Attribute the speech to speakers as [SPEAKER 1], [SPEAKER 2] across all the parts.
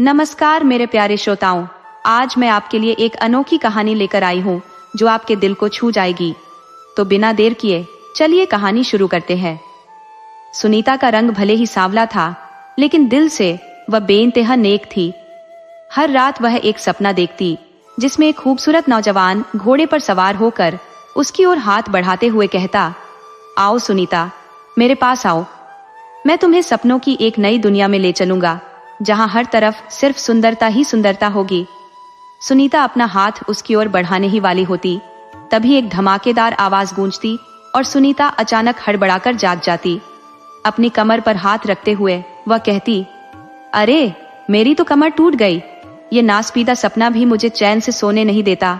[SPEAKER 1] नमस्कार मेरे प्यारे श्रोताओं, आज मैं आपके लिए एक अनोखी कहानी लेकर आई हूँ जो आपके दिल को छू जाएगी। तो बिना देर किए चलिए कहानी शुरू करते हैं। सुनीता का रंग भले ही सांवला था, लेकिन दिल से वह बेइंतहा नेक थी। हर रात वह एक सपना देखती जिसमें एक खूबसूरत नौजवान घोड़े पर सवार होकर उसकी ओर हाथ बढ़ाते हुए कहता, आओ सुनीता, मेरे पास आओ, मैं तुम्हें सपनों की एक नई दुनिया में ले चलूंगा जहां हर तरफ सिर्फ सुंदरता ही सुंदरता होगी। सुनीता अपना हाथ उसकी ओर बढ़ाने ही वाली होती, तभी एक धमाकेदार आवाज गूंजती और सुनीता अचानक हड़बड़ाकर जाग जाती। अपनी कमर पर हाथ रखते हुए वह कहती, अरे मेरी तो कमर टूट गई, ये नासपीदा सपना भी मुझे चैन से सोने नहीं देता।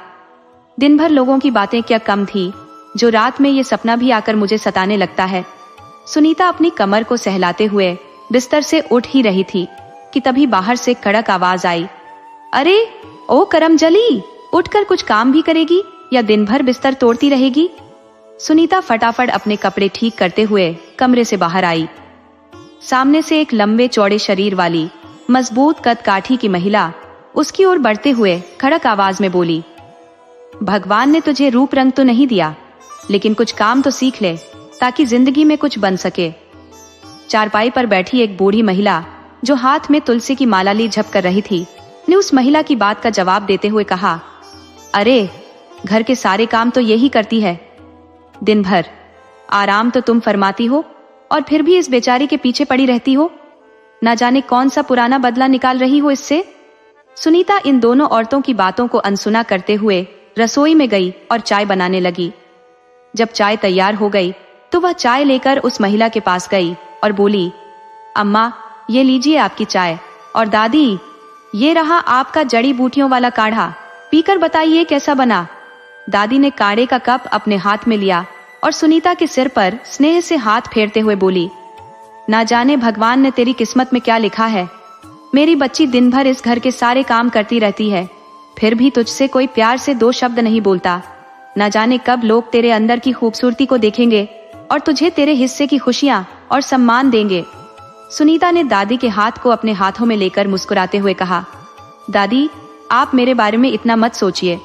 [SPEAKER 1] दिन भर लोगों की बातें क्या कम थी, जो रात में ये सपना भी आकर मुझे सताने लगता है। सुनीता अपनी कमर को सहलाते हुए बिस्तर से उठ ही रही थी कि तभी बाहर से कड़क आवाज आई, अरे ओ करमजली, उठकर कुछ काम भी करेगी या दिन भर बिस्तर तोड़ती रहेगी। सुनीता फटाफट अपने कपड़े ठीक करते हुए कमरे से बाहर आई। सामने से एक लंबे चौड़े शरीर वाली मजबूत कद काठी की महिला उसकी ओर बढ़ते हुए कड़क आवाज में बोली, भगवान ने तुझे रूप रंग तो नहीं दिया, लेकिन कुछ काम तो सीख ले ताकि जिंदगी में कुछ बन सके। चारपाई पर बैठी एक बूढ़ी महिला जो हाथ में तुलसी की माला ली झप कर रही थी, ने उस महिला की बात का जवाब देते हुए कहा, अरे घर के सारे काम तो यही करती है, दिन भर आराम तो तुम फरमाती हो और फिर भी इस बेचारी के पीछे पड़ी रहती हो। ना जाने कौन सा पुराना बदला निकाल रही हो इससे। सुनीता इन दोनों औरतों की बातों को अनसुना करते हुए रसोई में गई और चाय बनाने लगी। जब चाय तैयार हो गई तो वह चाय लेकर उस महिला के पास गई और बोली, अम्मा ये लीजिए आपकी चाय, और दादी ये रहा आपका जड़ी बूटियों वाला काढ़ा, पीकर बताइए कैसा बना। दादी ने काढ़े का कप अपने हाथ में लिया और सुनीता के सिर पर स्नेह से हाथ फेरते हुए बोली, ना जाने भगवान ने तेरी किस्मत में क्या लिखा है। मेरी बच्ची दिन भर इस घर के सारे काम करती रहती है, फिर भी तुझसे कोई प्यार से दो शब्द नहीं बोलता। ना जाने कब लोग तेरे अंदर की खूबसूरती को देखेंगे और तुझे तेरे हिस्से की खुशियां और सम्मान देंगे। सुनीता ने दादी के हाथ को अपने हाथों में लेकर मुस्कुराते हुए कहा, दादी आप मेरे बारे में इतना मत सोचिए,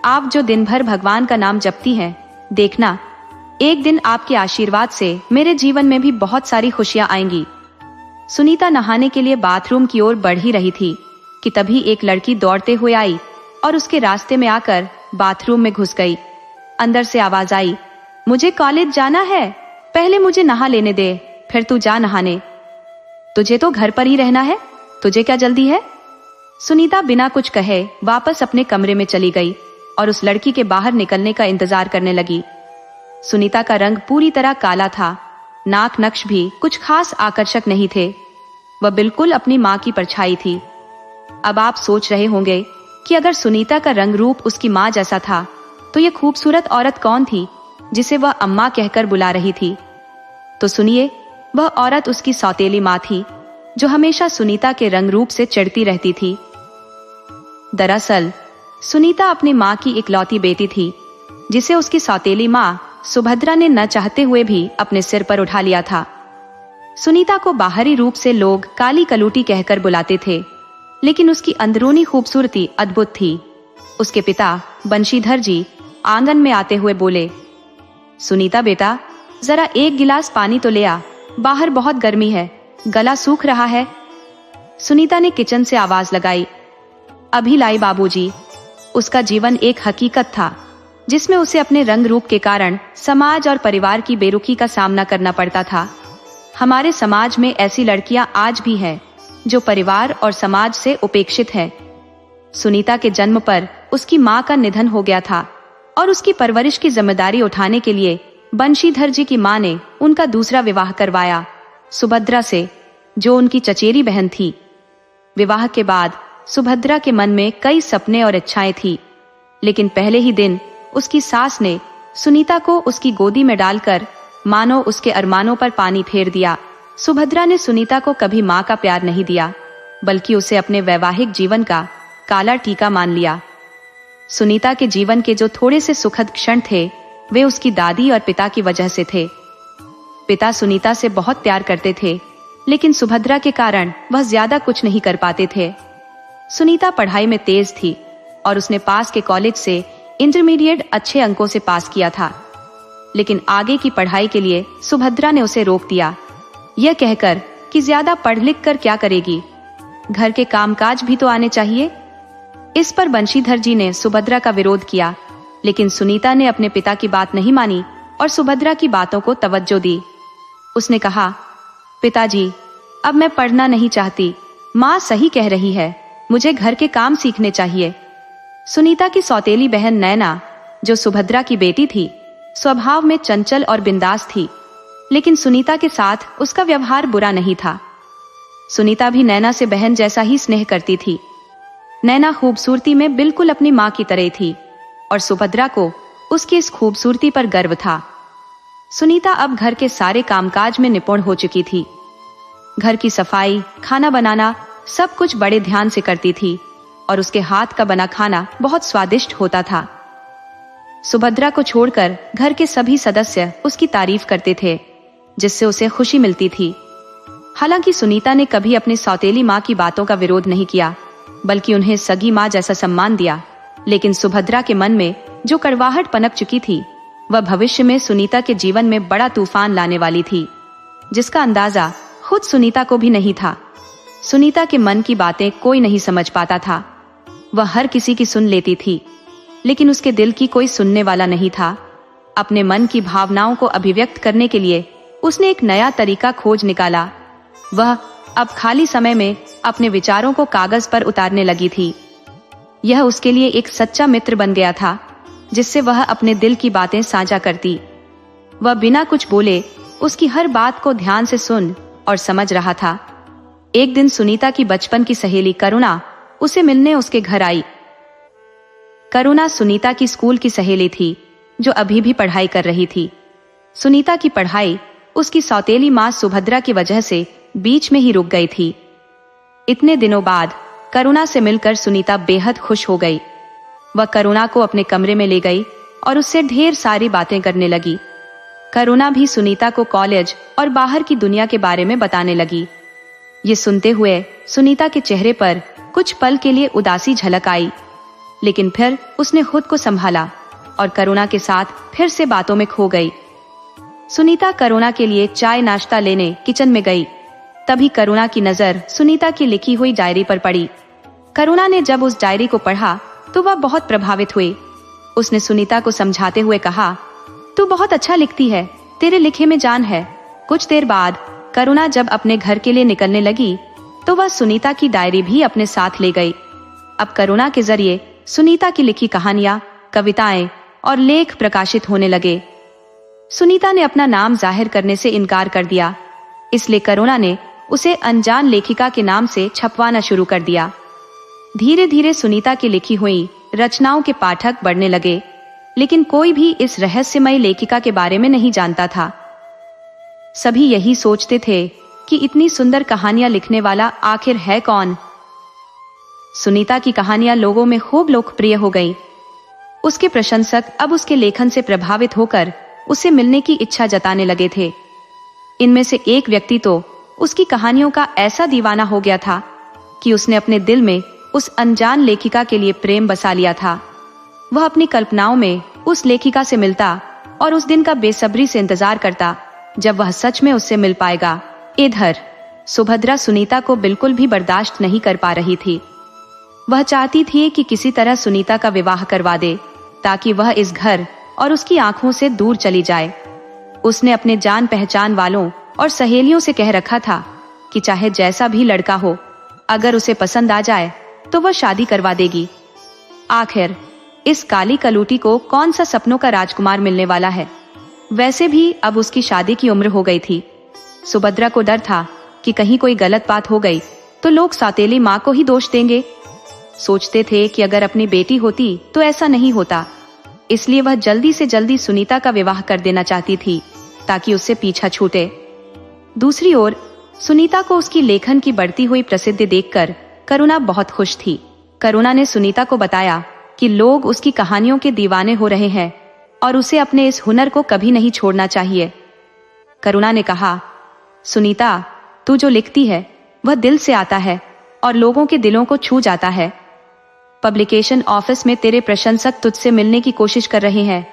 [SPEAKER 1] आप जो दिन भर भगवान का नाम जपती हैं, देखना एक दिन आपके आशीर्वाद से मेरे जीवन में भी बहुत सारी खुशियां आएंगी। सुनीता नहाने के लिए बाथरूम की ओर बढ़ ही रही थी कि तभी एक लड़की दौड़ते हुए आई और उसके रास्ते में आकर बाथरूम में घुस गई। अंदर से आवाज आई, मुझे कॉलेज जाना है, पहले मुझे नहा लेने दे, फिर तू जा नहाने। तुझे तो घर पर ही रहना है, तुझे क्या जल्दी है। सुनीता बिना कुछ कहे वापस अपने कमरे में चली गई और उस लड़की के बाहर निकलने का इंतजार करने लगी। सुनीता का रंग पूरी तरह काला था, नाक नक्श भी कुछ खास आकर्षक नहीं थे, वह बिल्कुल अपनी माँ की परछाई थी। अब आप सोच रहे होंगे कि अगर सुनीता का रंग रूप उसकी माँ जैसा था तो यह खूबसूरत औरत कौन थी जिसे वह अम्मा कहकर बुला रही थी। तो सुनिए, वह औरत उसकी सौतेली माँ थी जो हमेशा सुनीता के रंग रूप से चिढ़ती रहती थी। दरअसल सुनीता अपनी माँ की इकलौती बेटी थी जिसे उसकी सौतेली माँ सुभद्रा ने न चाहते हुए भी अपने सिर पर उठा लिया था। सुनीता को बाहरी रूप से लोग काली कलूटी कहकर बुलाते थे, लेकिन उसकी अंदरूनी खूबसूरती अद्भुत थी। उसके पिता बंशीधर जी आंगन में आते हुए बोले, सुनीता बेटा जरा एक गिलास पानी तो ले आ, बाहर बहुत गर्मी है, गला सूख रहा है। सुनीता ने किचन से आवाज लगाई, अभी लाई बाबूजी। उसका जीवन एक हकीकत था जिसमें उसे अपने रंग रूप के कारण समाज और परिवार की बेरुखी का सामना करना पड़ता था। हमारे समाज में ऐसी लड़कियां आज भी हैं जो परिवार और समाज से उपेक्षित है। सुनीता के जन्म पर उसकी माँ का निधन हो गया था और उसकी परवरिश की जिम्मेदारी उठाने के लिए बंशीधर जी की माँ ने उनका दूसरा विवाह करवाया सुभद्रा से, जो उनकी चचेरी बहन थी। विवाह के बाद सुभद्रा के मन में कई सपने और इच्छाएं थी, लेकिन पहले ही दिन उसकी सास ने सुनीता को उसकी गोदी में डालकर मानो उसके अरमानों पर पानी फेर दिया। सुभद्रा ने सुनीता को कभी माँ का प्यार नहीं दिया, बल्कि उसे अपने वैवाहिक जीवन का काला टीका मान लिया। सुनीता के जीवन के जो थोड़े से सुखद क्षण थे वे उसकी दादी और पिता की वजह से थे। पिता सुनीता से बहुत प्यार करते थे, लेकिन सुभद्रा के कारण वह ज्यादा कुछ नहीं कर पाते थे। सुनीता पढ़ाई में तेज थी और उसने पास के कॉलेज से इंटरमीडिएट अच्छे अंकों से पास किया था। लेकिन आगे की पढ़ाई के लिए सुभद्रा ने उसे रोक दिया, यह कहकर कि ज्यादा पढ़ लिख कर क्या करेगी, घर के कामकाज भी तो आने चाहिए। इस पर बंशीधर जी ने सुभद्रा का विरोध किया, लेकिन सुनीता ने अपने पिता की बात नहीं मानी और सुभद्रा की बातों को तवज्जो दी। उसने कहा, पिताजी, अब मैं पढ़ना नहीं चाहती, माँ सही कह रही है, मुझे घर के काम सीखने चाहिए। सुनीता की सौतेली बहन नैना, जो सुभद्रा की बेटी थी, स्वभाव में चंचल और बिंदास थी, लेकिन सुनीता के साथ उसका व्यवहार बुरा नहीं था। सुनीता भी नैना से बहन जैसा ही स्नेह करती थी। नैना खूबसूरती में बिल्कुल अपनी माँ की तरह थी और सुभद्रा को उसकी इस खूबसूरती पर गर्व था। सुनीता अब घर के सारे कामकाज में निपुण हो चुकी थी। घर की सफाई, खाना बनाना सब कुछ बड़े ध्यान से करती थी और उसके हाथ का बना खाना बहुत स्वादिष्ट होता था। सुभद्रा को छोड़कर घर के सभी सदस्य उसकी तारीफ करते थे, जिससे उसे खुशी मिलती थी। हालांकि सुनीता ने कभी अपनी सौतेली माँ की बातों का विरोध नहीं किया, बल्कि उन्हें सगी माँ जैसा सम्मान दिया। लेकिन सुभद्रा के मन में जो कड़वाहट पनप चुकी थी, वह भविष्य में सुनीता के जीवन में बड़ा तूफान लाने वाली थी, जिसका अंदाजा खुद सुनीता को भी नहीं था। सुनीता के मन की बातें कोई नहीं समझ पाता था। वह हर किसी की सुन लेती थी, लेकिन उसके दिल की कोई सुनने वाला नहीं था। अपने मन की भावनाओं को अभिव्यक्त करने के लिए उसने एक नया तरीका खोज निकाला। वह अब खाली समय में अपने विचारों को कागज पर उतारने लगी थी। यह उसके लिए एक सच्चा मित्र बन गया था, जिससे वह अपने दिल की बातें साझा करती। वह बिना कुछ बोले उसकी हर बात को ध्यान से सुन और समझ रहा था। एक दिन सुनीता की बचपन की सहेली करुणा उसे मिलने उसके घर आई। करुणा सुनीता की स्कूल की सहेली थी, जो अभी भी पढ़ाई कर रही थी। सुनीता की पढ़ाई उसकी सौतेली माँ सुभद्रा की वजह से बीच में ही रुक गई थी। इतने दिनों बाद करुणा से मिलकर सुनीता बेहद खुश हो गई। वह करुणा को अपने कमरे में ले गई और उससे ढेर सारी बातें करने लगी। करुणा भी सुनीता को कॉलेज और बाहर की दुनिया के बारे में बताने लगी। ये सुनते हुए सुनीता के चेहरे पर कुछ पल के लिए उदासी झलक आई, लेकिन फिर उसने खुद को संभाला और करुणा के साथ फिर से बातों में खो गई। सुनीता करुणा के लिए चाय नाश्ता लेने किचन में गई। तभी करुणा की नजर सुनीता की लिखी हुई डायरी पर पड़ी। करुणा ने जब उस डायरी को पढ़ा तो वह बहुत प्रभावित हुई। उसने सुनीता को समझाते हुए कहा, तू बहुत अच्छा लिखती है, तेरे लिखे में जान है। कुछ देर बाद करुणा जब अपने घर के लिए निकलने लगी तो वह सुनीता की डायरी भी अपने साथ ले गई। अब करुणा के जरिए सुनीता की लिखी कहानियां, कविताएं और लेख प्रकाशित होने लगे। सुनीता ने अपना नाम जाहिर करने से इनकार कर दिया, इसलिए करुणा ने उसे अनजान लेखिका के नाम से छपवाना शुरू कर दिया। धीरे धीरे सुनीता की लिखी हुई रचनाओं के पाठक बढ़ने लगे, लेकिन कोई भी इस रहस्यमयी लेखिका के बारे में नहीं जानता था। सभी यही सोचते थे कि इतनी सुंदर कहानियां लिखने वाला आखिर है कौन। सुनीता की कहानियां लोगों में खूब लोकप्रिय हो गईं। उसके प्रशंसक अब उसके लेखन से प्रभावित होकर उसे मिलने की इच्छा जताने लगे थे। इनमें से एक व्यक्ति तो उसकी कहानियों का ऐसा दीवाना हो गया था कि उसने अपने दिल में उस अनजान लेखिका के लिए प्रेम बसा लिया था। वह अपनी कल्पनाओं में उस लेखिका से मिलता और उस दिन का बेसब्री से इंतजार करता जब वह सच में उससे मिल पाएगा। इधर सुभद्रा सुनीता को बिल्कुल भी बर्दाश्त नहीं कर पा रही थी। वह चाहती थी कि किसी तरह सुनीता का विवाह करवा दे, ताकि वह इस घर और उसकी आंखों से दूर चली जाए। उसने अपने जान पहचान वालों और सहेलियों से कह रखा था कि चाहे जैसा भी लड़का हो, अगर उसे पसंद आ जाए तो वह शादी करवा देगी। आखिर इस काली कलूटी को कौन सा सपनों का राजकुमार मिलने वाला है। वैसे भी अब उसकी शादी की उम्र हो गई थी। सुभद्रा को डर था कि कहीं कोई गलत बात हो गई तो लोग सौतेली माँ को ही दोष देंगे। सोचते थे कि अगर अपनी बेटी होती तो ऐसा नहीं होता, इसलिए वह जल्दी से जल्दी सुनीता का विवाह कर देना चाहती थी ताकि उससे पीछा छूटे। दूसरी ओर सुनीता को उसकी लेखन की बढ़ती हुई प्रसिद्धि देखकर करुणा बहुत खुश थी। करुणा ने सुनीता को बताया कि लोग उसकी कहानियों के दीवाने हो रहे हैं और उसे अपने इस हुनर को कभी नहीं छोड़ना चाहिए। करुणा ने कहा, सुनीता, तू जो लिखती है वह दिल से आता है। और लोगों के दिलों को छू जाता है। पब्लिकेशन ऑफिस में तेरे प्रशंसक तुझसे मिलने की कोशिश कर रहे हैं।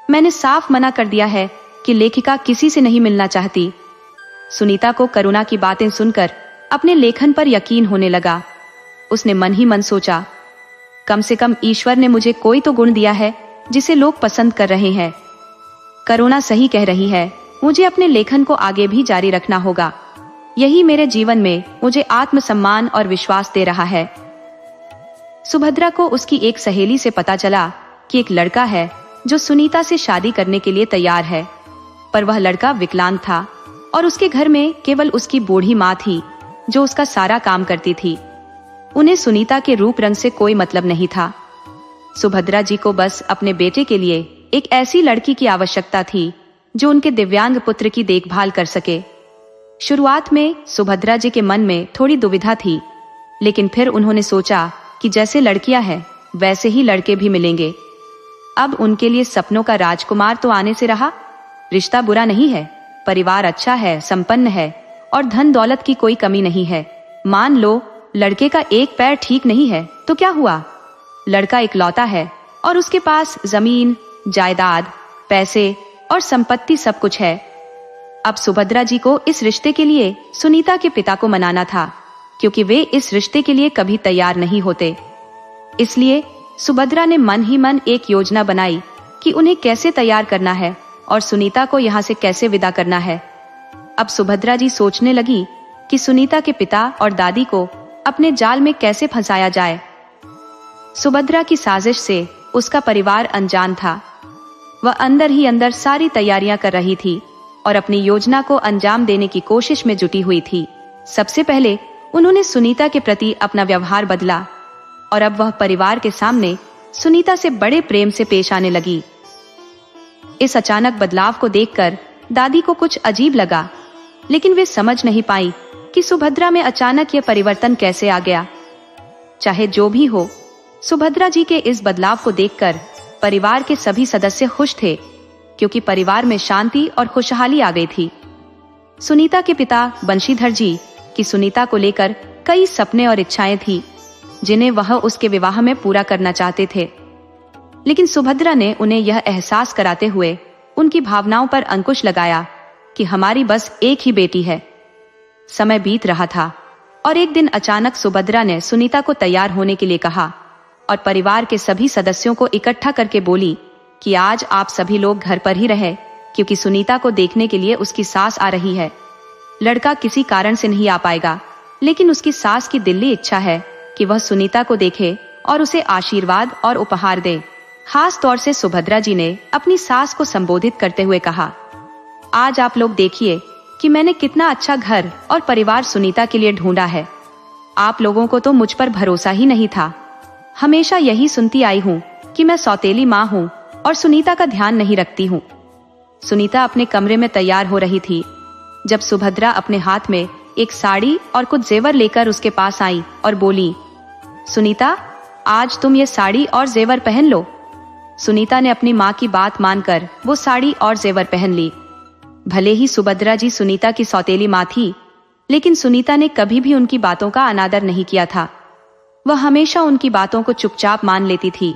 [SPEAKER 1] मैंने साफ मना कर दिया है कि लेखिका किसी से नहीं मिलना चाहती। सुनीता को करुणा की बातें सुनकर अपने लेखन पर यकीन होने लगा। उसने मन ही मन सोचा, कम से कम ईश्वर ने मुझे कोई तो गुण दिया है जिसे लोग पसंद कर रहे हैं। करुणा सही कह रही है, मुझे अपने लेखन को आगे भी जारी रखना होगा। यही मेरे जीवन में मुझे आत्मसम्मान और विश्वास दे रहा है। सुभद्रा को उसकी एक सहेली से पता चला कि एक लड़का है जो सुनीता से शादी करने के लिए तैयार है, पर वह लड़का विकलांग था और उसके घर में केवल उसकी बूढ़ी माँ थी जो उसका सारा काम करती थी। उन्हें सुनीता के रूप रंग से कोई मतलब नहीं था। सुभद्रा जी को बस अपने बेटे के लिए एक ऐसी लड़की की आवश्यकता थी जो उनके दिव्यांग पुत्र की देखभाल कर सके। शुरुआत में सुभद्रा जी के मन में थोड़ी दुविधा थी, लेकिन फिर उन्होंने सोचा कि जैसे लड़कियां हैं वैसे ही लड़के भी मिलेंगे। अब उनके लिए सपनों का राजकुमार तो आने से रहा। रिश्ता बुरा नहीं है, परिवार अच्छा है, संपन्न है और धन दौलत की कोई कमी नहीं है। मान लो लड़के का एक पैर ठीक नहीं है तो क्या हुआ, लड़का इकलौता है और उसके पास जमीन, जायदाद, पैसे और संपत्ति सब कुछ है। अब सुभद्रा जी को इस रिश्ते के लिए सुनीता के पिता को मनाना था, क्योंकि वे इस रिश्ते के लिए कभी तैयार नहीं होते। इसलिए सुभद्रा ने मन ही मन एक योजना बनाई कि उन्हें कैसे तैयार करना है और सुनीता को यहाँ से कैसे विदा करना है। अब सुभद्रा जी सोचने लगी कि सुनीता के पिता और दादी को अपने जाल में कैसे फंसाया जाए। सुभद्रा की साजिश से उसका परिवार अनजान था। वह अंदर ही अंदर सारी तैयारियां कर रही थी और अपनी योजना को अंजाम देने की कोशिश में जुटी हुई थी। सबसे पहले उन्होंने सुनीता के प्रति अपना व्यवहार बदला और अब वह परिवार के सामने सुनीता से बड़े प्रेम से पेश आने लगी। इस अचानक बदलाव को देखकर दादी को कुछ अजीब लगा, लेकिन वे समझ नहीं पाई कि सुभद्रा में अचानक यह परिवर्तन कैसे आ गया। चाहे जो भी हो, सुभद्रा जी के इस बदलाव को देखकर परिवार के सभी सदस्य खुश थे, क्योंकि परिवार में शांति और खुशहाली आ गई थी। सुनीता के पिता बंशीधर जी की सुनीता को लेकर कई सपने और इच्छाएं थी, जिन्हें वह उसके विवाह में पूरा करना चाहते थे, लेकिन सुभद्रा ने उन्हें यह एहसास कराते हुए उनकी भावनाओं पर अंकुश लगाया कि हमारी बस एक ही बेटी है। समय बीत रहा था और एक दिन अचानक सुभद्रा ने सुनीता को तैयार होने के लिए कहा और परिवार के सभी सदस्यों को इकट्ठा करके बोली कि आज आप सभी लोग घर पर ही रहे, क्योंकि सुनीता को देखने के लिए उसकी सास आ रही है। लड़का किसी कारण से नहीं आ पाएगा, लेकिन उसकी सास की दिली इच्छा है कि वह सुनीता को देखे और उसे आशीर्वाद और उपहार दे। खास तौर से सुभद्रा जी ने अपनी सास को संबोधित करते हुए कहा, आज आप लोग देखिए कि मैंने कितना अच्छा घर और परिवार सुनीता के लिए ढूंढा है। आप लोगों को तो मुझ पर भरोसा ही नहीं था। हमेशा यही सुनती आई हूँ कि मैं सौतेली माँ हूँ और सुनीता का ध्यान नहीं रखती हूँ। सुनीता अपने कमरे में तैयार हो रही थी जब सुभद्रा अपने हाथ में एक साड़ी और कुछ जेवर लेकर उसके पास आई और बोली, सुनीता, आज तुम ये साड़ी और जेवर पहन लो। सुनीता ने अपनी माँ की बात मानकर वो साड़ी और जेवर पहन ली। भले ही सुभद्रा जी सुनीता की सौतेली माँ थी, लेकिन सुनीता ने कभी भी उनकी बातों का अनादर नहीं किया था। वह हमेशा उनकी बातों को चुपचाप मान लेती थी,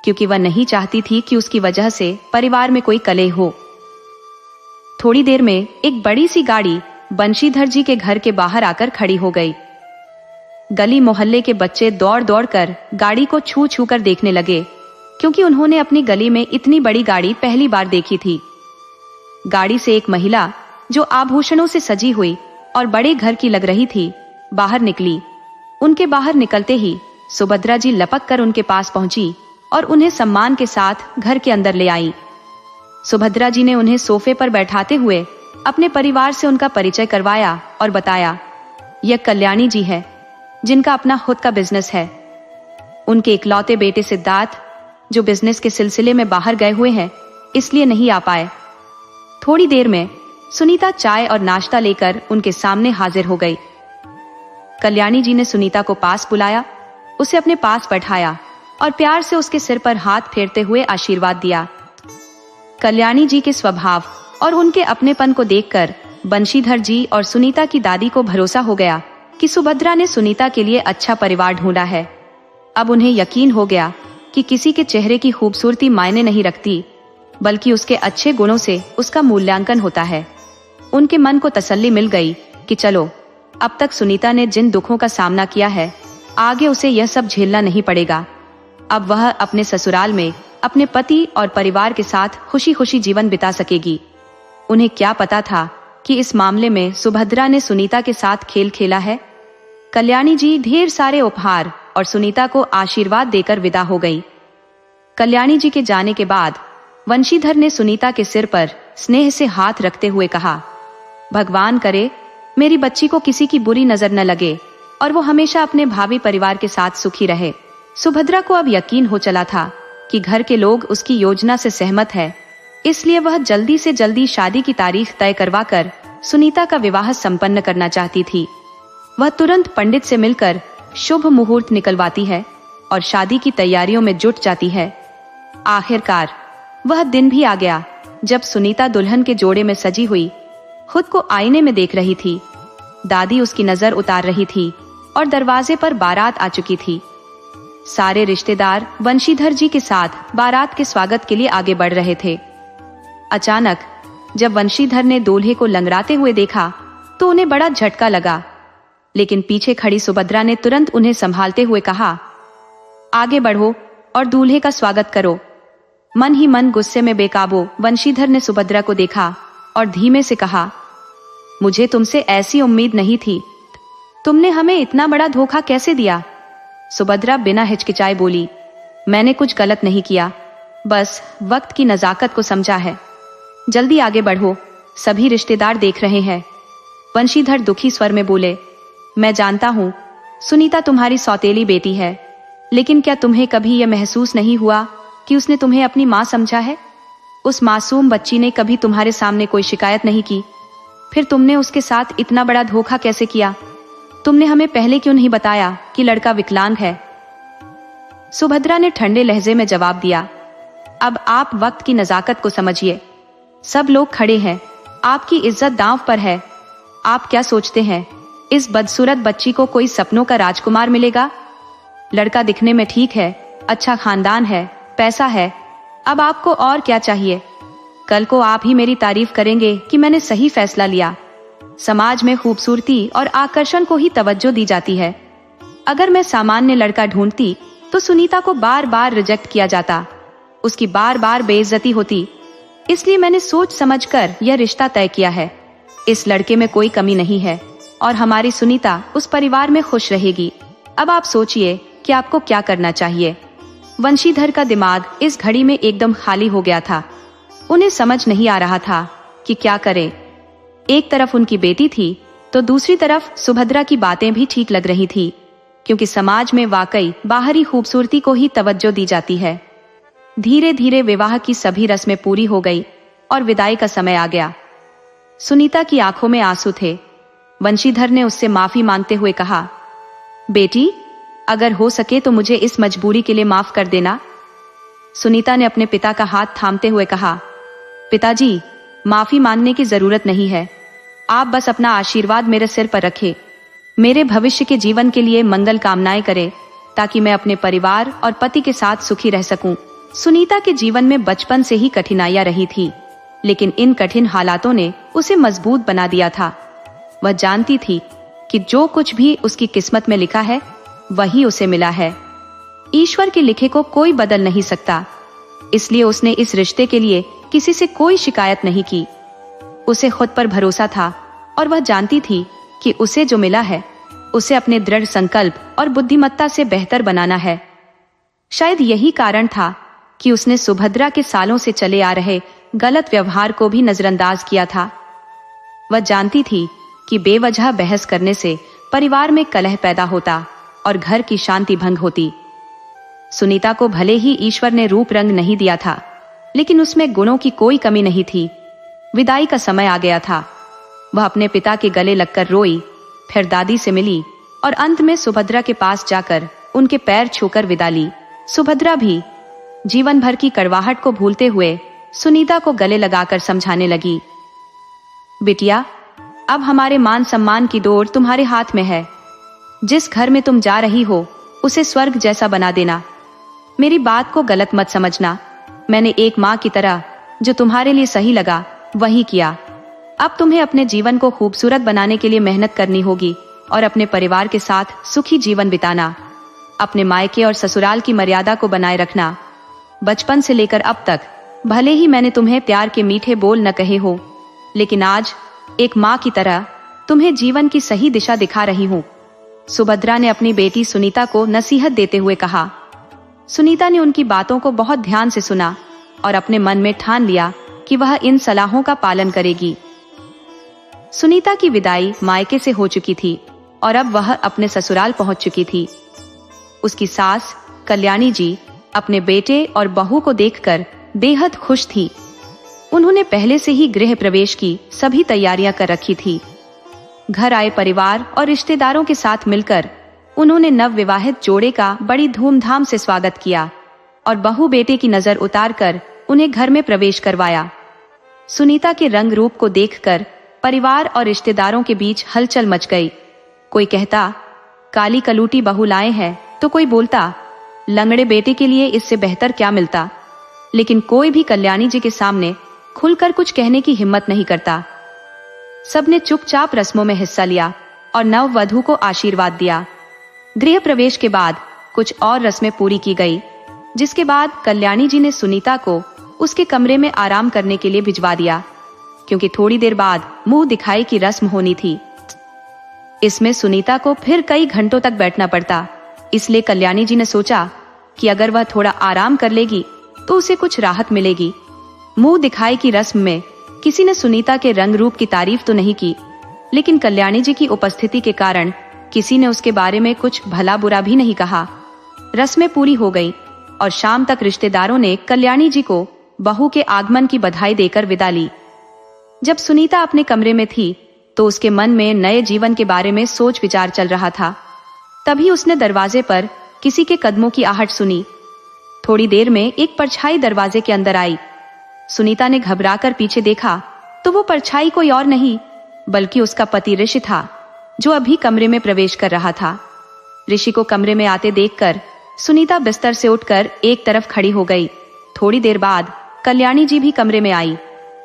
[SPEAKER 1] क्योंकि वह नहीं चाहती थी कि उसकी वजह से परिवार में कोई कलह हो। थोड़ी देर में एक बड़ी सी गाड़ी बंशीधर जी के घर के बाहर आकर खड़ी हो गई। गली मोहल्ले के बच्चे दौड़ दौड़ कर गाड़ी को छू छू कर देखने लगे, क्योंकि उन्होंने अपनी गली में इतनी बड़ी गाड़ी पहली बार देखी थी। गाड़ी से एक महिला जो आभूषणों से सजी हुई और बड़े घर की लग रही थी, बाहर निकली। उनके बाहर निकलते ही सुभद्रा जी लपक कर उनके पास पहुंची और उन्हें सम्मान के साथ घर के अंदर ले आई। सुभद्रा जी ने उन्हें सोफे पर बैठाते हुए अपने परिवार से उनका परिचय करवाया और बताया, यह कल्याणी जी है, जिनका अपना खुद का बिजनेस है। उनके इकलौते बेटे सिद्धार्थ, जो बिजनेस के सिलसिले में बाहर गए हुए हैं, इसलिए नहीं आ पाए। थोड़ी देर में सुनीता चाय और नाश्ता लेकर उनके सामने हाजिर हो गई। कल्याणी जी ने सुनीता को पास बुलाया, उसे अपने पास बैठाया और प्यार से उसके सिर पर हाथ फेरते हुए आशीर्वाद दिया। कल्याणी जी के स्वभाव और उनके अपनेपन को देखकर बंशीधर जी और सुनीता की दादी को भरोसा हो गया कि सुभद्रा ने सुनीता के लिए अच्छा परिवार ढूंढा है। अब उन्हें यकीन हो गया कि किसी के चेहरे की खूबसूरती मायने नहीं रखती, बल्कि उसके अच्छे गुणों से उसका मूल्यांकन होता है। उनके मन को तसल्ली मिल गई कि चलो, अब तक सुनीता ने जिन दुखों का सामना किया है, आगे उसे यह सब झेलना नहीं पड़ेगा। अब वह अपने ससुराल में अपने पति और परिवार के साथ खुशी खुशी जीवन बिता सकेगी। उन्हें क्या पता था कि इस मामले में सुभद्रा ने सुनीता के साथ खेल खेला है। कल्याणी जी ढेर सारे उपहार और सुनीता को आशीर्वाद देकर विदा हो गई। कल्याणी जी के जाने के बाद वंशीधर ने सुनीता के सिर पर स्नेह से हाथ रखते हुए कहा, भगवान करे मेरी बच्ची को किसी की बुरी नजर न लगे और वो हमेशा अपने भावी परिवार के साथ सुखी रहे। सुभद्रा को अब यकीन हो चला था कि घर के लोग उसकी योजना से सहमत है, इसलिए वह जल्दी से जल्दी शादी की तारीख तय करवाकर सुनीता का विवाह संपन्न करना चाहती थी। वह तुरंत पंडित से मिलकर शुभ मुहूर्त निकलवाती है और शादी की तैयारियों में जुट जाती है। आखिरकार वह दिन भी आ गया जब सुनीता दुल्हन के जोड़े में सजी हुई खुद को आईने में देख रही थी। दादी उसकी नजर उतार रही थी और दरवाजे पर बारात आ चुकी थी। सारे रिश्तेदार वंशीधर जी के साथ बारात के स्वागत के लिए आगे बढ़ रहे थे। अचानक जब वंशीधर ने दूल्हे को लंगड़ाते हुए देखा तो उन्हें बड़ा झटका लगा, लेकिन पीछे खड़ी सुभद्रा ने तुरंत उन्हें संभालते हुए कहा, आगे बढ़ो और दूल्हे का स्वागत करो। मन ही मन गुस्से में बेकाबू वंशीधर ने सुभद्रा को देखा और धीमे से कहा, मुझे तुमसे ऐसी उम्मीद नहीं थी। तुमने हमें इतना बड़ा धोखा कैसे दिया? सुभद्रा बिना हिचकिचाए बोली, मैंने कुछ गलत नहीं किया, बस वक्त की नजाकत को समझा है। जल्दी आगे बढ़ो, सभी रिश्तेदार देख रहे हैं। वंशीधर दुखी स्वर में बोले, मैं जानता हूँ सुनीता तुम्हारी सौतेली बेटी है, लेकिन क्या तुम्हें कभी यह महसूस नहीं हुआ कि उसने तुम्हें अपनी माँ समझा है? उस मासूम बच्ची ने कभी तुम्हारे सामने कोई शिकायत नहीं की, फिर तुमने उसके साथ इतना बड़ा धोखा कैसे किया? तुमने हमें पहले क्यों नहीं बताया कि लड़का विकलांग है? सुभद्रा ने ठंडे लहजे में जवाब दिया, अब आप वक्त की नजाकत को समझिए। सब लोग खड़े हैं, आपकी इज्जत दांव पर है। आप क्या सोचते हैं इस बदसूरत बच्ची को कोई सपनों का राजकुमार मिलेगा? लड़का दिखने में ठीक है, अच्छा खानदान है, पैसा है, अब आपको और क्या चाहिए? कल को आप ही मेरी तारीफ करेंगे कि मैंने सही फैसला लिया। समाज में खूबसूरती और आकर्षण को ही तवज्जो दी जाती है। अगर मैं सामान्य लड़का ढूंढती तो सुनीता को बार बार रिजेक्ट किया जाता, उसकी बार बार बेइज्जती होती। इसलिए मैंने सोच समझकर यह रिश्ता तय किया है। इस लड़के में कोई कमी नहीं है और हमारी सुनीता उस परिवार में खुश रहेगी। अब आप सोचिए कि आपको क्या करना चाहिए। वंशीधर का दिमाग इस घड़ी में एकदम खाली हो गया था। उन्हें समझ नहीं आ रहा था कि क्या करें। एक तरफ उनकी बेटी थी तो दूसरी तरफ सुभद्रा की बातें भी ठीक लग रही थी, क्योंकि समाज में वाकई बाहरी खूबसूरती को ही तवज्जो दी जाती है। धीरे धीरे विवाह की सभी रस्में पूरी हो गई और विदाई का समय आ गया। सुनीता की आंखों में आंसू थे। वंशीधर ने उससे माफी मांगते हुए कहा, बेटी, अगर हो सके तो मुझे इस मजबूरी के लिए माफ कर देना। सुनीता ने अपने पिता का हाथ थामते हुए कहा, पिताजी, माफी मांगने की जरूरत नहीं है। आप बस अपना आशीर्वाद मेरे सिर पर रखें, मेरे भविष्य के जीवन के लिए मंगल कामनाएं करें, ताकि मैं अपने परिवार और पति के साथ सुखी रह सकूं। सुनीता के जीवन में बचपन से ही कठिनाइयां रही थी, लेकिन इन कठिन हालातों ने उसे मजबूत बना दिया था। वह जानती थी कि जो कुछ भी उसकी किस्मत में लिखा है वही उसे मिला है। ईश्वर के लिखे को कोई बदल नहीं सकता। इसलिए उसने इस रिश्ते के लिए किसी से कोई शिकायत नहीं की। उसे खुद पर भरोसा था और वह जानती थी कि उसे जो मिला है उसे अपने दृढ़ संकल्प और बुद्धिमत्ता से बेहतर बनाना है। शायद यही कारण था कि उसने सुभद्रा के सालों से चले आ रहे गलत व्यवहार को भी नजरअंदाज किया था। वह जानती थी कि बेवजह बहस करने से परिवार में कलह पैदा होता और घर की शांति भंग होती। सुनीता को भले ही ईश्वर ने रूप रंग नहीं दिया था, लेकिन उसमें गुणों की कोई कमी नहीं थी। विदाई का समय आ गया था। वह अपने पिता के गले लगकर रोई, फिर दादी से मिली और अंत में सुभद्रा के पास जाकर उनके पैर छूकर विदा ली। सुभद्रा भी जीवन भर की कड़वाहट को भूलते हुए सुनीता को गले लगाकर समझाने लगी, बिटिया, अब हमारे मान सम्मान की डोर तुम्हारे हाथ में है। जिस घर में तुम जा रही हो उसे स्वर्ग जैसा बना देना। मेरी बात को गलत मत समझना। मैंने एक माँ की तरह जो तुम्हारे लिए सही लगा वही किया। अब तुम्हें अपने जीवन को खूबसूरत बनाने के लिए मेहनत करनी होगी और अपने परिवार के साथ सुखी जीवन बिताना। अपने मायके और ससुराल की मर्यादा को बनाए रखना। बचपन से लेकर अब तक भले ही मैंने तुम्हें प्यार के मीठे बोल न कहे हो, लेकिन आज एक माँ की तरह तुम्हें जीवन की सही दिशा दिखा रही हूँ। सुभद्रा ने अपनी बेटी सुनीता को नसीहत देते हुए कहा। सुनीता ने उनकी बातों को बहुत ध्यान से सुना और अपने मन में ठान लिया कि वह इन सलाहों का पालन करेगी। सुनीता की विदाई मायके से हो चुकी थी और अब वह अपने ससुराल पहुंच चुकी थी। उसकी सास कल्याणी जी अपने बेटे और बहू को देखकर बेहद खुश थी। उन्होंने पहले से ही गृह प्रवेश की सभी तैयारियां कर रखी थी। घर आए परिवार और रिश्तेदारों के साथ मिलकर उन्होंने नव विवाहित जोड़े का बड़ी धूमधाम से स्वागत किया और बहू बेटे की नजर उतारकर उन्हें घर में प्रवेश करवाया। सुनीता के रंग रूप को देखकर परिवार और रिश्तेदारों के बीच हलचल मच गई। कोई कहता काली कलूटी बहू लाए हैं, तो कोई बोलता लंगड़े बेटे के लिए इससे बेहतर क्या मिलता। लेकिन कोई भी कल्याणी जी के सामने खुलकर कुछ कहने की हिम्मत नहीं करता। सबने चुपचाप रस्मों में हिस्सा लिया और नववधू को आशीर्वाद दिया। गृह प्रवेश के बाद कुछ और रस्में पूरी की गई, जिसके बाद कल्याणी जी ने सुनीता को उसके कमरे में आराम करने के लिए भिजवा दिया, क्योंकि थोड़ी देर बाद मुंह दिखाई की रस्म होनी थी। इसमें सुनीता को फिर कई घंटों तक बैठना पड़ता, इसलिए कल्याणी जी ने सोचा कि अगर वह थोड़ा आराम कर लेगी तो उसे कुछ राहत मिलेगी। मुंह दिखाई की रस्म में किसी ने सुनीता के रंग रूप की तारीफ तो नहीं की, लेकिन कल्याणी जी की उपस्थिति के कारण किसी ने उसके बारे में कुछ भला बुरा भी नहीं कहा। रस्में पूरी हो गई और शाम तक रिश्तेदारों ने कल्याणी जी को बहू के आगमन की बधाई देकर विदा ली। जब सुनीता अपने कमरे में थी तो उसके मन में नए जीवन के बारे में सोच विचार चल रहा था। तभी उसने दरवाजे पर किसी के कदमों की आहट सुनी। थोड़ी देर में एक परछाई दरवाजे के अंदर आई। सुनीता ने घबराकर पीछे देखा तो वो परछाई कोई और नहीं बल्कि उसका पति ऋषि था, जो अभी कमरे में प्रवेश कर रहा था। ऋषि को कमरे में आते देखकर सुनीता बिस्तर से उठकर एक तरफ खड़ी हो गई। थोड़ी देर बाद कल्याणी जी भी कमरे में आई,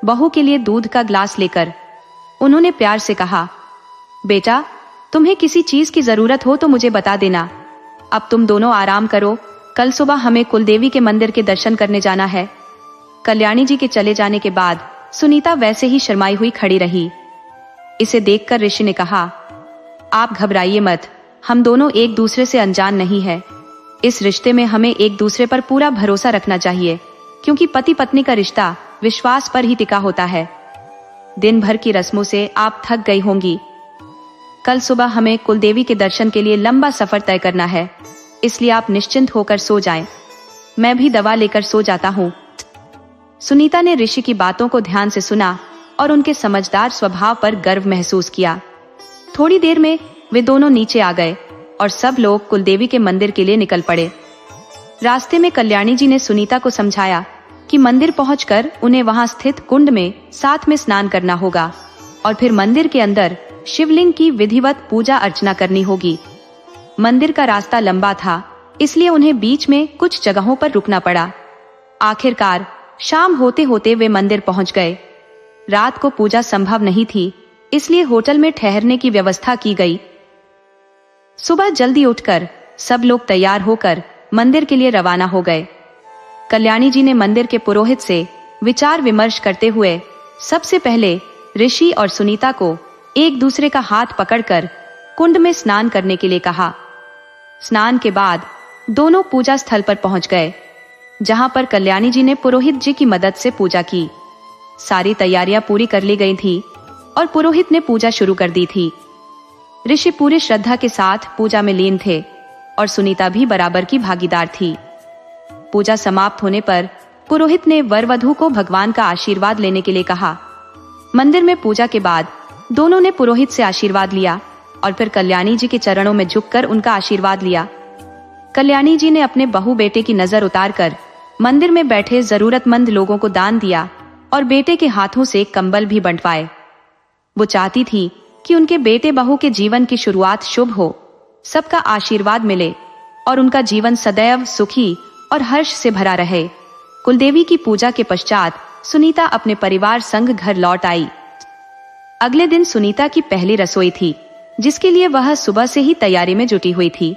[SPEAKER 1] बहू के लिए दूध का ग्लास लेकर। उन्होंने प्यार से कहा, बेटा, तुम्हें किसी चीज की जरूरत हो तो मुझे बता देना। अब तुम दोनों आराम करो, कल सुबह हमें कुलदेवी के मंदिर के दर्शन करने जाना है। कल्याणी जी के चले जाने के बाद सुनीता वैसे ही शर्माई हुई खड़ी रही। इसे देखकर ऋषि ने कहा, आप घबराइए मत, हम दोनों एक दूसरे से अनजान नहीं है। इस रिश्ते में हमें एक दूसरे पर पूरा भरोसा रखना चाहिए, क्योंकि पति पत्नी का रिश्ता विश्वास पर ही टिका होता है। दिन भर की रस्मों से आप थक गई होंगी। कल सुबह हमें कुलदेवी के दर्शन के लिए लंबा सफर तय करना है, इसलिए आप निश्चिंत होकर सो जाएं। मैं भी दवा लेकर सो जाता हूँ। सुनीता ने ऋषि की बातों को ध्यान से सुना और उनके समझदार स्वभाव पर गर्व महसूस किया। थोड़ी देर में वे दोनों नीचे आ गए और सब लोग कुलदेवी के मंदिर के लिए निकल पड़े। रास्ते में कल्याणी जी ने सुनीता को समझाया कि मंदिर पहुंचकर उन्हें वहां स्थित कुंड में साथ में स्नान करना होगा और फिर मंदिर के अंदर शिवलिंग की विधिवत पूजा अर्चना करनी होगी। मंदिर का रास्ता लंबा था, इसलिए उन्हें बीच में कुछ जगहों पर रुकना पड़ा। आखिरकार शाम होते होते वे मंदिर पहुंच गए। रात को पूजा संभव नहीं थी, इसलिए होटल में ठहरने की व्यवस्था की गई। सुबह जल्दी उठकर सब लोग तैयार होकर मंदिर के लिए रवाना हो गए। कल्याणी जी ने मंदिर के पुरोहित से विचार विमर्श करते हुए सबसे पहले ऋषि और सुनीता को एक दूसरे का हाथ पकड़कर कुंड में स्नान करने के लिए कहा। स्नान के बाद दोनों पूजा स्थल पर पहुंच गए, जहां पर कल्याणी जी ने पुरोहित जी की मदद से पूजा की। सारी तैयारियां पूरी कर ली गई थी और पुरोहित ने पूजा शुरू कर दी थी। ऋषि पूरी श्रद्धा के साथ पूजा में लीन थे और सुनीता भी बराबर की भागीदार थी। पूजा समाप्त होने पर पुरोहित ने वर वधू को भगवान का आशीर्वाद लेने के लिए कहा। मंदिर में पूजा के बाद दोनों ने पुरोहित से आशीर्वाद लिया और फिर कल्याणी जी के चरणों में झुककर उनका आशीर्वाद लिया। कल्याणी जी ने अपने बहू बेटे की नजर उतारकर मंदिर में बैठे जरूरतमंद लोगों को दान दिया और बेटे के हाथों से कंबल भी बंटवाए। वो चाहती थी कि उनके बेटे बहू के जीवन की शुरुआत शुभ हो। सबका आशीर्वाद मिले और उनका जीवन सदैव सुखी और हर्ष से भरा रहे। कुलदेवी की पूजा के पश्चात सुनीता अपने परिवार संग घर लौट आई। अगले दिन सुनीता की पहली रसोई थी, जिसके लिए वह सुबह से ही तैयारी में जुटी हुई थी।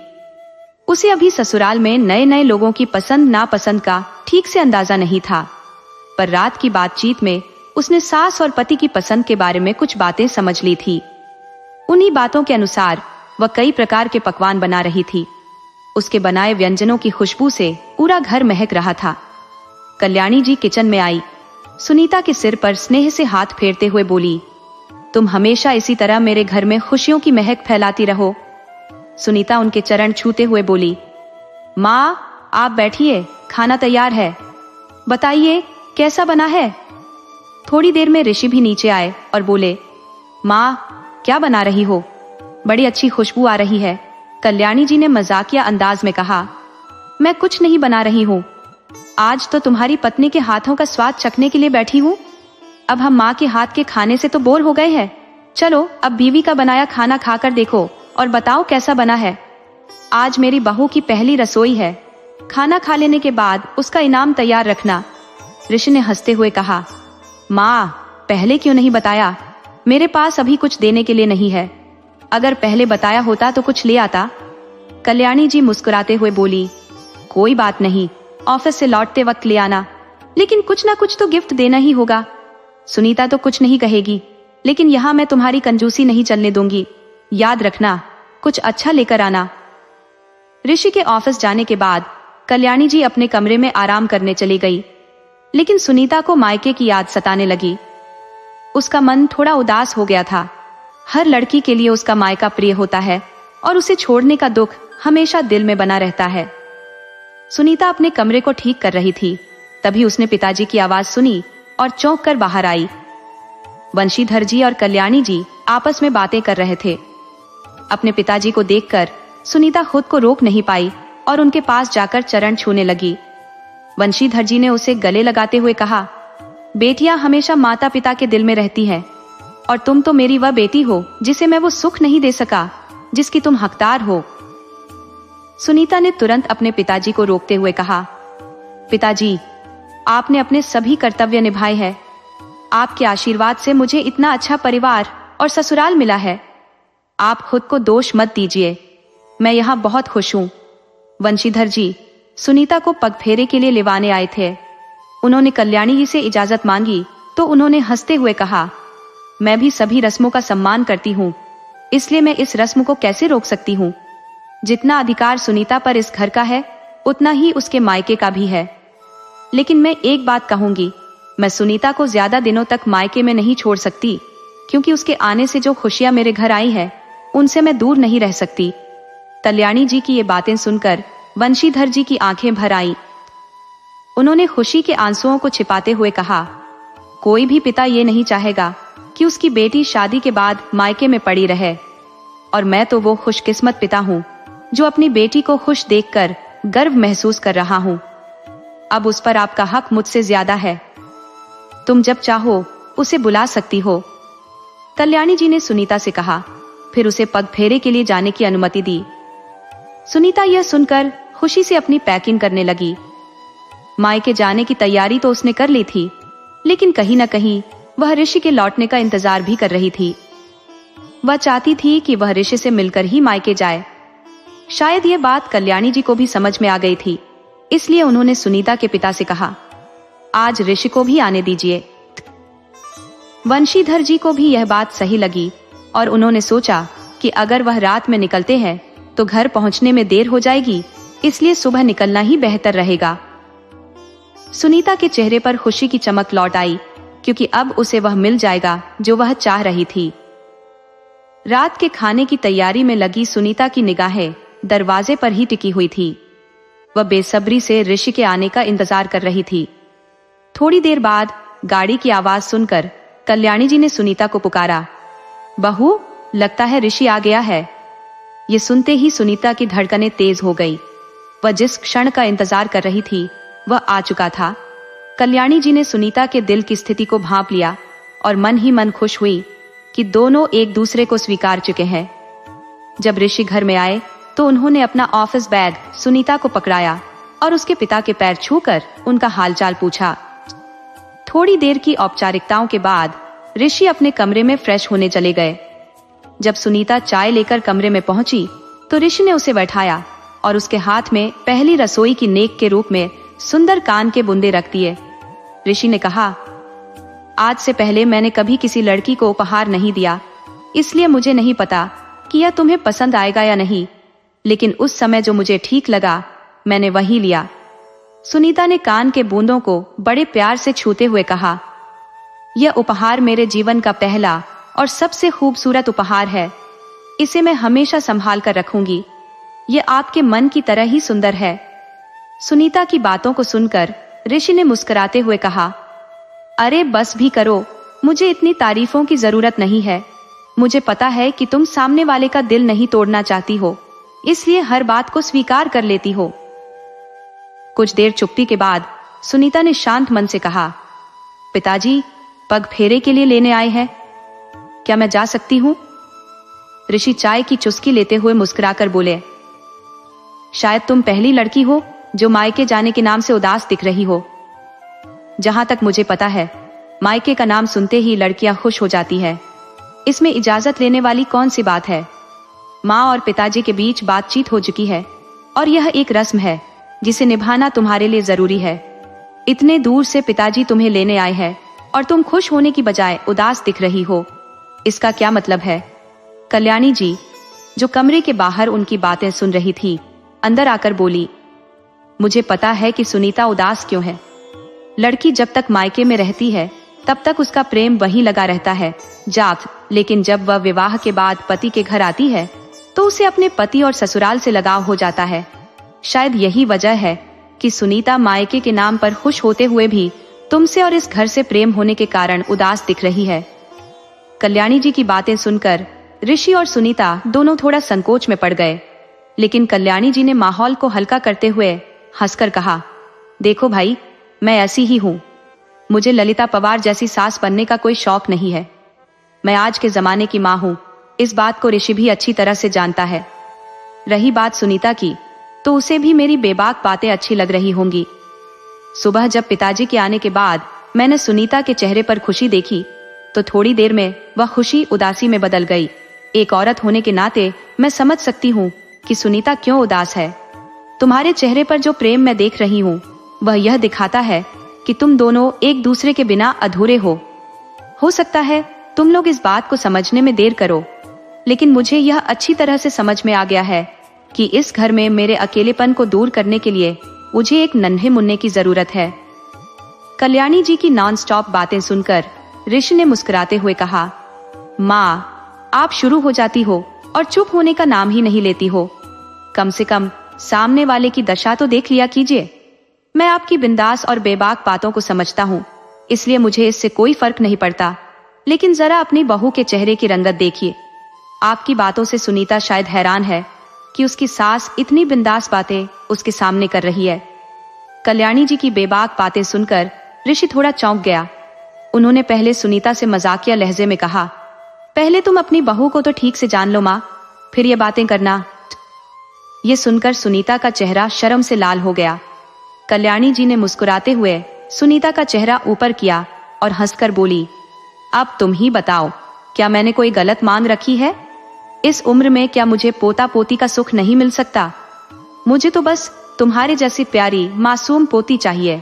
[SPEAKER 1] उसे अभी ससुराल में नए नए लोगों की पसंद नापसंद का ठीक से अंदाजा नहीं था, पर रात की बातचीत में उसने सास और पति की पसंद के बारे में कुछ बातें समझ ली थी। उन्हीं बातों के अनुसार वह कई प्रकार के पकवान बना रही थी। उसके बनाए व्यंजनों की खुशबू से पूरा घर महक रहा था। कल्याणी जी किचन में आई। सुनीता के सिर पर स्नेह से हाथ फेरते हुए बोली, तुम हमेशा इसी तरह मेरे घर में खुशियों की महक फैलाती रहो। सुनीता उनके चरण छूते हुए बोली, माँ आप बैठिए, खाना तैयार है, बताइए कैसा बना है। थोड़ी देर में ऋषि भी नीचे आए और बोले, माँ क्या बना रही हो, बड़ी अच्छी खुशबू आ रही है। कल्याणी जी ने मजाकिया अंदाज में कहा, मैं कुछ नहीं बना रही हूँ, आज तो तुम्हारी पत्नी के हाथों का स्वाद चखने के लिए बैठी हूँ। अब हम माँ के हाथ के खाने से तो बोर हो गए हैं, चलो अब बीवी का बनाया खाना खाकर देखो और बताओ कैसा बना है। आज मेरी बहू की पहली रसोई है, खाना खा लेने के बाद उसका इनाम तैयार रखना। ऋषि ने हंसते हुए कहा, माँ पहले क्यों नहीं बताया, मेरे पास अभी कुछ देने के लिए नहीं है, अगर पहले बताया होता तो कुछ ले आता। कल्याणी जी मुस्कुराते हुए बोली, कोई बात नहीं, ऑफिस से लौटते वक्त ले आना, लेकिन कुछ ना कुछ तो गिफ्ट देना ही होगा। सुनीता तो कुछ नहीं कहेगी, लेकिन यहाँ मैं तुम्हारी कंजूसी नहीं चलने दूंगी, याद रखना कुछ अच्छा लेकर आना। ऋषि के ऑफिस जाने के बाद कल्याणी जी अपने कमरे में आराम करने चली गई, लेकिन सुनीता को मायके की याद सताने लगी। उसका मन थोड़ा उदास हो गया था। हर लड़की के लिए उसका मायका प्रिय होता है और उसे छोड़ने का दुख हमेशा दिल में बना रहता है। सुनीता अपने कमरे को ठीक कर रही थी, तभी उसने पिताजी की आवाज सुनी और चौंक कर बाहर आई। वंशीधर जी और कल्याणी जी आपस में बातें कर रहे थे। अपने पिताजी को देखकर सुनीता खुद को रोक नहीं पाई और उनके पास जाकर चरण छूने लगी। वंशीधर जी ने उसे गले लगाते हुए कहा, बेटियां हमेशा माता पिता के दिल में रहती है और तुम तो मेरी वह बेटी हो जिसे मैं वो सुख नहीं दे सका जिसकी तुम हकदार हो। सुनीता ने तुरंत अपने पिताजी को रोकते हुए कहा, पिताजी आपने अपने सभी कर्तव्य निभाए हैं, आपके आशीर्वाद से मुझे इतना अच्छा परिवार और ससुराल मिला है, आप खुद को दोष मत दीजिए, मैं यहाँ बहुत खुश हूँ। वंशीधर जी सुनीता को पगफेरे के लिए लिवाने आए थे। उन्होंने कल्याणी जी से इजाजत मांगी तो उन्होंने हंसते हुए कहा, मैं भी सभी रस्मों का सम्मान करती हूँ, इसलिए मैं इस रस्म को कैसे रोक सकती हूँ। जितना अधिकार सुनीता पर इस घर का है उतना ही उसके मायके का भी है। लेकिन मैं एक बात कहूंगी, मैं सुनीता को ज्यादा दिनों तक मायके में नहीं छोड़ सकती, क्योंकि उसके आने से जो खुशियां मेरे घर आई है उनसे मैं दूर नहीं रह सकती। कल्याणी जी की ये बातें सुनकर वंशीधर जी की आंखें भर आईं। उन्होंने खुशी के आंसुओं को छिपाते हुए कहा, कोई भी पिता ये नहीं चाहेगा कि उसकी बेटी शादी के बाद मायके में पड़ी रहे, और मैं तो वो खुशकिस्मत पिता हूँ जो अपनी बेटी को खुश देखकर गर्व महसूस कर रहा हूँ। अब उस पर आपका हक मुझसे ज्यादा है, तुम जब चाहो उसे बुला सकती हो। कल्याणी जी ने सुनीता से कहा, फिर उसे पगफेरे के लिए जाने की अनुमति दी। सुनीता यह सुनकर खुशी से अपनी पैकिंग करने लगी। मायके जाने की तैयारी तो उसने कर ली थी, लेकिन कहीं न कहीं वह ऋषि के लौटने का इंतजार भी कर रही थी। वह चाहती थी कि वह ऋषि से मिलकर ही मायके जाए। शायद यह बात कल्याणी जी को भी समझ में आ गई थी, इसलिए उन्होंने सुनीता के पिता से कहा, आज ऋषि को भी आने दीजिए। वंशीधर जी को भी यह बात सही लगी और उन्होंने सोचा कि अगर वह रात में निकलते हैं तो घर पहुंचने में देर हो जाएगी, इसलिए सुबह निकलना ही बेहतर रहेगा। सुनीता के चेहरे पर खुशी की चमक लौट आई, क्योंकि अब उसे वह मिल जाएगा जो वह चाह रही थी। रात के खाने की तैयारी में लगी सुनीता की निगाहें दरवाजे पर ही टिकी हुई थी। वह बेसब्री से ऋषि के आने का इंतजार कर रही थी। थोड़ी देर बाद गाड़ी की आवाज सुनकर कल्याणी जी ने सुनीता को पुकारा, बहू लगता है ऋषि आ गया है। ये सुनते ही सुनीता की धड़कनें तेज हो गई। वह जिस क्षण का इंतजार कर रही थी वह आ चुका था। कल्याणी जी ने सुनीता के दिल की स्थिति को भांप लिया और मन ही मन खुश हुई कि दोनों एक दूसरे को स्वीकार चुके हैं। जब ऋषि घर में आए तो उन्होंने अपना ऑफिस बैग सुनीता को पकड़ाया और उसके पिता के पैर छूकर उनका हालचाल पूछा। थोड़ी देर की औपचारिकताओं के बाद ऋषि अपने कमरे में फ्रेश होने चले गए। जब सुनीता चाय लेकर कमरे में पहुंची तो ऋषि ने उसे बैठाया और उसके हाथ में पहली रसोई की नेक के रूप में सुंदर कान के बुंदे रख दिए। ऋषि ने कहा, आज से पहले मैंने कभी किसी लड़की को उपहार नहीं दिया, इसलिए मुझे नहीं पता कि यह तुम्हें पसंद आएगा या नहीं, लेकिन उस समय जो मुझे ठीक लगा मैंने वही लिया। सुनीता ने कान के बूंदों को बड़े प्यार से छूते हुए कहा, यह उपहार मेरे जीवन का पहला और सबसे खूबसूरत उपहार है। इसे मैं हमेशा संभाल कर रखूंगी। यह आपके मन की तरह ही सुंदर है। सुनीता की बातों को सुनकर ऋषि ने मुस्कुराते हुए कहा, अरे बस भी करो, मुझे इतनी तारीफों की जरूरत नहीं है। मुझे पता है कि तुम सामने वाले का दिल नहीं तोड़ना चाहती हो, इसलिए हर बात को स्वीकार कर लेती हो। कुछ देर चुप्पी के बाद सुनीता ने शांत मन से कहा, पिताजी पग फेरे के लिए लेने आए हैं, क्या मैं जा सकती हूं? ऋषि चाय की चुस्की लेते हुए मुस्कुराकर बोले, शायद तुम पहली लड़की हो जो मायके जाने के नाम से उदास दिख रही हो। जहां तक मुझे पता है, मायके का नाम सुनते ही लड़कियां खुश हो जाती है। इसमें इजाजत लेने वाली कौन सी बात है? माँ और पिताजी के बीच बातचीत हो चुकी है और यह एक रस्म है जिसे निभाना तुम्हारे लिए जरूरी है। इतने दूर से पिताजी तुम्हें लेने आए हैं और तुम खुश होने की बजाय उदास दिख रही हो, इसका क्या मतलब है? कल्याणी जी, जो कमरे के बाहर उनकी बातें सुन रही थी, अंदर आकर बोली, मुझे पता है कि सुनीता उदास क्यों है। लड़की जब तक मायके में रहती है तब तक उसका प्रेम वहीं लगा रहता है लेकिन जब वह विवाह के बाद पति के घर आती है तो उसे अपने पति और ससुराल से लगाव हो जाता है। शायद यही वजह है कि सुनीता मायके के नाम पर खुश होते हुए भी तुमसे और इस घर से प्रेम होने के कारण उदास दिख रही है। कल्याणी जी की बातें सुनकर ऋषि और सुनीता दोनों थोड़ा संकोच में पड़ गए, लेकिन कल्याणी जी ने माहौल को हल्का करते हुए हंसकर कहा, देखो भाई, मैं ऐसी ही हूँ। मुझे ललिता पवार जैसी सास बनने का कोई शौक नहीं है। मैं आज के जमाने की माँ हूँ, इस बात को ऋषि भी अच्छी तरह से जानता है। रही बात सुनीता की, तो उसे भी मेरी बेबाक बातें अच्छी लग रही होंगी। सुबह जब पिताजी के आने के बाद मैंने सुनीता के चेहरे पर खुशी देखी तो थोड़ी देर में वह खुशी उदासी में बदल गई। एक औरत होने के नाते मैं समझ सकती हूँ कि सुनीता क्यों उदास है। तुम्हारे चेहरे पर जो प्रेम मैं देख रही हूँ वह यह दिखाता है कि तुम दोनों एक दूसरे के बिना अधूरे हो सकता है तुम लोग इस बात को समझने में देर करो, लेकिन मुझे यह अच्छी तरह से समझ में आ गया है कि इस घर में मेरे अकेलेपन को दूर करने के लिए मुझे एक नन्हे मुन्ने की जरूरत है। कल्याणी जी की नॉन स्टॉप बातें सुनकर ऋषि ने मुस्कुराते हुए कहा, माँ, आप शुरू हो जाती हो और चुप होने का नाम ही नहीं लेती हो। कम से कम सामने वाले की दशा तो देख लिया कीजिए। मैं आपकी बिंदास और बेबाक बातों को समझता हूँ, इसलिए मुझे इससे कोई फर्क नहीं पड़ता, लेकिन जरा अपनी बहू के चेहरे की रंगत देखिए। आपकी बातों से सुनीता शायद हैरान है कि उसकी सास इतनी बिंदास बातें उसके सामने कर रही है। कल्याणी जी की बेबाक बातें सुनकर ऋषि थोड़ा चौंक गया। उन्होंने पहले सुनीता से मजाकिया लहजे में कहा, पहले तुम अपनी बहू को तो ठीक से जान लो माँ, फिर ये बातें करना। ये सुनकर सुनीता का चेहरा शर्म से लाल हो गया। कल्याणी जी ने मुस्कुराते हुए सुनीता का चेहरा ऊपर किया और हंसकर बोली, अब तुम ही बताओ, क्या मैंने कोई गलत मान रखी है? इस उम्र में क्या मुझे पोता पोती का सुख नहीं मिल सकता? मुझे तो बस तुम्हारे जैसी प्यारी मासूम पोती चाहिए।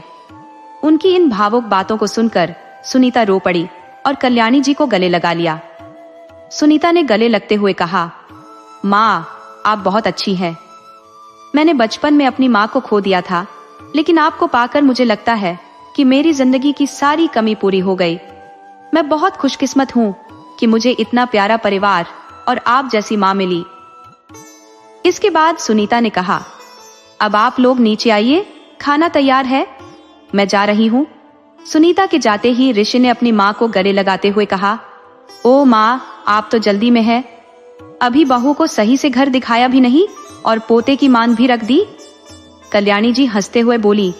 [SPEAKER 1] उनकी इन भावुक बातों को सुनकर सुनीता रो पड़ी और कल्याणी जी को गले लगा लिया। सुनीता ने गले लगते हुए कहा, माँ, आप बहुत अच्छी हैं। मैंने बचपन में अपनी माँ को खो दिया था, लेकिन आपको पाकर मुझे लगता है कि मेरी जिंदगी की सारी कमी पूरी हो गई। मैं बहुत खुशकिस्मत हूँ कि मुझे इतना प्यारा परिवार और आप जैसी माँ मिली। इसके बाद सुनीता ने कहा, अब आप लोग नीचे आइए, खाना तैयार है, मैं जा रही हूँ। सुनीता के जाते ही ऋषि ने अपनी माँ को गले लगाते हुए कहा, ओ माँ, आप तो जल्दी में है, अभी बहू को सही से घर दिखाया भी नहीं और पोते की मान भी रख दी। कल्याणी जी हंसते हुए बोली,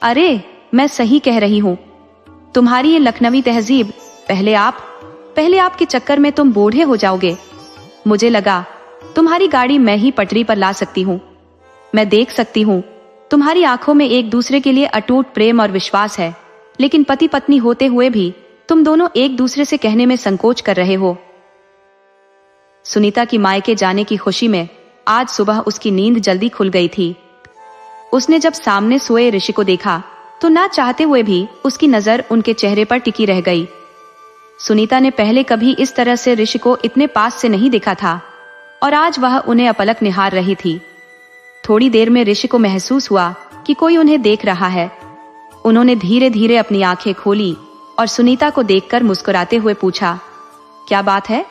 [SPEAKER 1] अरे मैं सही कह रही हूँ, तुम्हारी ये लखनवी तहजीब, पहले आपके चक्कर में तुम बूढ़े हो जाओगे। मुझे लगा तुम्हारी गाड़ी मैं ही पटरी पर ला सकती हूँ। मैं देख सकती हूँ तुम्हारी आंखों में एक दूसरे के लिए अटूट प्रेम और विश्वास है, लेकिन पति पत्नी होते हुए भी तुम दोनों एक दूसरे से कहने में संकोच कर रहे हो। सुनीता की मायके जाने की खुशी में आज सुबह उसकी नींद जल्दी खुल गई थी। उसने जब सामने सोए ऋषि को देखा तो ना चाहते हुए भी उसकी नजर उनके चेहरे पर टिकी रह गई। सुनीता ने पहले कभी इस तरह से ऋषि को इतने पास से नहीं देखा था और आज वह उन्हें अपलक निहार रही थी। थोड़ी देर में ऋषि को महसूस हुआ कि कोई उन्हें देख रहा है। उन्होंने धीरे धीरे अपनी आंखें खोली और सुनीता को देखकर मुस्कुराते हुए पूछा, क्या बात है?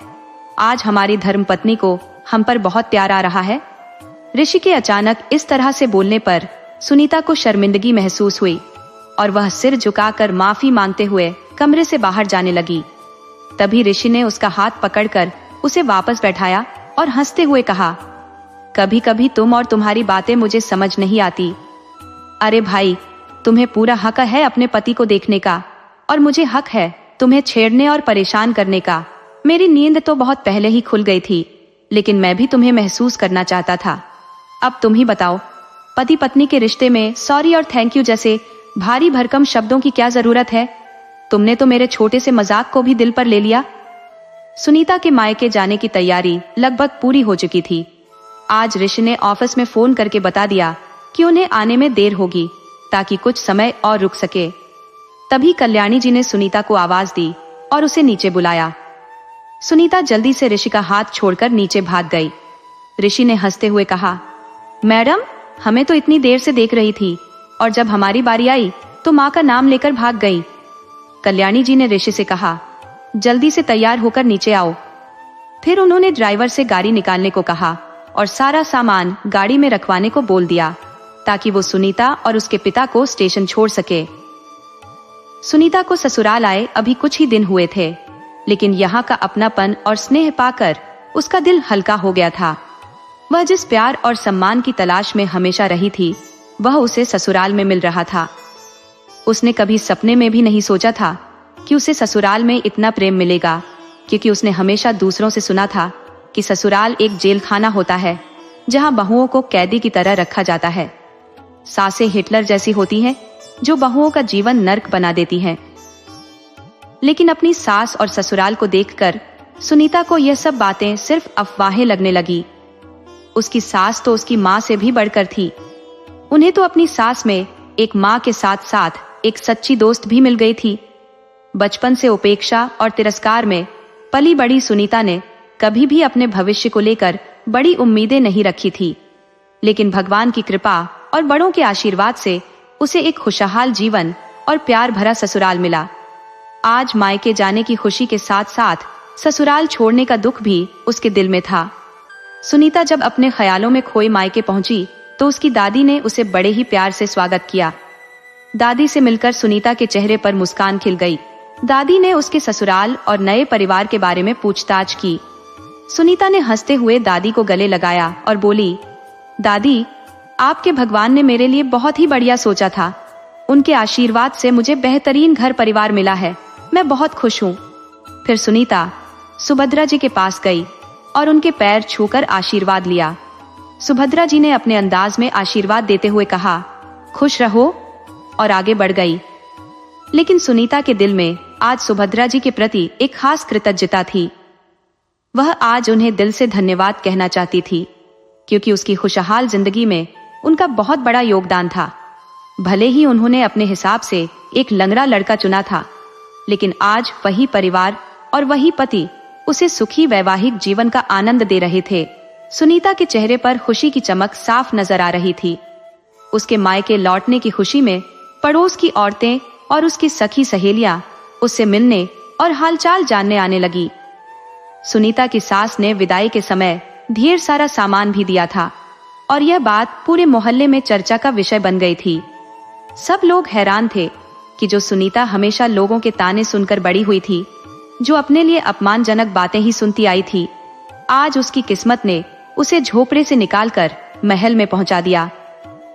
[SPEAKER 1] आज हमारी धर्मपत्नी को हम पर बहुत प्यार आ रहा है। ऋषि के अचानक इस तरह से बोलने पर सुनीता को शर्मिंदगी महसूस हुई और वह सिर झुकाकर माफी मांगते हुए कमरे से बाहर जाने लगी। तभी ऋषि ने उसका हाथ पकड़कर उसे वापस बैठाया और हंसते हुए कहा, कभी कभी तुम और तुम्हारी बातें मुझे समझ नहीं आती। अरे भाई, तुम्हें पूरा हक है अपने पति को देखने का और मुझे हक है तुम्हें छेड़ने और परेशान करने का। मेरी नींद तो बहुत पहले ही खुल गई थी, लेकिन मैं भी तुम्हें महसूस करना चाहता था। अब तुम ही बताओ, पति पत्नी के रिश्ते में सॉरी और थैंक यू जैसे भारी भरकम शब्दों की क्या जरूरत है? तुमने तो मेरे छोटे से मजाक को भी दिल पर ले लिया। सुनीता के मायके जाने की तैयारी लगभग पूरी हो चुकी थी। आज ऋषि ने ऑफिस में फोन करके बता दिया कि उन्हें आने में देर होगी ताकि कुछ समय और रुक सके। तभी कल्याणी जी ने सुनीता को आवाज दी और उसे नीचे बुलाया। सुनीता जल्दी से ऋषि का हाथ छोड़कर नीचे भाग गई। ऋषि ने हंसते हुए कहा, मैडम, हमें तो इतनी देर से देख रही थी और जब हमारी बारी आई तो माँ का नाम लेकर भाग गई। कल्याणी जी ने ऋषि से कहा, जल्दी से तैयार होकर नीचे आओ। फिर उन्होंने ड्राइवर से गाड़ी निकालने को कहा और सारा सामान गाड़ी में रखवाने को बोल दिया ताकि वो सुनीता और उसके पिता को स्टेशन छोड़ सके। सुनीता को ससुराल आए अभी कुछ ही दिन हुए थे, लेकिन यहाँ का अपनापन और स्नेह पाकर उसका दिल हल्का हो गया था। वह जिस प्यार और सम्मान की तलाश में हमेशा रही थी, वह उसे ससुराल में मिल रहा था। उसने कभी सपने में भी नहीं सोचा था कि उसे ससुराल में इतना प्रेम मिलेगा, क्योंकि उसने हमेशा दूसरों से सुना था कि ससुराल एक जेल खाना होता है जहां बहुओं को कैदी की तरह रखा जाता है। सासें हिटलर जैसी होती हैं जो बहुओं का जीवन नर्क बना देती हैं। लेकिन अपनी सास और ससुराल को देखकर सुनीता को यह सब बातें सिर्फ अफवाहें लगने लगी। उसकी सास तो उसकी माँ से भी बढ़कर थी। उन्हें तो अपनी सास में एक माँ के साथ साथ एक सच्ची दोस्त भी मिल गई थी। बचपन से उपेक्षा और तिरस्कार में पली बड़ी सुनीता ने कभी भी अपने भविष्य को लेकर बड़ी उम्मीदें नहीं रखी थी, लेकिन भगवान की कृपा और बड़ों के आशीर्वाद से उसे एक खुशहाल जीवन और प्यार भरा ससुराल मिला। आज मायके जाने की खुशी के साथ साथ ससुराल छोड़ने का दुख भी उसके दिल में था। सुनीता जब अपने ख्यालों में खोई मायके पहुंची तो उसकी दादी ने उसे बड़े ही प्यार से स्वागत किया। दादी से मिलकर सुनीता के चेहरे पर मुस्कान खिल गई। दादी ने उसके ससुराल और नए परिवार के बारे में पूछताछ की। सुनीता ने हंसते हुए दादी को गले लगाया और बोली, दादी, आपके भगवान ने मेरे लिए बहुत ही बढ़िया सोचा था। उनके आशीर्वाद से मुझे बेहतरीन घर परिवार मिला है। मैं बहुत खुश हूँ। फिर सुनीता सुभद्रा जी के पास गई और उनके पैर छूकर आशीर्वाद लिया। सुभद्रा जी ने अपने अंदाज में आशीर्वाद देते हुए कहा, खुश रहो, और आगे बढ़ गई। लेकिन सुनीता के दिल में आज सुभद्रा जी के प्रति एक खास कृतज्ञता थी। वह आज उन्हें दिल से धन्यवाद कहना चाहती थी, क्योंकि उसकी खुशहाल जिंदगी में उनका बहुत बड़ा योगदान था। भले ही उन्होंने अपने हिसाब से एक लंगड़ा लड़का चुना था, लेकिन आज वही परिवार और वही पति उसे सुखी वैवाहिक जीवन का आनंद दे रहे थे। सुनीता के चेहरे पर खुशी की चमक साफ नजर आ रही थी। उसके मायके लौटने की खुशी में पड़ोस की औरतें और उसकी सखी सहेलियां उससे मिलने और हालचाल जानने आने लगी। सुनीता की सास ने विदाई के समय ढेर सारा सामान भी दिया था और यह बात पूरे मोहल्ले में चर्चा का विषय बन गई थी। सब लोग हैरान थे कि जो सुनीता हमेशा लोगों के ताने सुनकर बड़ी हुई थी, जो अपने लिए अपमानजनक बातें ही सुनती आई थी, आज उसकी किस्मत ने उसे झोपड़े से निकालकर महल में पहुंचा दिया।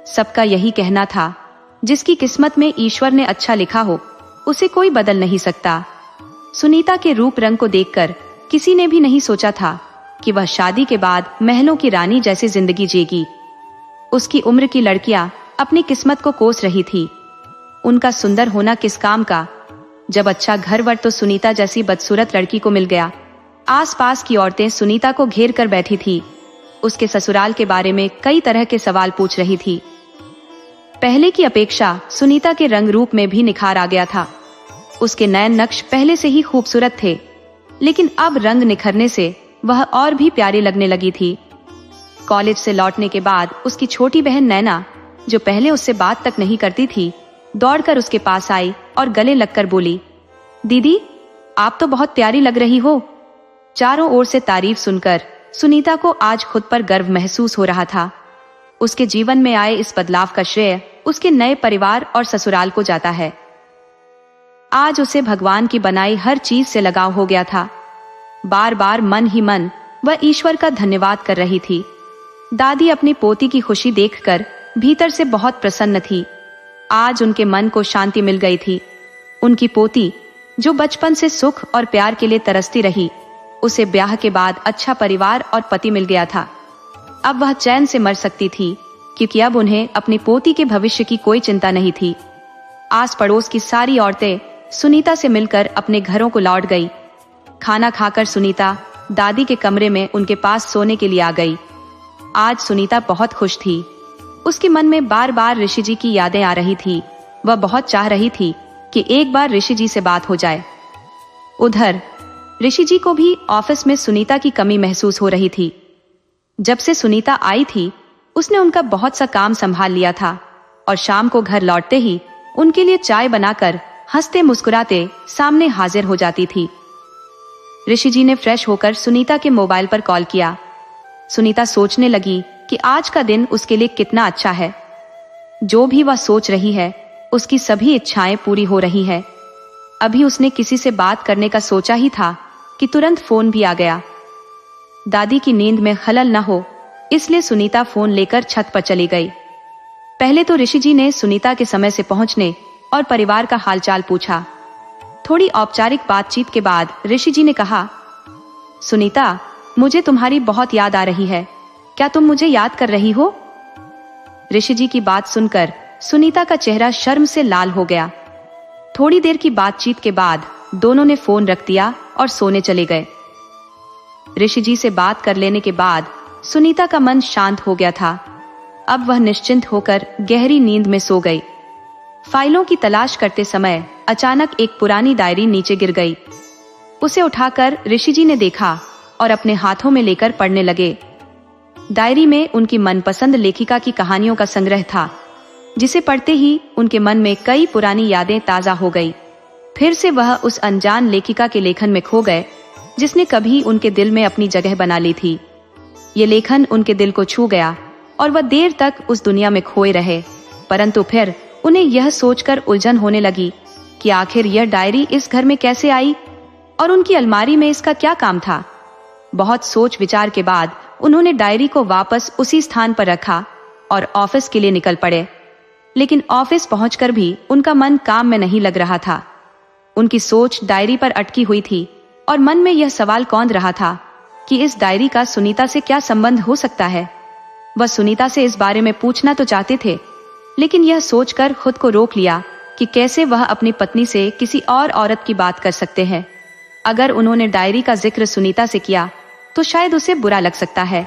[SPEAKER 1] सबका यही कहना था, जिसकी किस्मत में ईश्वर ने अच्छा लिखा हो उसे कोई बदल नहीं सकता। सुनीता के रूप रंग को देखकर किसी ने भी नहीं सोचा था कि वह शादी के बाद महलों की रानी जैसी जिंदगी जिएगी। उसकी उम्र की लड़कियां अपनी किस्मत को कोस रही थी। उनका सुंदर होना किस काम का, जब अच्छा घरवर तो सुनीता जैसी बदसूरत लड़की को मिल गया। आसपास की औरतें सुनीता को घेर कर बैठी थी। उसके ससुराल के बारे में कई तरह के सवाल पूछ रही थी। पहले की अपेक्षा सुनीता के रंग रूप में भी निखार आ गया था। उसके नयन नक्श पहले से ही खूबसूरत थे, लेकिन अब रंग निखरने से वह और भी प्यारी लगने लगी थी। कॉलेज से लौटने के बाद उसकी छोटी बहन नैना, जो पहले उससे बात तक नहीं करती थी, दौड़कर उसके पास आई और गले लगकर बोली, दीदी आप तो बहुत प्यारी लग रही हो। चारों ओर से तारीफ सुनकर सुनीता को आज खुद पर गर्व महसूस हो रहा था। उसके जीवन में आए इस बदलाव का श्रेय उसके नए परिवार और ससुराल को जाता है। आज उसे भगवान की बनाई हर चीज से लगाव हो गया था। बार बार मन ही मन वह ईश्वर का धन्यवाद कर रही थी। दादी अपनी पोती की खुशी देखकर भीतर से बहुत प्रसन्न थी। आज उनके मन को शांति मिल गई थी। उनकी पोती, जो बचपन से सुख और प्यार के लिए तरसती रही, उसे ब्याह के बाद अच्छा परिवार और पति मिल गया था। अब वह चैन से मर सकती थी, क्योंकि अब उन्हें अपनी पोती के भविष्य की कोई चिंता नहीं थी। आस पड़ोस की सारी औरतें सुनीता से मिलकर अपने घरों को लौट गई। खाना खाकर सुनीता दादी के कमरे में उनके पास सोने के लिए आ गई। आज सुनीता बहुत खुश थी। उसके मन में बार बार ऋषि जी की यादें आ रही थी। वह बहुत चाह रही थी कि एक बार ऋषि जी से बात हो जाए। उधर ऋषि जी को भी ऑफिस में सुनीता की कमी महसूस हो रही थी। जब से सुनीता आई थी, उसने उनका बहुत सा काम संभाल लिया था और शाम को घर लौटते ही उनके लिए चाय बनाकर हंसते मुस्कुराते सामने हाजिर हो जाती थी। ऋषि जी ने फ्रेश होकर सुनीता के मोबाइल पर कॉल किया। सुनीता सोचने लगी कि आज का दिन उसके लिए कितना अच्छा है। जो भी वह सोच रही है, उसकी सभी इच्छाएं पूरी हो रही है। अभी उसने किसी से बात करने का सोचा ही था कि तुरंत फोन भी आ गया। दादी की नींद में खलल न हो, इसलिए सुनीता फोन लेकर छत पर चली गई। पहले तो ऋषि जी ने सुनीता के समय से पहुंचने और परिवार का हालचाल पूछा। थोड़ी औपचारिक बातचीत के बाद ऋषि जी ने कहा, सुनीता, मुझे तुम्हारी बहुत याद आ रही है। क्या तुम मुझे याद कर रही हो? ऋषि जी की बात सुनकर सुनीता का चेहरा शर्म से लाल हो गया। थोड़ी देर की बातचीत के बाद दोनों ने फोन रख दिया और सोने चले गए। ऋषि जी से बात कर लेने के बाद सुनीता का मन शांत हो गया था। अब वह निश्चिंत होकर गहरी नींद में सो गई। फाइलों की तलाश करते समय अचानक एक पुरानी डायरी नीचे गिर गई। उसे उठाकर ऋषि जी ने देखा और अपने हाथों में लेकर पढ़ने लगे। डायरी में उनकी मनपसंद लेखिका की कहानियों का संग्रह था, जिसे पढ़ते ही उनके मन में कई पुरानी यादें ताजा हो गई। फिर से वह उस अनजान लेखिका के लेखन में खो गए, जिसने कभी उनके दिल में अपनी जगह बना ली थी। ये लेखन उनके दिल को छू गया और वह देर तक उस दुनिया में खोए रहे। परंतु फिर उन्हें यह सोचकर उलझन होने लगी कि आखिर यह डायरी इस घर में कैसे आई और उनकी अलमारी में इसका क्या काम था। बहुत सोच विचार के बाद उन्होंने डायरी को वापस उसी स्थान पर रखा और ऑफिस के लिए निकल पड़े। लेकिन ऑफिस पहुंचकर भी उनका मन काम में नहीं लग रहा था। उनकी सोच डायरी पर अटकी हुई थी और मन में यह सवाल कौंध रहा था कि इस डायरी का सुनीता से क्या संबंध हो सकता है। वह सुनीता से इस बारे में पूछना तो चाहते थे, लेकिन यह सोचकर खुद को रोक लिया कि कैसे वह अपनी पत्नी से किसी और औरत की बात कर सकते हैं। अगर उन्होंने डायरी का जिक्र सुनीता से किया तो शायद उसे बुरा लग सकता है।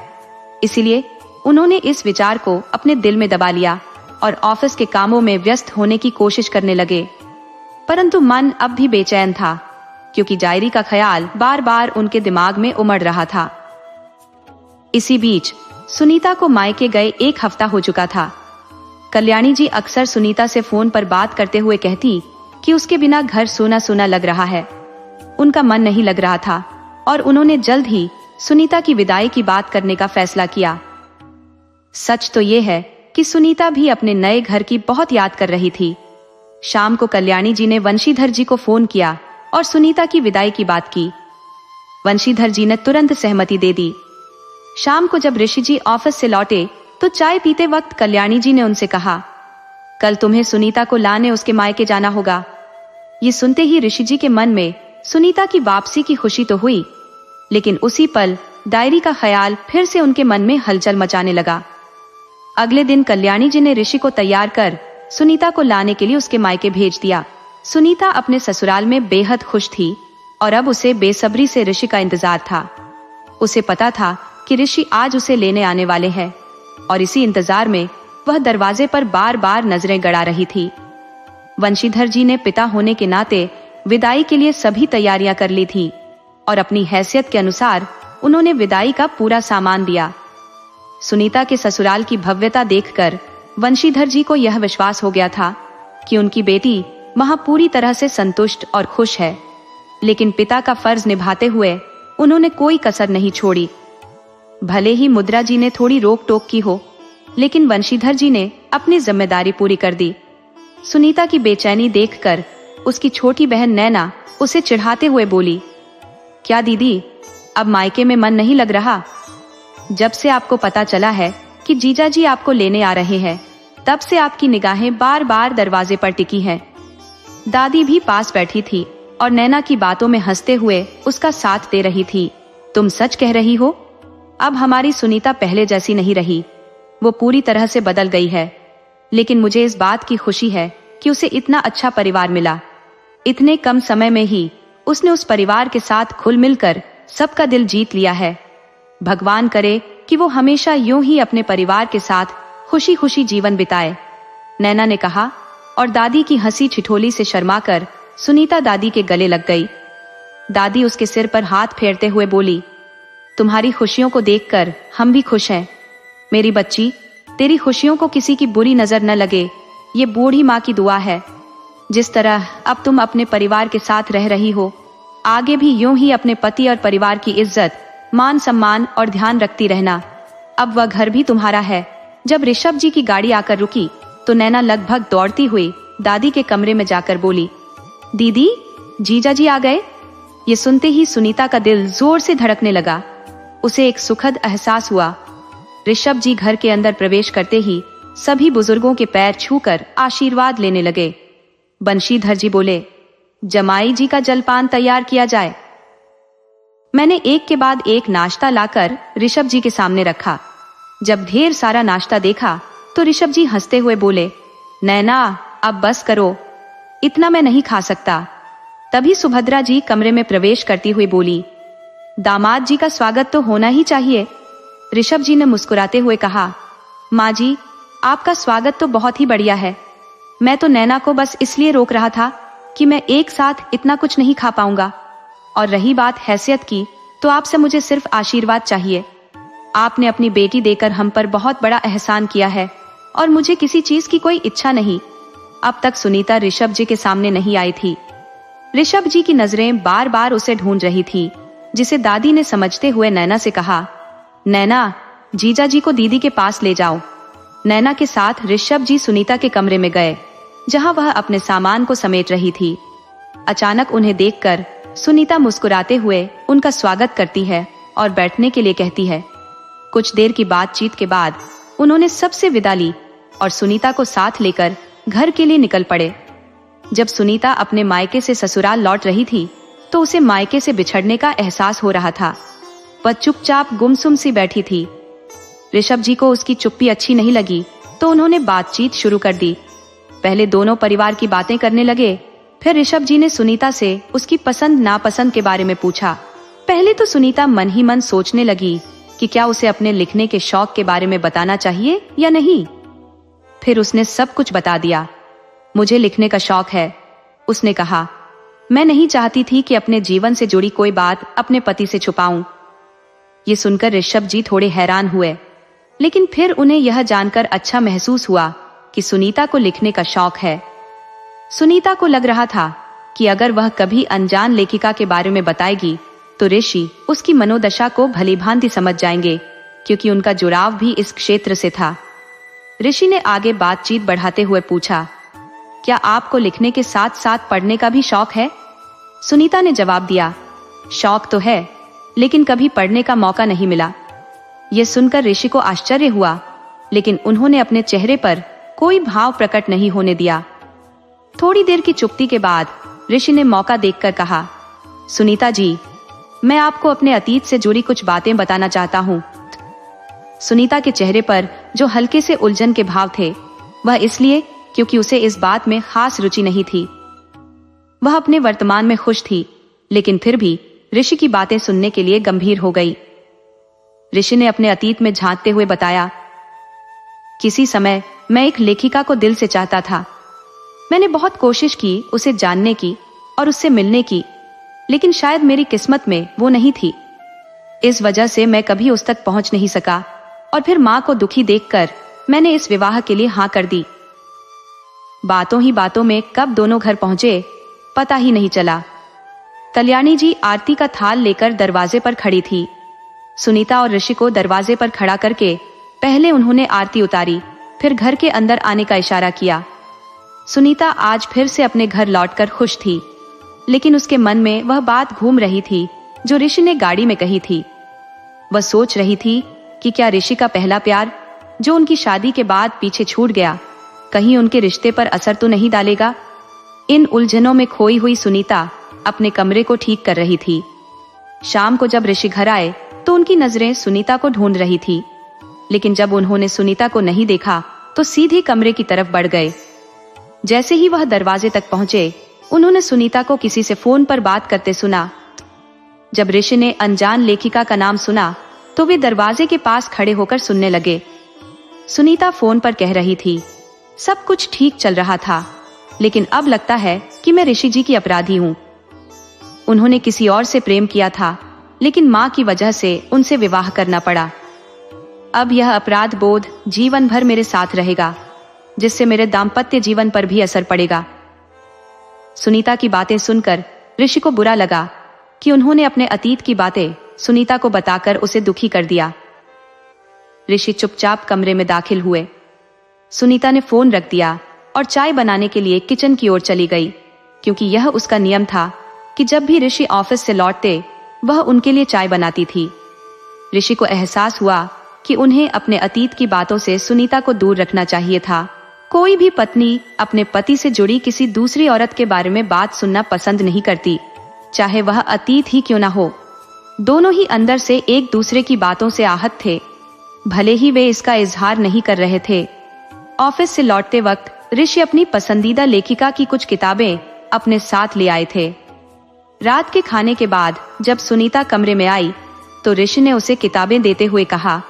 [SPEAKER 1] इसीलिए उन्होंने इस विचार को अपने दिल में दबा लिया और ऑफिस के कामों में व्यस्त होने की कोशिश करने लगे। परंतु मन अब भी बेचैन था, क्योंकि डायरी का ख्याल बार बार उनके दिमाग में उमड़ रहा था। इसी बीच सुनीता को मायके गए 1 हफ्ता हो चुका था। कल्याणी जी अक्सर सुनीता से फोन पर बात करते हुए कहती कि उसके बिना घर सूना सूना लग रहा है। उनका मन नहीं लग रहा था और उन्होंने जल्द ही सुनीता की विदाई की बात करने का फैसला किया। सच तो ये है कि सुनीता भी अपने नए घर की बहुत याद कर रही थी। शाम को कल्याणी जी ने वंशीधर जी को फोन किया और सुनीता की विदाई की बात की। वंशीधर जी ने तुरंत सहमति दे दी। शाम को जब ऋषि जी ऑफिस से लौटे तो चाय पीते वक्त कल्याणी जी ने उनसे कहा, कल तुम्हें सुनीता को लाने उसके मायके जाना होगा। ये सुनते ही ऋषि जी के मन में सुनीता की वापसी की खुशी तो हुई, लेकिन उसी पल डायरी का ख्याल फिर से उनके मन में हलचल मचाने लगा। अगले दिन कल्याणी जी ने ऋषि को तैयार कर सुनीता को लाने के लिए उसके मायके भेज दिया। सुनीता अपने ससुराल में बेहद खुश थी और अब उसे बेसब्री से ऋषि का इंतजार था। उसे पता था कि ऋषि आज उसे लेने आने वाले हैं और इसी इंतजार में वह दरवाजे पर बार बार नजरें गड़ा रही थी। वंशीधर जी ने पिता होने के नाते विदाई के लिए सभी तैयारियां कर ली थी और अपनी हैसियत के अनुसार उन्होंने विदाई का पूरा सामान दिया। सुनीता के ससुराल की भव्यता देखकर वंशीधर जी को यह विश्वास हो गया था कि उनकी बेटी वहां पूरी तरह से संतुष्ट और खुश है, लेकिन पिता का फर्ज निभाते हुए उन्होंने कोई कसर नहीं छोड़ी। भले ही मुद्रा जी ने थोड़ी रोक टोक की हो, लेकिन वंशीधर जी ने अपनी जिम्मेदारी पूरी कर दी। सुनीता की बेचैनी देखकर उसकी छोटी बहन नैना उसे चिढ़ाते हुए बोली, क्या दीदी, अब मायके में मन नहीं लग रहा? जब से आपको पता चला है कि जीजा जी आपको लेने आ रहे हैं, तब से आपकी निगाहें बार बार दरवाजे पर टिकी हैं। दादी भी पास बैठी थी और नैना की बातों में हंसते हुए उसका साथ दे रही थी। तुम सच कह रही हो, अब हमारी सुनीता पहले जैसी नहीं रही, वो पूरी तरह से बदल गई है। लेकिन मुझे इस बात की खुशी है कि उसे इतना अच्छा परिवार मिला। इतने कम समय में ही उसने उस परिवार के साथ खुल मिलकर सबका दिल जीत लिया है। भगवान करे कि वो हमेशा यूं ही अपने परिवार के साथ खुशी खुशी जीवन बिताए, नैना ने कहा और दादी की हंसी ठिठोली से शर्माकर सुनीता दादी के गले लग गई। दादी उसके सिर पर हाथ फेरते हुए बोली, तुम्हारी खुशियों को देखकर हम भी खुश हैं। मेरी बच्ची, तेरी खुशियों को किसी की बुरी नजर न लगे, ये बूढ़ी माँ की दुआ है। जिस तरह अब तुम अपने परिवार के साथ रह रही हो, आगे भी यूं ही अपने पति और परिवार की इज्जत, मान सम्मान और ध्यान रखती रहना। अब वह घर भी तुम्हारा है। जब ऋषभ जी की गाड़ी आकर रुकी तो नैना लगभग दौड़ती हुई दादी के कमरे में जाकर बोली, दीदी, जीजा जी आ गए। ये सुनते ही सुनीता का दिल जोर से धड़कने लगा। उसे एक सुखद एहसास हुआ। ऋषभ जी घर के अंदर प्रवेश करते ही सभी बुजुर्गों के पैर छूकर आशीर्वाद लेने लगे। बंशीधर जी बोले, जमाई जी का जलपान तैयार किया जाए। मैंने एक के बाद एक नाश्ता लाकर ऋषभ जी के सामने रखा। जब ढेर सारा नाश्ता देखा तो ऋषभ जी हंसते हुए बोले, नैना, अब बस करो, इतना मैं नहीं खा सकता। तभी सुभद्रा जी कमरे में प्रवेश करती हुई बोली, दामाद जी का स्वागत तो होना ही चाहिए। ऋषभ जी ने मुस्कुराते हुए कहा, माँ जी, आपका स्वागत तो बहुत ही बढ़िया है। मैं तो नैना को बस इसलिए रोक रहा था कि मैं एक साथ इतना कुछ नहीं खा पाऊंगा। और रही बात हैसियत की, तो आपसे मुझे सिर्फ आशीर्वाद चाहिए। आपने अपनी बेटी देकर हम पर बहुत बड़ा एहसान किया है और मुझे किसी चीज की कोई इच्छा नहीं। अब तक सुनीता ऋषभ जी के सामने नहीं आई थी। ऋषभ जी की नजरें बार बार उसे ढूंढ रही थी, जिसे दादी ने समझते हुए नैना से कहा, नैना, जीजा जी को दीदी के पास ले जाओ। नैना के साथ ऋषभ जी सुनीता के कमरे में गए, जहां वह अपने सामान को समेट रही थी। अचानक उन्हें देखकर सुनीता मुस्कुराते हुए उनका स्वागत करती है और बैठने के लिए कहती है। कुछ देर की बातचीत के बाद उन्होंने सबसे विदा ली और सुनीता को साथ लेकर घर के लिए निकल पड़े। जब सुनीता अपने मायके से ससुराल लौट रही थी तो उसे मायके से बिछड़ने का एहसास हो रहा था। वह चुपचाप गुमसुम सी बैठी थी। ऋषभ जी को उसकी चुप्पी अच्छी नहीं लगी तो उन्होंने बातचीत शुरू कर दी। पहले दोनों परिवार की बातें करने लगे, फिर ऋषभ जी ने सुनीता से उसकी पसंद नापसंद के बारे में पूछा। पहले तो सुनीता मन ही मन सोचने लगी कि क्या उसे अपने लिखने के शौक के बारे में बताना चाहिए या नहीं। फिर उसने सब कुछ बता दिया। मुझे लिखने का शौक है, उसने कहा। मैं नहीं चाहती थी कि अपने जीवन से जुड़ी कोई बात अपने पति से छुपाऊं। ये सुनकर ऋषभ जी थोड़े हैरान हुए, लेकिन फिर उन्हें यह जानकर अच्छा महसूस हुआ कि सुनीता को लिखने का शौक है। सुनीता को लग रहा था कि अगर वह कभी अनजान लेखिका के बारे में बताएगी तो ऋषि उसकी मनोदशा को भलीभांति समझ जाएंगे, क्योंकि उनका जुड़ाव भी इस क्षेत्र से था। ऋषि ने आगे बातचीत बढ़ाते हुए पूछा, क्या आपको लिखने के साथ साथ पढ़ने का भी शौक है? सुनीता ने जवाब दिया, शौक तो है, लेकिन कभी पढ़ने का मौका नहीं मिला। यह सुनकर ऋषि को आश्चर्य हुआ, लेकिन उन्होंने अपने चेहरे पर कोई भाव प्रकट नहीं होने दिया। थोड़ी देर की चुप्ती के बाद ऋषि ने मौका देखकर कहा, सुनीता जी, मैं आपको अपने अतीत से जुड़ी कुछ बातें बताना चाहता हूँ। सुनीता के चेहरे पर जो हल्के से उलझन के भाव थे, वह इसलिए क्योंकि उसे इस बात में खास रुचि नहीं थी। वह अपने वर्तमान में खुश थी, लेकिन फिर भी ऋषि की बातें सुनने के लिए गंभीर हो गई। ऋषि ने अपने अतीत में झांकते हुए बताया, किसी समय मैं एक लेखिका को दिल से चाहता था। मैंने बहुत कोशिश की उसे जानने की और उससे मिलने की, लेकिन शायद मेरी किस्मत में वो नहीं थी। इस वजह से मैं कभी उस तक पहुंच नहीं सका और फिर मां को दुखी देखकर मैंने इस विवाह के लिए हाँ कर दी। बातों ही बातों में कब दोनों घर पहुंचे पता ही नहीं चला। कल्याणी जी आरती का थाल लेकर दरवाजे पर खड़ी थी। सुनीता और ऋषि को दरवाजे पर खड़ा करके पहले उन्होंने आरती उतारी, फिर घर के अंदर आने का इशारा किया। सुनीता आज फिर से अपने घर लौटकर खुश थी, लेकिन उसके मन में वह बात घूम रही थी जो ऋषि ने गाड़ी में कही थी। वह सोच रही थी कि क्या ऋषि का पहला प्यार, जो उनकी शादी के बाद पीछे छूट गया, कहीं उनके रिश्ते पर असर तो नहीं डालेगा। इन उलझनों में खोई हुई सुनीता अपने कमरे को ठीक कर रही थी। शाम को जब ऋषि घर आए तो उनकी नजरें सुनीता को ढूंढ रही थी, लेकिन जब उन्होंने सुनीता को नहीं देखा तो सीधे कमरे की तरफ बढ़ गए। जैसे ही वह दरवाजे तक पहुंचे, उन्होंने सुनीता को किसी से फोन पर बात करते सुना। जब ऋषि ने अनजान लेखिका का नाम सुना तो वे दरवाजे के पास खड़े होकर सुनने लगे। सुनीता फोन पर कह रही थी, सब कुछ ठीक चल रहा था, लेकिन अब लगता है कि मैं ऋषि जी की अपराधी हूँ। उन्होंने किसी और से प्रेम किया था, लेकिन माँ की वजह से उनसे विवाह करना पड़ा। अब यह अपराध बोध जीवन भर मेरे साथ रहेगा, जिससे मेरे दाम्पत्य जीवन पर भी असर पड़ेगा। सुनीता की बातें सुनकर ऋषि को बुरा लगा कि उन्होंने अपने अतीत की बातें सुनीता को बताकर उसे दुखी कर दिया। ऋषि चुपचाप कमरे में दाखिल हुए। सुनीता ने फोन रख दिया और चाय बनाने के लिए किचन की ओर चली गई, क्योंकि यह उसका नियम था कि जब भी ऋषि ऑफिस से लौटते वह उनके लिए चाय बनाती थी। ऋषि को एहसास हुआ कि उन्हें अपने अतीत की बातों से सुनीता को दूर रखना चाहिए था। कोई भी पत्नी अपने पति से जुड़ी किसी दूसरी औरत के बारे में बात सुनना पसंद नहीं करती, चाहे वह अतीत ही क्यों ना हो। दोनों ही अंदर से एक दूसरे की बातों से आहत थे, भले ही वे इसका इजहार नहीं कर रहे थे। ऑफिस से लौटते वक्त ऋषि अपनी पसंदीदा लेखिका की कुछ किताबें अपने साथ ले आए थे। रात के खाने के बाद जब सुनीता कमरे में आई तो ऋषि ने उसे किताबें देते हुए कहा,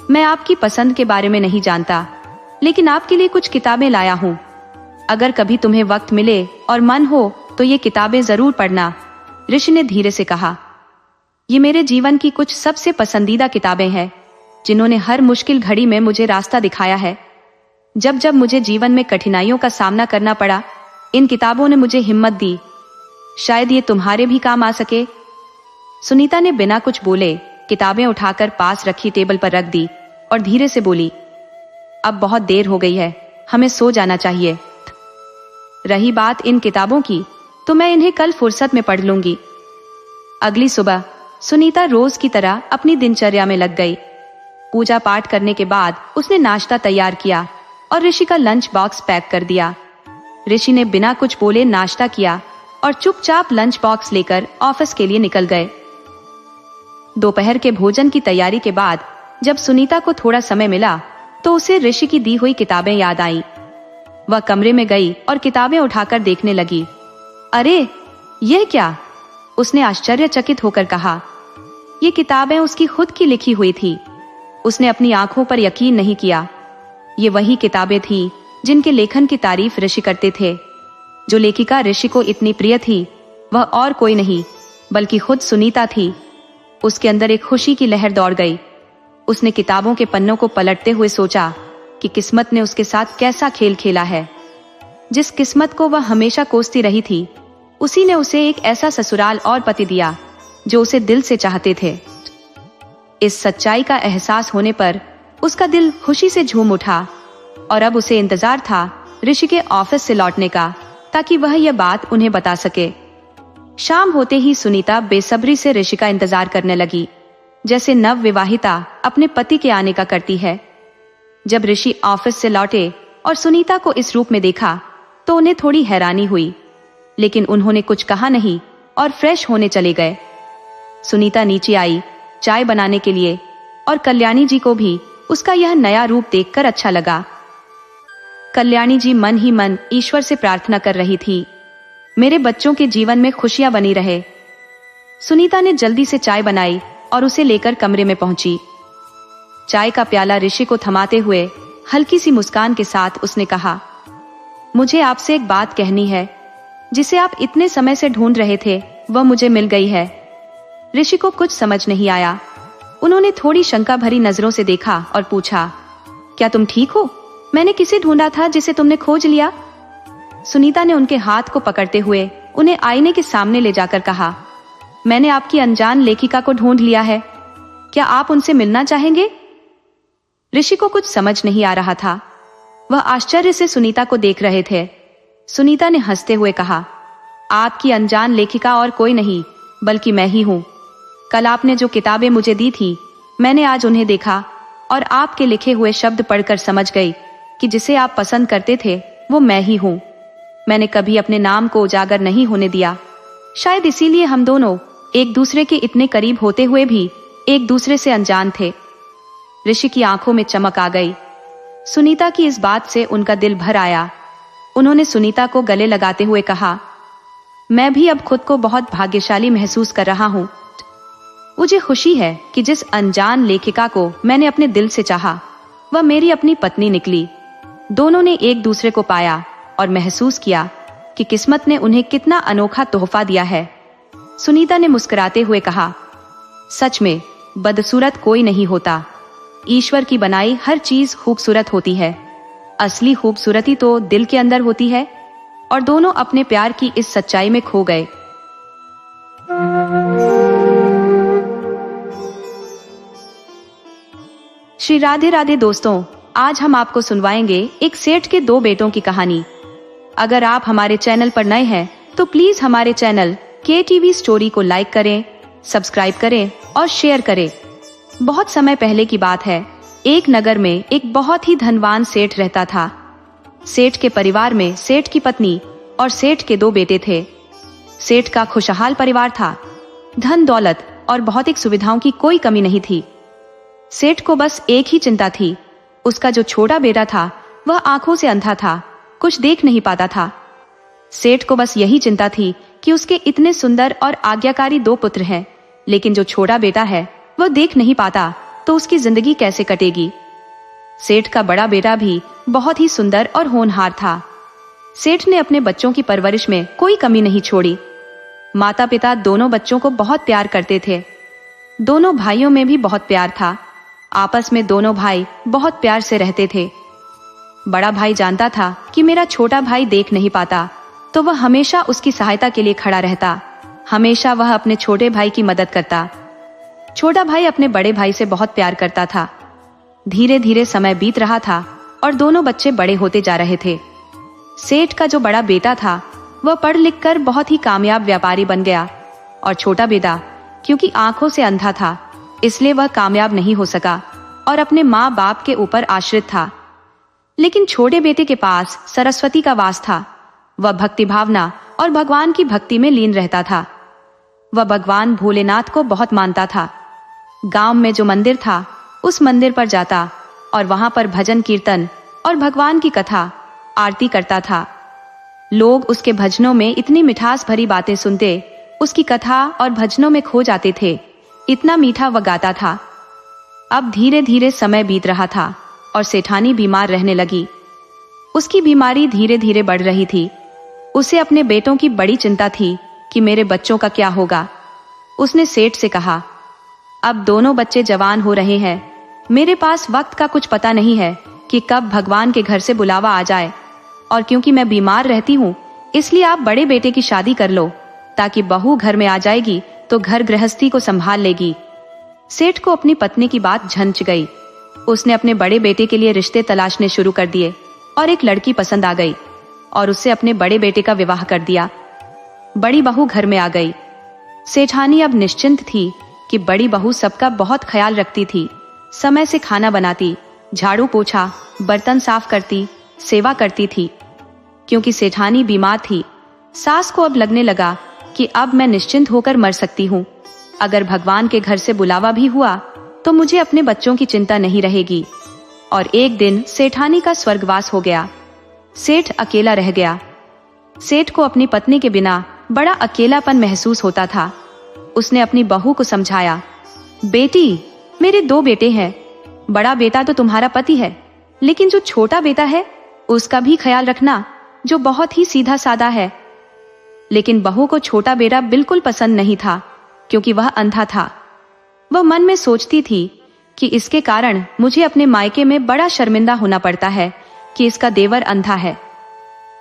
[SPEAKER 1] मैं आपकी पसंद के बारे में नहीं जानता, लेकिन आपके लिए कुछ किताबें लाया हूँ। अगर कभी तुम्हें वक्त मिले और मन हो तो ये किताबें जरूर पढ़ना, ऋषि ने धीरे से कहा। ये मेरे जीवन की कुछ सबसे पसंदीदा किताबें हैं, जिन्होंने हर मुश्किल घड़ी में मुझे रास्ता दिखाया है। जब जब मुझे जीवन में कठिनाइयों का सामना करना पड़ा, इन किताबों ने मुझे हिम्मत दी। शायद ये तुम्हारे भी काम आ सके। सुनीता ने बिना कुछ बोले किताबें उठाकर पास रखी टेबल पर रख दी और धीरे से बोली, अब बहुत देर हो गई है, हमें सो जाना चाहिए। रही बात इन किताबों की, तो मैं इन्हें कल फुर्सत में पढ़ लूंगी। अगली सुबह सुनीता रोज की तरह अपनी दिनचर्या में लग गई। पूजा पाठ करने के बाद उसने नाश्ता तैयार किया और ऋषि का लंच बॉक्स पैक कर दिया। ऋषि ने बिना कुछ बोले नाश्ता किया और चुपचाप लंच बॉक्स लेकर ऑफिस के लिए निकल गए। दोपहर के भोजन की तैयारी के बाद जब सुनीता को थोड़ा समय मिला तो उसे ऋषि की दी हुई किताबें याद आईं। वह कमरे में गई और किताबें उठाकर देखने लगी। अरे, यह क्या? उसने आश्चर्यचकित होकर कहा। ये किताबें उसकी खुद की लिखी हुई थी। उसने अपनी आंखों पर यकीन नहीं किया। ये वही किताबें थी जिनके लेखन की तारीफ ऋषि करते थे। जो लेखिका ऋषि को इतनी प्रिय थी वह और कोई नहीं बल्कि खुद सुनीता थी। उसके अंदर एक खुशी की लहर दौड़ गई। उसने किताबों के पन्नों को पलटते हुए सोचा कि किस्मत ने उसके साथ कैसा खेल खेला है। जिस किस्मत को वह हमेशा कोसती रही थी, उसी ने उसे एक ऐसा ससुराल और पति दिया जो उसे दिल से चाहते थे। इस सच्चाई का एहसास होने पर उसका दिल खुशी से झूम उठा और अब उसे इंतजार था ऋषि के ऑफिस से लौटने का, ताकि वह यह बात उन्हें बता सके। शाम होते ही सुनीता बेसब्री से ऋषि का इंतजार करने लगी, जैसे नव विवाहिता अपने पति के आने का करती है। जब ऋषि ऑफिस से लौटे और सुनीता को इस रूप में देखा तो उन्हें थोड़ी हैरानी हुई, लेकिन उन्होंने कुछ कहा नहीं और फ्रेश होने चले गए। सुनीता नीचे आई चाय बनाने के लिए और कल्याणी जी को भी उसका यह नया रूप देखकर अच्छा लगा। कल्याणी जी मन ही मन ईश्वर से प्रार्थना कर रही थी, मेरे बच्चों के जीवन में खुशियां बनी रहे। सुनीता ने जल्दी से चाय बनाई और उसे लेकर कमरे में पहुंची। चाय का प्याला ऋषि को थमाते हुए हल्की सी मुस्कान के साथ उसने कहा, मुझे आपसे एक बात कहनी है, जिसे आप इतने समय से ढूंढ रहे थे वह मुझे मिल गई है। ऋषि को कुछ समझ नहीं आया। उन्होंने थोड़ी शंका भरी नजरों से देखा और पूछा, क्या तुम ठीक हो? मैंने किसे ढूंढा था जिसे तुमने खोज लिया? सुनीता ने उनके हाथ को पकड़ते हुए उन्हें आईने के सामने ले जाकर कहा, मैंने आपकी अनजान लेखिका को ढूंढ लिया है। क्या आप उनसे मिलना चाहेंगे? ऋषि को कुछ समझ नहीं आ रहा था। वह आश्चर्य से सुनीता को देख रहे थे। सुनीता ने हंसते हुए कहा, आपकी अनजान लेखिका और कोई नहीं बल्कि मैं ही हूं। कल आपने जो किताबें मुझे दी थी, मैंने आज उन्हें देखा और आपके लिखे हुए शब्द पढ़कर समझ गई कि जिसे आप पसंद करते थे वो मैं ही हूं। मैंने कभी अपने नाम को उजागर नहीं होने दिया। शायद इसीलिए हम दोनों एक दूसरे के इतने करीब होते हुए भी एक दूसरे से अनजान थे। ऋषि की आंखों में चमक आ गई। सुनीता की इस बात से उनका दिल भर आया। उन्होंने सुनीता को गले लगाते हुए कहा, मैं भी अब खुद को बहुत भाग्यशाली महसूस कर रहा हूं। मुझे खुशी है कि जिस अनजान लेखिका को मैंने अपने दिल से चाहा, वह मेरी अपनी पत्नी निकली। दोनों ने एक दूसरे को पाया और महसूस किया कि किस्मत ने उन्हें कितना अनोखा तोहफा दिया है। सुनीता ने मुस्कुराते हुए कहा, सच में बदसूरत कोई नहीं होता। ईश्वर की बनाई हर चीज खूबसूरत होती है। असली खूबसूरती तो दिल के अंदर होती है। और दोनों अपने प्यार की इस सच्चाई में खो गए। श्री राधे राधे दोस्तों, आज हम आपको सुनवाएंगे एक सेठ के दो बेटों की कहानी। अगर आप हमारे चैनल पर नए हैं तो प्लीज हमारे चैनल KTV स्टोरी को लाइक करें, सब्सक्राइब करें और शेयर करें। बहुत समय पहले की बात है। एक नगर में एक बहुत ही धनवान सेठ रहता था। सेठ के परिवार में सेठ की पत्नी और सेठ के दो बेटे थे। सेठ का खुशहाल परिवार था। धन दौलत और भौतिक सुविधाओं की कोई कमी नहीं थी। सेठ को बस एक ही चिंता थी। उसका जो छोटा बेटा था वह आंखों से अंधा था, कुछ देख नहीं पाता था। सेठ को बस यही चिंता थी कि उसके इतने सुंदर और आज्ञाकारी दो पुत्र हैं, लेकिन जो छोटा बेटा है वह देख नहीं पाता, तो उसकी जिंदगी कैसे कटेगी। सेठ का बड़ा बेटा भी बहुत ही सुंदर और होनहार था। सेठ ने अपने बच्चों की परवरिश में कोई कमी नहीं छोड़ी। माता पिता दोनों बच्चों को बहुत प्यार करते थे। दोनों भाइयों में भी बहुत प्यार था। आपस में दोनों भाई बहुत प्यार से रहते थे। बड़ा भाई जानता था कि मेरा छोटा भाई देख नहीं पाता, तो वह हमेशा उसकी सहायता के लिए खड़ा रहता। हमेशा वह अपने छोटे भाई की मदद करता। छोटा भाई अपने बड़े भाई से बहुत प्यार करता था। धीरे धीरे समय बीत रहा था और दोनों बच्चे बड़े होते जा रहे थे। सेठ का जो बड़ा बेटा था वह पढ़ लिख कर बहुत ही कामयाब व्यापारी बन गया, और छोटा बेटा क्योंकि आंखों से अंधा था, इसलिए वह कामयाब नहीं हो सका और अपने माँ बाप के ऊपर आश्रित था। लेकिन छोटे बेटे के पास सरस्वती का वास था। वह भक्ति भावना और भगवान की भक्ति में लीन रहता था। वह भगवान भोलेनाथ को बहुत मानता था। गांव में जो मंदिर था उस मंदिर पर जाता और वहां पर भजन कीर्तन और भगवान की कथा आरती करता था। लोग उसके भजनों में इतनी मिठास भरी बातें सुनते, उसकी कथा और भजनों में खो जाते थे। इतना मीठा वह गाता था। अब धीरे धीरे समय बीत रहा था और सेठानी बीमार रहने लगी। उसकी बीमारी धीरे धीरे बढ़ रही थी। उसे अपने बेटों की बड़ी चिंता थी कि मेरे बच्चों का क्या होगा। उसने सेठ से कहा, अब दोनों बच्चे जवान हो रहे हैं। मेरे पास वक्त का कुछ पता नहीं है कि कब भगवान के घर से बुलावा आ जाए, और क्योंकि मैं बीमार रहती हूँ इसलिए आप बड़े बेटे की शादी कर लो, ताकि बहू घर में आ जाएगी तो घर गृहस्थी को संभाल लेगी। सेठ को अपनी पत्नी की बात झंझ गई। उसने अपने बड़े बेटे के लिए रिश्ते तलाशने शुरू कर दिए और एक लड़की पसंद आ गई और उससे अपने बड़े बेटे का विवाह कर दिया। बड़ी बहू घर में आ गई। सेठानी अब निश्चिंत थी कि बड़ी बहू सबका बहुत ख्याल रखती थी। समय से खाना बनाती, झाड़ू पोछा, बर्तन साफ करती, सेवा करती थी। क्योंकि सेठानी बीमार थी, सास को अब लगने लगा कि अब मैं निश्चिंत होकर मर सकती हूँ। अगर भगवान के घर से बुलावा भी हुआ तो मुझे अपने बच्चों की चिंता नहीं रहेगी। और एक दिन सेठानी का स्वर्गवास हो गया। सेठ अकेला रह गया। सेठ को अपनी पत्नी के बिना बड़ा अकेलापन महसूस होता था। उसने अपनी बहू को समझाया, बेटी, मेरे 2 बेटे हैं। बड़ा बेटा तो तुम्हारा पति है, लेकिन जो छोटा बेटा है उसका भी ख्याल रखना, जो बहुत ही सीधा साधा है। लेकिन बहू को छोटा बेटा बिल्कुल पसंद नहीं था, क्योंकि वह अंधा था। वह मन में सोचती थी कि इसके कारण मुझे अपने मायके में बड़ा शर्मिंदा होना पड़ता है कि इसका देवर अंधा है।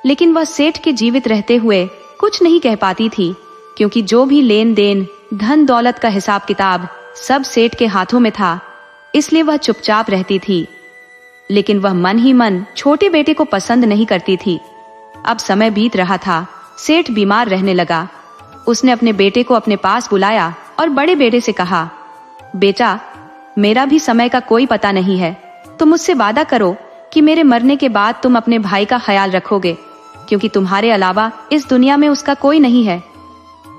[SPEAKER 1] लेकिन वह सेठ के जीवित रहते हुए कुछ नहीं कह पाती थी, क्योंकि जो भी लेन देन, धन दौलत का हिसाब किताब सब सेठ के हाथों में था, इसलिए वह चुपचाप रहती थी। लेकिन वह मन ही मन छोटे बेटे को पसंद नहीं करती थी। अब समय बीत रहा था। सेठ बीमार रहने लगा। उसने अपने बेटे को अपने पास बुलाया और बड़े बेटे से कहा, बेटा, मेरा भी समय का कोई पता नहीं है। तुम मुझसे वादा करो कि मेरे मरने के बाद तुम अपने भाई का ख्याल रखोगे, क्योंकि तुम्हारे अलावा इस दुनिया में उसका कोई नहीं है।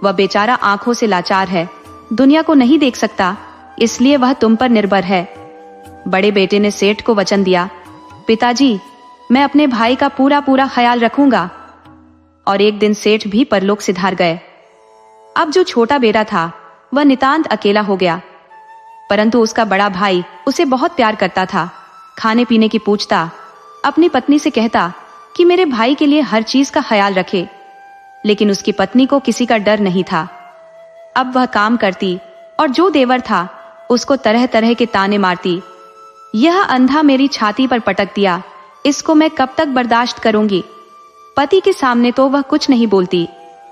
[SPEAKER 1] वह बेचारा आंखों से लाचार है, दुनिया को नहीं देख सकता, इसलिए वह तुम पर निर्भर है। बड़े बेटे ने सेठ को वचन दिया, पिताजी, मैं अपने भाई का पूरा पूरा ख्याल रखूंगा। और एक दिन सेठ भी परलोक सिधार गए। अब जो छोटा बेटा था वह नितांत अकेला हो गया, परंतु उसका बड़ा भाई उसे बहुत प्यार करता था। खाने पीने की पूछता, अपनी पत्नी से कहता कि मेरे भाई के लिए हर चीज का ख्याल रखे। लेकिन उसकी पत्नी को किसी का डर नहीं था। अब वह काम करती और जो देवर था उसको तरह तरह के ताने मारती। यह अंधा मेरी छाती पर पटक दिया, इसको मैं कब तक बर्दाश्त करूंगी। पति के सामने तो वह कुछ नहीं बोलती,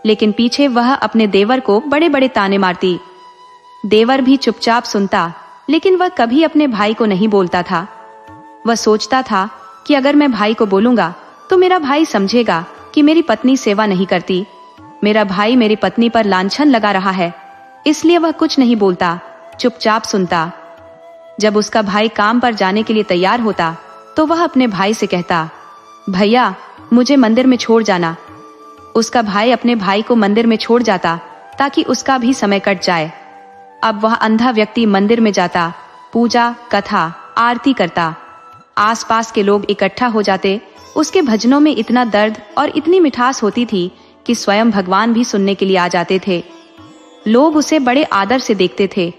[SPEAKER 1] लेकिन पीछे वह अपने देवर को बड़े बड़े ताने मारती। देवर भी चुपचाप सुनता, लेकिन वह कभी अपने भाई को नहीं बोलता था। वह सोचता था कि अगर मैं भाई को बोलूंगा तो मेरा भाई समझेगा कि मेरी पत्नी सेवा नहीं करती। मेरा भाई मेरी पत्नी पर लांछन लगा रहा है, इसलिए वह कुछ नहीं बोलता, चुपचाप सुनता। जब उसका भाई काम पर जाने के लिए तैयार होता तो वह अपने भाई से कहता, भैया, मुझे मंदिर में छोड़ जाना। उसका भाई अपने भाई को मंदिर में छोड़ जाता ताकि उसका भी समय कट जाए। अब वह अंधा व्यक्ति मंदिर में जाता, पूजा, कथा, आरती करता। आसपास के लोग इकट्ठा हो जाते। उसके भजनों में इतना दर्द और इतनी मिठास होती थी कि स्वयं भगवान भी सुनने के लिए आ जाते थे। लोग उसे बड़े आदर से देखते थे,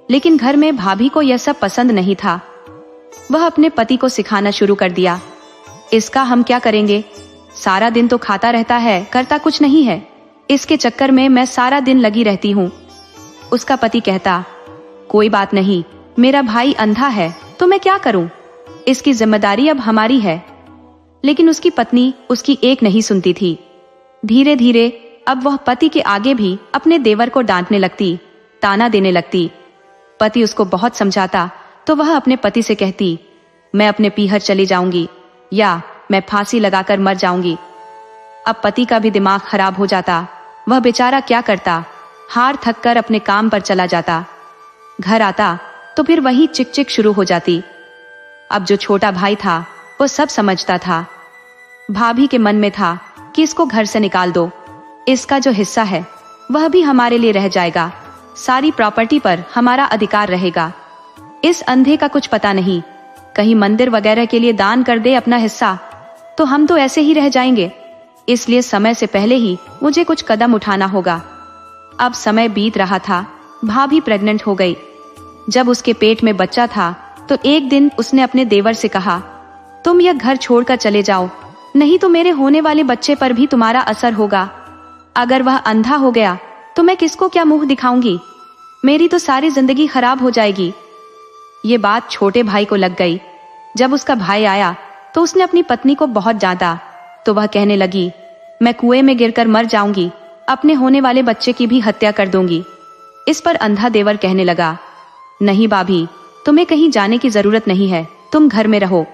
[SPEAKER 1] लेकिन घर में भाभी को यह सब पसंद नहीं था। वह अपने पति को सिखाना शुरू कर दिया, इसका हम क्या करेंगे? सारा दिन तो खाता रहता है, करता कुछ नहीं है। इसके चक्कर में मैं सारा दिन लगी रहती हूँ। उसका पति कहता, कोई बात नहीं, मेरा भाई अंधा है तो मैं क्या करूं? इसकी जिम्मेदारी अब हमारी है। लेकिन उसकी पत्नी उसकी एक नहीं सुनती थी। धीरे धीरे अब वह पति के आगे भी अपने देवर को डांटने लगती, ताना देने लगती। पति उसको बहुत समझाता तो वह अपने पति से कहती, मैं अपने पीहर चली जाऊंगी या मैं फांसी लगाकर मर जाऊंगी। अब पति का भी दिमाग खराब हो जाता। वह बेचारा क्या करता, हार थक कर अपने काम पर चला जाता। घर आता तो फिर वही चिक चिक शुरू हो जाती। अब जो छोटा भाई था वो सब समझता था। भाभी के मन में था कि इसको घर से निकाल दो, इसका जो हिस्सा है वह भी हमारे लिए रह जाएगा, सारी प्रॉपर्टी पर हमारा अधिकार रहेगा। इस अंधे का कुछ पता नहीं, कहीं मंदिर वगैरह के लिए दान कर दे अपना हिस्सा तो हम तो ऐसे ही रह जाएंगे। इसलिए समय से पहले ही मुझे कुछ कदम उठाना होगा। अब समय बीत रहा था। भाभी प्रेग्नेंट हो गई। जब उसके पेट में बच्चा था तो एक दिन उसने अपने देवर से कहा, तुम यह घर छोड़कर चले जाओ, नहीं तो मेरे होने वाले बच्चे पर भी तुम्हारा असर होगा। अगर वह अंधा हो गया तो मैं किसको क्या मुंह दिखाऊंगी? मेरी तो सारी जिंदगी खराब हो जाएगी। ये बात छोटे भाई को लग गई। जब उसका भाई आया तो उसने अपनी पत्नी को बहुत डांटा तो वह कहने लगी, मैं कुएं में गिरकर मर जाऊंगी, अपने होने वाले बच्चे की भी हत्या कर दूंगी। इस पर अंधा देवर कहने लगा, नहीं भाभी, तुम्हें कहीं जाने की जरूरत नहीं है, तुम घर में रहो,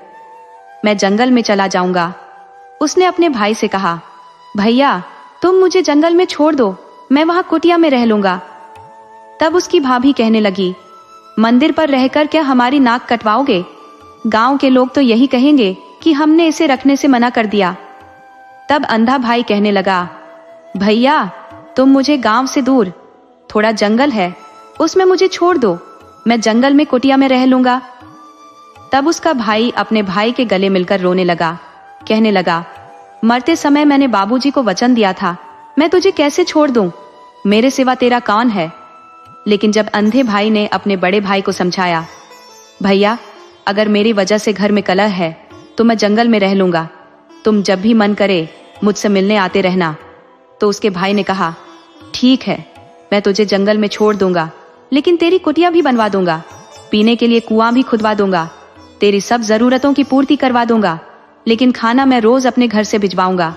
[SPEAKER 1] मैं जंगल में चला जाऊंगा। उसने अपने भाई से कहा, भैया तुम मुझे जंगल में छोड़ दो, मैं वहां कुटिया में रह लूंगा। तब उसकी भाभी कहने लगी, मंदिर पर रहकर क्या हमारी नाक कटवाओगे? गांव के लोग तो यही कहेंगे कि हमने इसे रखने से मना कर दिया। तब अंधा भाई कहने लगा, भैया तुम मुझे गांव से दूर थोड़ा जंगल है उसमें मुझे छोड़ दो, मैं जंगल में कुटिया में रह लूंगा। तब उसका भाई अपने भाई के गले मिलकर रोने लगा, कहने लगा, मरते समय मैंने बाबूजी को वचन दिया था, मैं तुझे कैसे छोड़ दूं, मेरे सिवा तेरा कौन है। लेकिन जब अंधे भाई ने अपने बड़े भाई को समझाया, भैया अगर मेरी वजह से घर में कलह है तो मैं जंगल में रह लूंगा, तुम जब भी मन करे मुझसे मिलने आते रहना। तो उसके भाई ने कहा, ठीक है, मैं तुझे जंगल में छोड़ दूंगा, लेकिन तेरी कुटिया भी बनवा दूंगा, पीने के लिए कुआं भी खुदवा दूंगा, तेरी सब जरूरतों की पूर्ति करवा दूंगा, लेकिन खाना मैं रोज अपने घर से भिजवाऊंगा।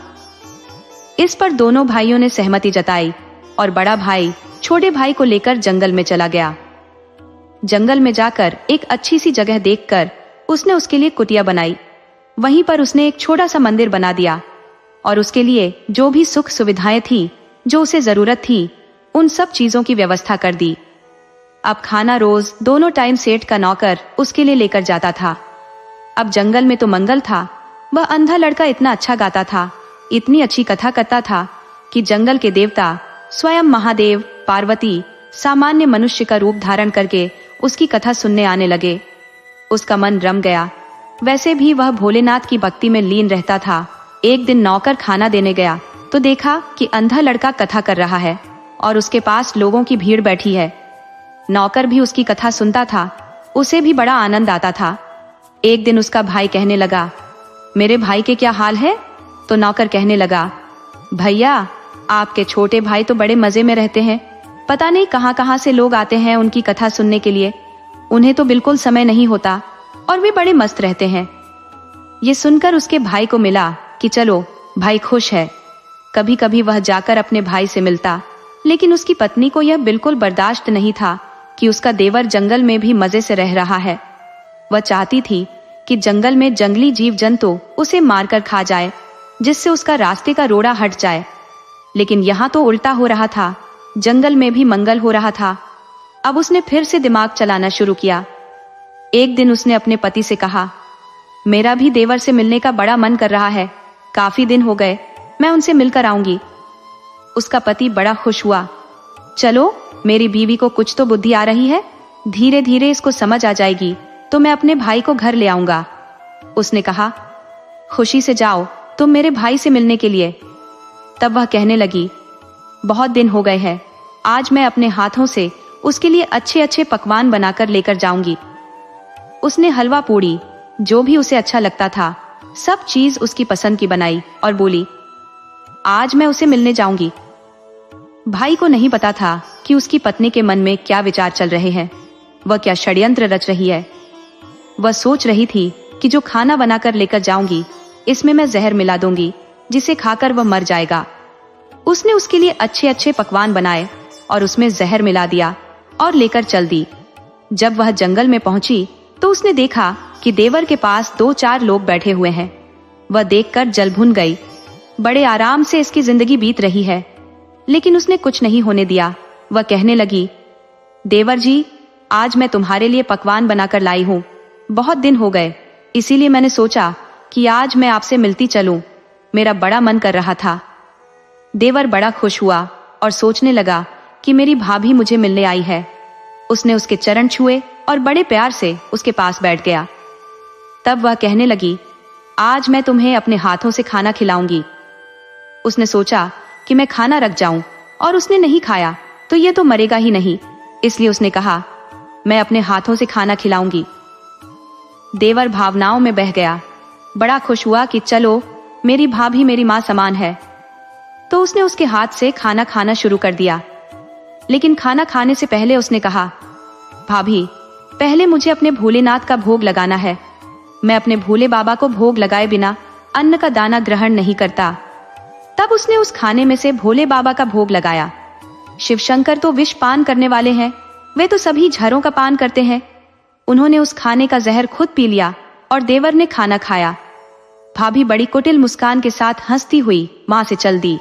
[SPEAKER 1] इस पर दोनों भाइयों ने सहमति जताई और बड़ा भाई छोटे भाई को लेकर जंगल में चला गया। जंगल में जाकर एक अच्छी सी जगह देखकर उसने उसके लिए कुटिया बनाई। वहीं पर उसने एक छोटा सा मंदिर बना दिया और उसके लिए जो भी सुख सुविधाएं थी, जो उसे जरूरत थी, उन सब चीजों की व्यवस्था कर दी। अब खाना रोज दोनों टाइम सेठ का नौकर उसके लिए लेकर जाता था। अब जंगल में तो मंगल था। वह अंधा लड़का इतना अच्छा गाता था, इतनी अच्छी कथा करता था कि जंगल के देवता स्वयं महादेव, पार्वती सामान्य मनुष्य का रूप धारण करके उसकी कथा सुनने आने लगे। उसका मन रम गया। वैसे भी वह भोलेनाथ की भक्ति में लीन रहता था। एक दिन नौकर खाना देने गया तो देखा कि अंधा लड़का कथा कर रहा है और उसके पास लोगों की भीड़ बैठी है। नौकर भी उसकी कथा सुनता था, उसे भी बड़ा आनंद आता था। एक दिन उसका भाई कहने लगा, मेरे भाई के क्या हाल है? तो नौकर कहने लगा, भैया आपके छोटे भाई तो बड़े मजे में रहते हैं, पता नहीं कहां कहां से लोग आते हैं उनकी कथा सुनने के लिए, उन्हें तो बिल्कुल समय नहीं होता और वे बड़े मस्त रहते हैं। ये सुनकर उसके भाई को मिला कि चलो भाई खुश है। कभी कभी वह जाकर अपने भाई से मिलता, लेकिन उसकी पत्नी को यह बिल्कुल बर्दाश्त नहीं था कि उसका देवर जंगल में भी मजे से रह रहा है। वह चाहती थी कि जंगल में जंगली जीव जंतु उसे मारकर खा जाए, जिससे उसका रास्ते का रोड़ा हट जाए। लेकिन यहाँ तो उल्टा हो रहा था, जंगल में भी मंगल हो रहा था। अब उसने फिर से दिमाग चलाना शुरू किया। एक दिन उसने अपने पति से कहा, मेरा भी देवर से मिलने का बड़ा मन कर रहा है, काफी दिन हो गए, मैं उनसे मिलकर आऊंगी। उसका पति बड़ा खुश हुआ। चलो, मेरी बीवी को कुछ तो बुद्धि आ रही है, धीरे धीरे इसको समझ आ जाएगी तो मैं अपने भाई को घर ले आऊंगा। उसने कहा, खुशी से जाओ तुम मेरे भाई से मिलने के लिए। तब वह कहने लगी, बहुत दिन हो गए हैं, आज मैं अपने हाथों से उसके लिए अच्छे अच्छे पकवान बनाकर लेकर जाऊंगी। उसने हलवा पूड़ी, जो भी उसे अच्छा लगता था, सब चीज उसकी पसंद की बनाई और बोली, आज मैं उसे मिलने जाऊंगी। भाई को नहीं पता था कि उसकी पत्नी के मन में क्या विचार चल रहे हैं, वह क्या षड्यंत्र रच रही है। वह सोच रही थी कि जो खाना बनाकर लेकर जाऊंगी, इसमें मैं जहर मिला दूंगी, जिसे खाकर वह मर जाएगा। उसने उसके लिए अच्छे अच्छे पकवान बनाए और उसमें जहर मिला दिया और लेकर चल दी। जब वह जंगल में पहुंची तो उसने देखा कि देवर के पास 2-4 लोग बैठे हुए हैं। वह देखकर जल भुन गई। बड़े आराम से इसकी जिंदगी बीत रही है, लेकिन उसने कुछ नहीं होने दिया। वह कहने लगी, देवर जी, आज मैं तुम्हारे लिए पकवान बनाकर लाई हूँ, बहुत दिन हो गए, इसीलिए मैंने सोचा कि आज मैं आपसे मिलती चलूं, मेरा बड़ा मन कर रहा था। देवर बड़ा खुश हुआ और सोचने लगा कि मेरी भाभी मुझे मिलने आई है। उसने उसके चरण छुए और बड़े प्यार से उसके पास बैठ गया। तब वह कहने लगी, आज मैं तुम्हें अपने हाथों से खाना खिलाऊंगी। उसने सोचा कि मैं खाना रख जाऊं, और उसने नहीं खाया तो ये तो मरेगा ही नहीं, इसलिए उसने कहा, मैं अपने हाथों से खाना खिलाऊंगी। देवर भावनाओं में बह गया, बड़ा खुश हुआ कि चलो, मेरी भाभी मेरी मां समान है। तो उसने उसके हाथ से खाना खाना शुरू कर दिया। लेकिन खाना खाने से पहले उसने कहा, भाभी, पहले मुझे अपने भोलेनाथ का भोग लगाना है। मैं अपने भोले बाबा को भोग लगाए बिना अन्न का दाना ग्रहण नहीं करता। तब उसने उस खाने में से भोले बाबा का भोग लगाया। शिवशंकर तो विष पान करने वाले हैं, वे तो सभी झरों का पान करते हैं। उन्होंने उस खाने का जहर खुद पी लिया और देवर ने खाना खाया। भाभी बड़ी कुटिल मुस्कान के साथ हंसती हुई वहां से चल दी,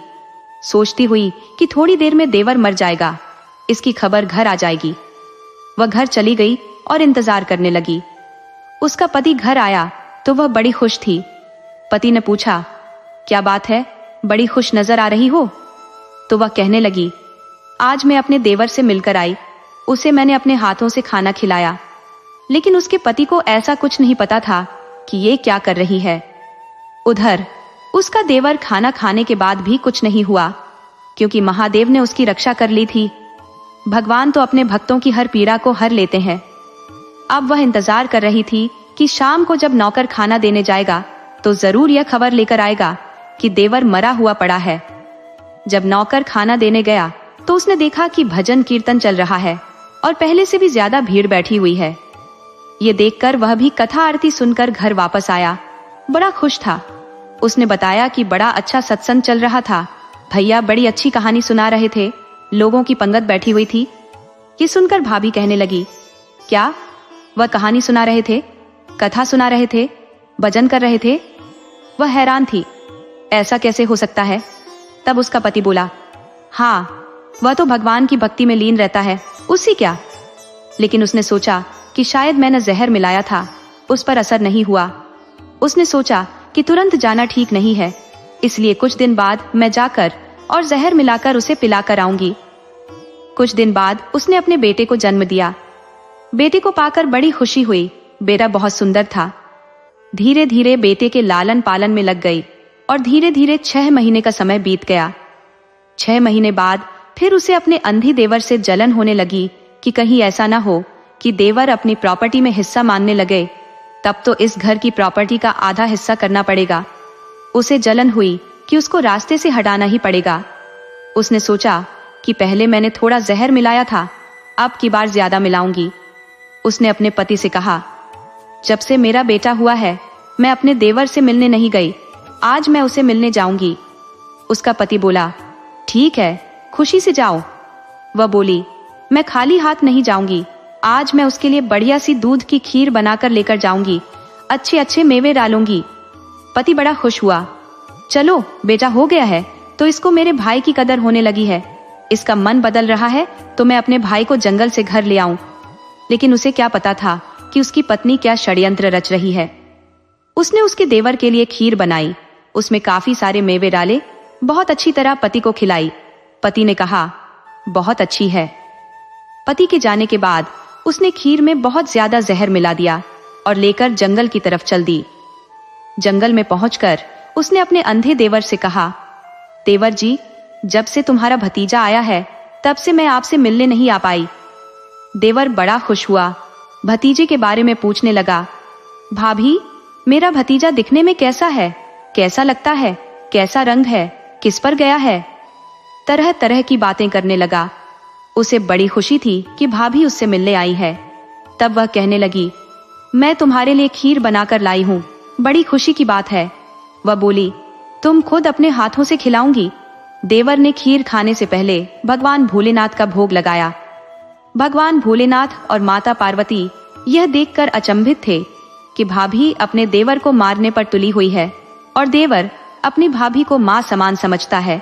[SPEAKER 1] सोचती हुई कि थोड़ी देर में देवर मर जाएगा, इसकी खबर घर आ जाएगी। वह घर चली गई और इंतजार करने लगी। उसका पति घर आया तो वह बड़ी खुश थी। पति ने पूछा, क्या बात है, बड़ी खुश नजर आ रही हो? तो वह कहने लगी, आज मैं अपने देवर से मिलकर आई, उसे मैंने अपने हाथों से खाना खिलाया, लेकिन उसके पति को ऐसा कुछ नहीं पता था कि ये क्या कर रही है। उधर उसका देवर खाना खाने के बाद भी कुछ नहीं हुआ, क्योंकि महादेव ने उसकी रक्षा कर ली थी। भगवान तो अपने भक्तों की हर पीड़ा को हर लेते हैं। अब वह इंतजार कर रही थी कि शाम को जब नौकर खाना देने जाएगा तो जरूर यह खबर लेकर आएगा कि देवर मरा हुआ पड़ा है। जब नौकर खाना देने गया तो उसने देखा कि भजन कीर्तन चल रहा है और पहले से भी ज्यादा भीड़ बैठी हुई है। ये देखकर वह भी कथा आरती सुनकर घर वापस आया। बड़ा खुश था। उसने बताया कि बड़ा अच्छा सत्संग चल रहा था, भैया बड़ी अच्छी कहानी सुना रहे थे, लोगों की पंगत बैठी हुई थी। ये सुनकर भाभी कहने लगी, क्या वह कहानी सुना रहे थे, कथा सुना रहे थे, भजन कर रहे थे? वह हैरान थी, ऐसा कैसे हो सकता है? तब उसका पति बोला, हाँ वह तो भगवान की भक्ति में लीन रहता है, उससे क्या। लेकिन उसने सोचा कि शायद मैंने जहर मिलाया था, उस पर असर नहीं हुआ। उसने सोचा कि तुरंत जाना ठीक नहीं है, इसलिए कुछ दिन बाद मैं जाकर और जहर मिलाकर उसे पिलाकर आऊंगी। कुछ दिन बाद उसने अपने बेटे को जन्म दिया। बेटे को पाकर बड़ी खुशी हुई। बेटा बहुत सुंदर था। धीरे धीरे बेटे के लालन पालन में लग गई और धीरे धीरे 6 महीने का समय बीत गया। 6 महीने बाद फिर उसे अपने अंधी देवर से जलन होने लगी कि कहीं ऐसा ना हो कि देवर अपनी प्रॉपर्टी में हिस्सा मांगने लगे, तब तो इस घर की प्रॉपर्टी का आधा हिस्सा करना पड़ेगा। उसे जलन हुई कि उसको रास्ते से हटाना ही पड़ेगा। उसने सोचा कि पहले मैंने थोड़ा जहर मिलाया था, अब की बार ज्यादा मिलाऊंगी। उसने अपने पति से कहा, जब से मेरा बेटा हुआ है मैं अपने देवर से मिलने नहीं गई, आज मैं उसे मिलने जाऊंगी। उसका पति बोला, ठीक है, खुशी से जाओ। वह बोली, मैं खाली हाथ नहीं जाऊंगी, आज मैं उसके लिए बढ़िया सी दूध की खीर बनाकर लेकर जाऊंगी, अच्छे अच्छे मेवे डालूंगी। पति बड़ा खुश हुआ। चलो बेटा हो गया है तो इसको मेरे भाई की कदर होने लगी है, इसका मन बदल रहा है तो मैं अपने भाई को जंगल से घर ले आऊं। लेकिन उसे क्या पता था कि उसकी पत्नी क्या षड्यंत्र रच रही है। उसने उसके देवर के लिए खीर बनाई, उसमें काफी सारे मेवे डाले, बहुत अच्छी तरह पति को खिलाई। पति ने कहा, बहुत अच्छी है। पति के जाने के बाद उसने खीर में बहुत ज्यादा जहर मिला दिया और लेकर जंगल की तरफ चल दी। जंगल में पहुंचकर उसने अपने अंधे देवर से कहा, देवर जी, जब से तुम्हारा भतीजा आया है तब से मैं आपसे मिलने नहीं आ पाई। देवर बड़ा खुश हुआ, भतीजे के बारे में पूछने लगा, भाभी मेरा भतीजा दिखने में कैसा है, कैसा लगता है, कैसा रंग है, किस पर गया है? तरह तरह की बातें करने लगा। उसे बड़ी खुशी थी कि भाभी उससे मिलने आई है। तब वह कहने लगी, मैं तुम्हारे लिए खीर बनाकर लाई हूँ, बड़ी खुशी की बात है। वह बोली, तुम खुद अपने हाथों से खिलाऊंगी। देवर ने खीर खाने से पहले भगवान भोलेनाथ का भोग लगाया। भगवान भोलेनाथ और माता पार्वती यह देखकर अचंभित थे कि भाभी अपने देवर को मारने पर तुली हुई है और देवर अपनी भाभी को मां समान समझता है।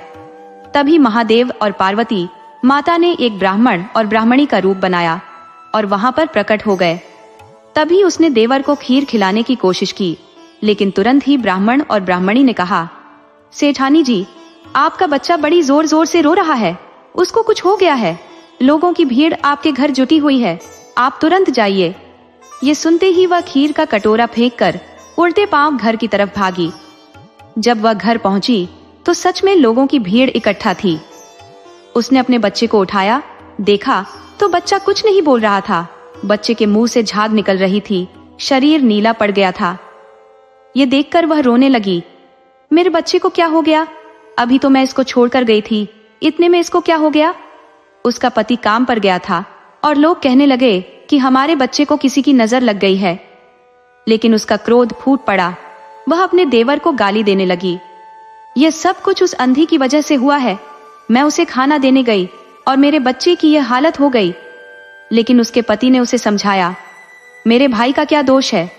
[SPEAKER 1] तभी महादेव और पार्वती माता ने एक ब्राह्मण और ब्राह्मणी का रूप बनाया और वहां पर प्रकट हो गए। तभी उसने देवर को खीर खिलाने की कोशिश की, लेकिन तुरंत ही ब्राह्मण और ब्राह्मणी ने कहा, सेठानी जी, आपका बच्चा बड़ी जोर जोर से रो रहा है, उसको कुछ हो गया है, लोगों की भीड़ आपके घर जुटी हुई है, आप तुरंत जाइए। ये सुनते ही वह खीर का कटोरा फेंककर उल्टे पांव घर की तरफ भागी। जब वह घर पहुंची तो सच में लोगों की भीड़ इकट्ठा थी। उसने अपने बच्चे को उठाया, देखा तो बच्चा कुछ नहीं बोल रहा था। बच्चे के मुंह से झाग निकल रही थी, शरीर नीला पड़ गया था। ये देखकर वह रोने लगी, मेरे बच्चे को क्या हो गया? अभी तो मैं इसको छोड़कर गई थी, इतने में इसको क्या हो गया? उसका पति काम पर गया था और लोग कहने लगे कि हमारे बच्चे को किसी की नजर लग गई है। लेकिन उसका क्रोध फूट पड़ा, वह अपने देवर को गाली देने लगी। यह सब कुछ उस अंधी की वजह से हुआ है। मैं उसे खाना देने गई और मेरे बच्चे की यह हालत हो गई। लेकिन उसके पति ने उसे समझाया, मेरे भाई का क्या दोष है,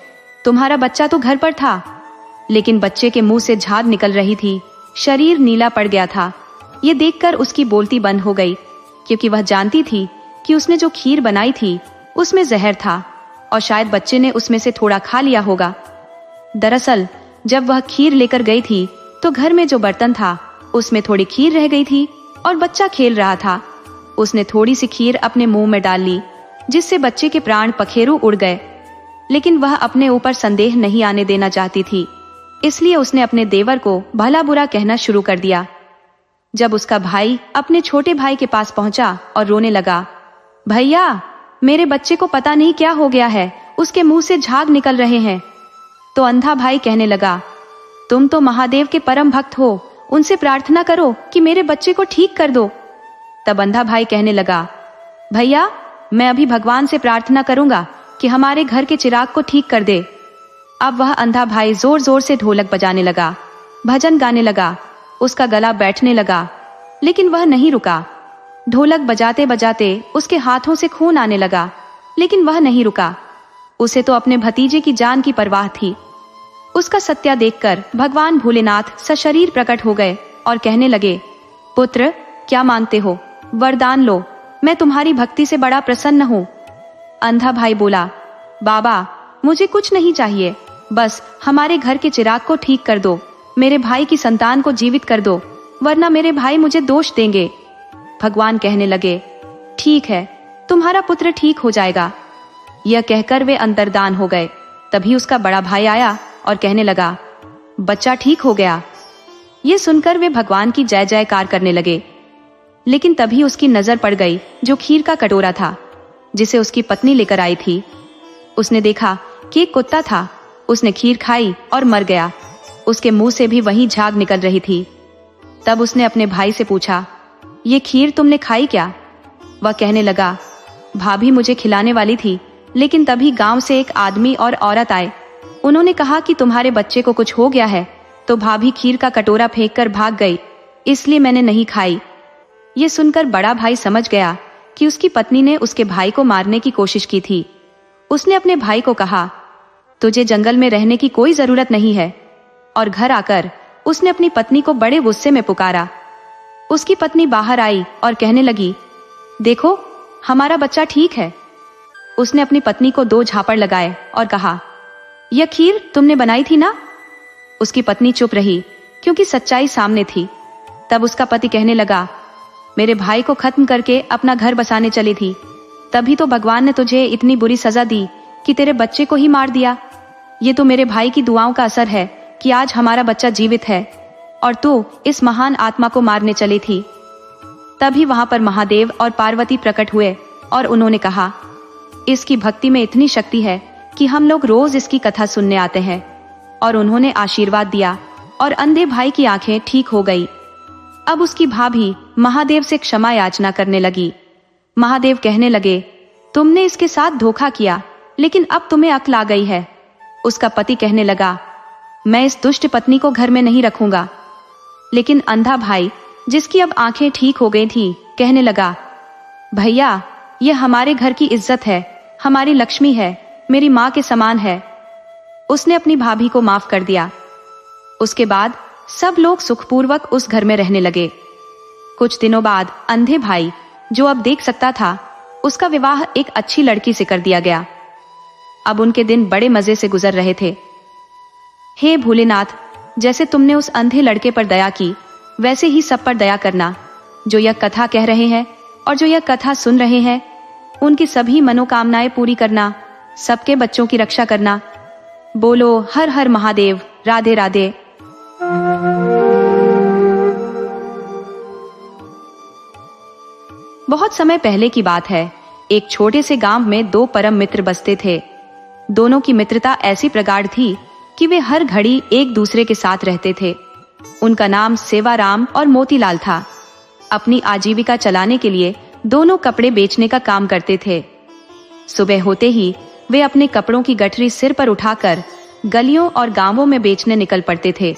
[SPEAKER 1] तुम्हारा बच्चा तो घर पर था। लेकिन बच्चे के मुंह से झाग निकल रही थी, शरीर नीला पड़ गया था। ये देखकर उसकी बोलती बंद हो गई, क्योंकि वह जानती थी कि उसने जो खीर बनाई थी उसमें जहर था और शायद बच्चे ने उसमें से थोड़ा खा लिया होगा। दरअसल जब वह खीर लेकर गई थी तो घर में जो बर्तन था उसमें थोड़ी खीर रह गई थी और बच्चा खेल रहा था। उसने थोड़ी सी खीर अपने मुंह में डाल ली, जिससे बच्चे के प्राण पखेरु उड़ गए। लेकिन वह अपने ऊपर संदेह नहीं आने देना चाहती थी, इसलिए उसने अपने देवर को भला बुरा कहना शुरू कर दिया। जब उसका भाई अपने छोटे भाई के पास पहुंचा और रोने लगा, भैया मेरे बच्चे को पता नहीं क्या हो गया है, उसके मुंह से झाग निकल रहे हैं। तो अंधा भाई कहने लगा, तुम तो महादेव के परम भक्त हो, उनसे प्रार्थना करो कि मेरे बच्चे को ठीक कर दो। तब अंधा भाई कहने लगा, भैया मैं अभी भगवान से प्रार्थना करूंगा कि हमारे घर के चिराग को ठीक कर दे। अब वह अंधा भाई जोर जोर से ढोलक बजाने लगा, भजन गाने लगा, उसका गला बैठने लगा, लेकिन वह नहीं रुका। ढोलक बजाते बजाते उसके हाथों से खून आने लगा, लेकिन वह नहीं रुका। उसे तो अपने भतीजे की जान की परवाह थी। उसका सत्या देखकर भगवान भोलेनाथ सशरीर प्रकट हो गए और कहने लगे, पुत्र क्या मांगते हो, वरदान लो, मैं तुम्हारी भक्ति से बड़ा प्रसन्न हूँ। अंधा भाई बोला, बाबा मुझे कुछ नहीं चाहिए, बस हमारे घर के चिराग को ठीक कर दो, मेरे भाई की संतान को जीवित कर दो, वरना मेरे भाई मुझे दोष देंगे। भगवान कहने लगे, ठीक है, तुम्हारा पुत्र ठीक हो जाएगा। यह कहकर वे अंतर्धान हो गए। तभी उसका बड़ा भाई आया और कहने लगा, बच्चा ठीक हो गया। ये सुनकर वे भगवान की जय जयकार करने लगे। लेकिन तभी उसकी नजर पड़ गई जो खीर का कटोरा था, जिसे उसकी पत्नी लेकर आई थी। उसने देखा कि एक कुत्ता था, उसने खीर खाई और मर गया। उसके मुंह से भी वही झाग निकल रही थी। तब उसने अपने भाई से पूछा, ये खीर तुमने खाई क्या? वह कहने लगा, भाभी मुझे खिलाने वाली थी, लेकिन तभी गांव से एक आदमी और औरत आए। उन्होंने कहा कि तुम्हारे बच्चे को कुछ हो गया है, तो भाभी खीर का कटोरा फेंककर भाग गई, इसलिए मैंने नहीं खाई। ये सुनकर बड़ा भाई समझ गया कि उसकी पत्नी ने उसके भाई को मारने की कोशिश की थी। उसने अपने भाई को कहा, तुझे जंगल में रहने की कोई जरूरत नहीं है। और घर आकर उसने अपनी पत्नी को बड़े गुस्से में पुकारा। उसकी पत्नी बाहर आई और कहने लगी, देखो हमारा बच्चा ठीक है। उसने अपनी पत्नी को 2 झापड़ लगाए और कहा, यह खीर तुमने बनाई थी ना? उसकी पत्नी चुप रही, क्योंकि सच्चाई सामने थी। तब उसका पति कहने लगा, मेरे भाई को खत्म करके अपना घर बसाने चली थी, तभी तो भगवान ने तुझे इतनी बुरी सजा दी कि तेरे बच्चे को ही मार दिया। ये तो मेरे भाई की दुआओं का असर है कि आज हमारा बच्चा जीवित है, और तू इस महान आत्मा को मारने चली थी। तभी वहां पर महादेव और पार्वती प्रकट हुए और उन्होंने कहा, इसकी भक्ति में इतनी शक्ति है कि हम लोग रोज इसकी कथा सुनने आते हैं। और उन्होंने आशीर्वाद दिया और अंधे भाई की आंखें ठीक हो गई। अब उसकी भाभी महादेव से क्षमा याचना करने लगी। महादेव कहने लगे, तुमने इसके साथ धोखा किया, लेकिन अब तुम्हें अक्ल आ गई है। उसका पति कहने लगा, मैं इस दुष्ट पत्नी को घर में नहीं रखूंगा। लेकिन अंधा भाई, जिसकी अब आंखें ठीक हो गई थी, कहने लगा, भैया यह हमारे घर की इज्जत है, हमारी लक्ष्मी है, मेरी माँ के समान है। उसने अपनी भाभी को माफ कर दिया। उसके बाद सब लोग सुखपूर्वक उस घर में रहने लगे। कुछ दिनों बाद अंधे भाई, जो अब देख सकता था, उसका विवाह एक अच्छी लड़की से कर दिया गया। अब उनके दिन बड़े मजे से गुजर रहे थे। हे भोलेनाथ, जैसे तुमने उस अंधे लड़के पर दया की, वैसे ही सब पर दया करना। जो यह कथा कह रहे हैं और जो यह कथा सुन रहे हैं, उनकी सभी मनोकामनाएं पूरी करना, सबके बच्चों की रक्षा करना। बोलो हर हर महादेव, राधे राधे। बहुत समय पहले की बात है। एक छोटे से गांव में 2 परम मित्र बसते थे। दोनों की मित्रता ऐसी प्रगाढ़ थी कि वे हर घड़ी एक दूसरे के साथ रहते थे। उनका नाम सेवाराम और मोतीलाल था। अपनी आजीविका चलाने के लिए दोनों कपड़े बेचने का काम करते थे। सुबह होते ही वे अपने कपड़ों की गठरी सिर पर उठाकर गलियों और गांवों में बेचने निकल पड़ते थे।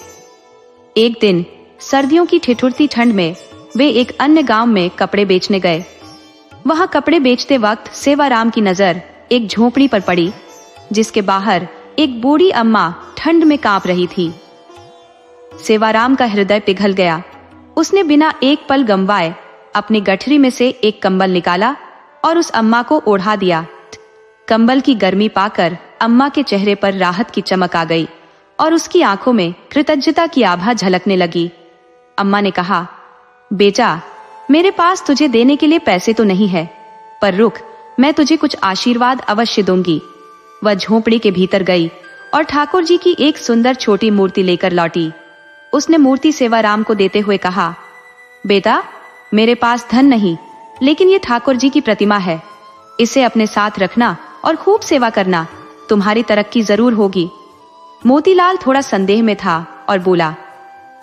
[SPEAKER 1] एक दिन सर्दियों की ठिठुरती ठंड में वे एक अन्य गांव में कपड़े बेचने गए। वहां कपड़े बेचते वक्त सेवाराम की नजर एक झोपड़ी पर पड़ी, जिसके बाहर एक बूढ़ी अम्मा ठंड में कांप रही थी। सेवाराम का हृदय पिघल गया। उसने बिना एक पल गंवाए अपनी गठरी में से एक कंबल निकाला और उस अम्मा को ओढ़ा दिया। कंबल की गर्मी पाकर अम्मा के चेहरे पर राहत की चमक आ गई और उसकी आंखों में कृतज्ञता की आभा झलकने लगी। अम्मा ने कहा, बेटा, मेरे पास तुझे देने के लिए पैसे तो नहीं है, पर रुक, मैं तुझे कुछ आशीर्वाद अवश्य दूंगी। वह झोपड़ी के भीतर गई और ठाकुर जी की एक सुंदर छोटी मूर्ति लेकर लौटी। उसने मूर्ति सेवाराम को देते हुए कहा, बेटा, मेरे पास धन नहीं, लेकिन ये ठाकुर जी की प्रतिमा है। इसे अपने साथ रखना और खूब सेवा करना, तुम्हारी तरक्की जरूर होगी। मोतीलाल थोड़ा संदेह में था और बोला,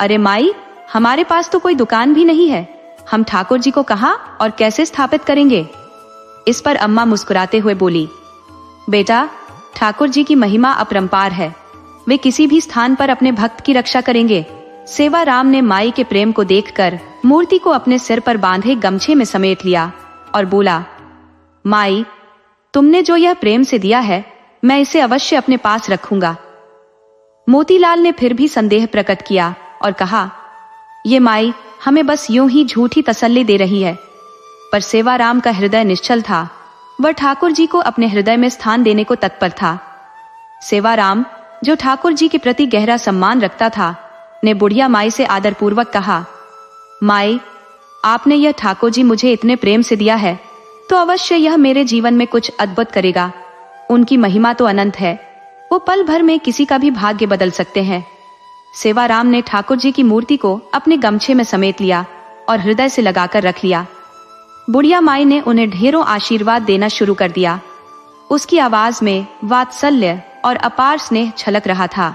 [SPEAKER 1] अरे माई, हमारे पास तो कोई दुकान भी नहीं है, हम ठाकुर जी को कहाँ और कैसे स्थापित करेंगे। इस पर अम्मा मुस्कुराते हुए बोली, बेटा, ठाकुर जी की महिमा अपरंपार है, वे किसी भी स्थान पर अपने भक्त की रक्षा करेंगे। सेवाराम ने माई के प्रेम को देखकर मूर्ति को अपने सिर पर बांधे गमछे में समेट लिया और बोला, माई, तुमने जो यह प्रेम से दिया है, मैं इसे अवश्य अपने पास रखूंगा। मोतीलाल ने फिर भी संदेह प्रकट किया और कहा, ये माई हमें बस यूं ही झूठी तसल्ली दे रही है। पर सेवाराम का हृदय निश्चल था, वह ठाकुर जी को अपने हृदय में स्थान देने को तत्पर था। सेवाराम, जो ठाकुर जी के प्रति गहरा सम्मान रखता था, ने बुढ़िया माई से आदरपूर्वक कहा, माई, आपने यह ठाकुर जी मुझे इतने प्रेम से दिया है, तो अवश्य यह मेरे जीवन में कुछ अद्भुत करेगा। उनकी महिमा तो अनंत है, वो पल भर में किसी का भी भाग्य बदल सकते हैं। सेवाराम ने ठाकुर जी की मूर्ति को अपने गमछे में समेट लिया और हृदय से लगाकर रख लिया। बुढ़िया माई ने उन्हें ढेरों आशीर्वाद देना शुरू कर दिया। उसकी आवाज में वात्सल्य और अपार स्नेह छलक रहा था।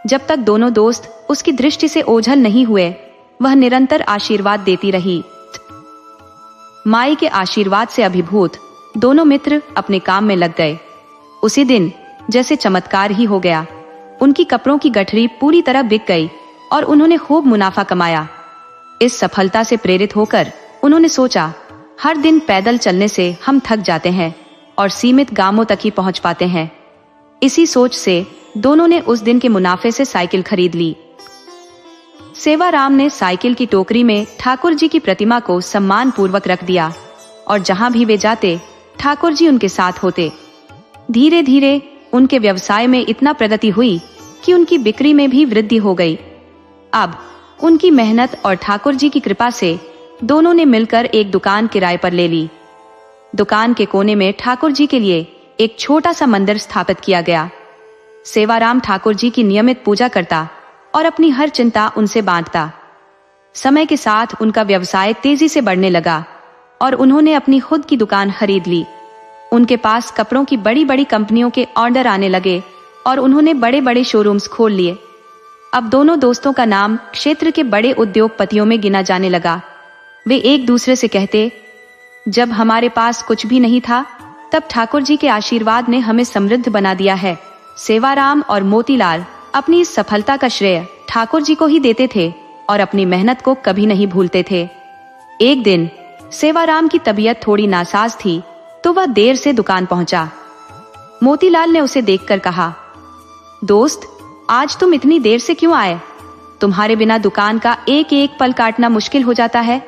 [SPEAKER 1] जब तक दोनों दोस्त उसकी दृष्टि से ओझल नहीं हुए, वह निरंतर आशीर्वाद देती रही। माई के आशीर्वाद से अभिभूत दोनों मित्र अपने काम में लग गए। उसी दिन जैसे चमत्कार ही हो गया, उनकी कपड़ों की गठरी पूरी तरह बिक गई और उन्होंने खूब मुनाफा कमाया। इस सफलता से प्रेरित होकर उन्होंने सोचा, हर दिन पैदल चलने से हम थक जाते हैं और सीमित गांवों तक ही पहुंच पाते हैं। इसी सोच से दोनों ने उस दिन के मुनाफे से साइकिल खरीद ली। सेवाराम ने साइकिल की टोकरी में ठाकुर जी की प्रतिमा को सम्मान पूर्वक रख दिया और जहां भी वे जाते, ठाकुर जी उनके साथ होते। धीरे धीरे उनके व्यवसाय में इतना प्रगति हुई कि उनकी बिक्री में भी वृद्धि हो गई। अब उनकी मेहनत और ठाकुर जी की कृपा से दोनों ने मिलकर एक दुकान किराए पर ले ली। दुकान के कोने में ठाकुर जी के लिए एक छोटा सा मंदिर स्थापित किया गया। सेवाराम ठाकुर जी की नियमित पूजा करता और अपनी हर चिंता उनसे बांटता। समय के साथ उनका व्यवसाय तेजी से बढ़ने लगा और उन्होंने अपनी खुद की दुकान खरीद ली। उनके पास कपड़ों की बड़ी बड़ी कंपनियों के ऑर्डर आने लगे और उन्होंने बड़े बड़े शोरूम्स खोल लिए। अब दोनों दोस्तों का नाम क्षेत्र के बड़े उद्योगपतियों में गिना जाने लगा। वे एक दूसरे से कहते, जब हमारे पास कुछ भी नहीं था, तब ठाकुर जी के आशीर्वाद ने हमें समृद्ध बना दिया है। सेवाराम और मोतीलाल अपनी इस सफलता का श्रेय ठाकुर जी को ही देते थे और अपनी मेहनत को कभी नहीं भूलते थे। एक दिन सेवाराम की तबीयत थोड़ी नासाज थी, तो वह देर से दुकान पहुंचा। मोतीलाल ने उसे देखकर कहा, दोस्त, आज तुम इतनी देर से क्यों आए? तुम्हारे बिना दुकान का एक एक पल काटना मुश्किल हो जाता है।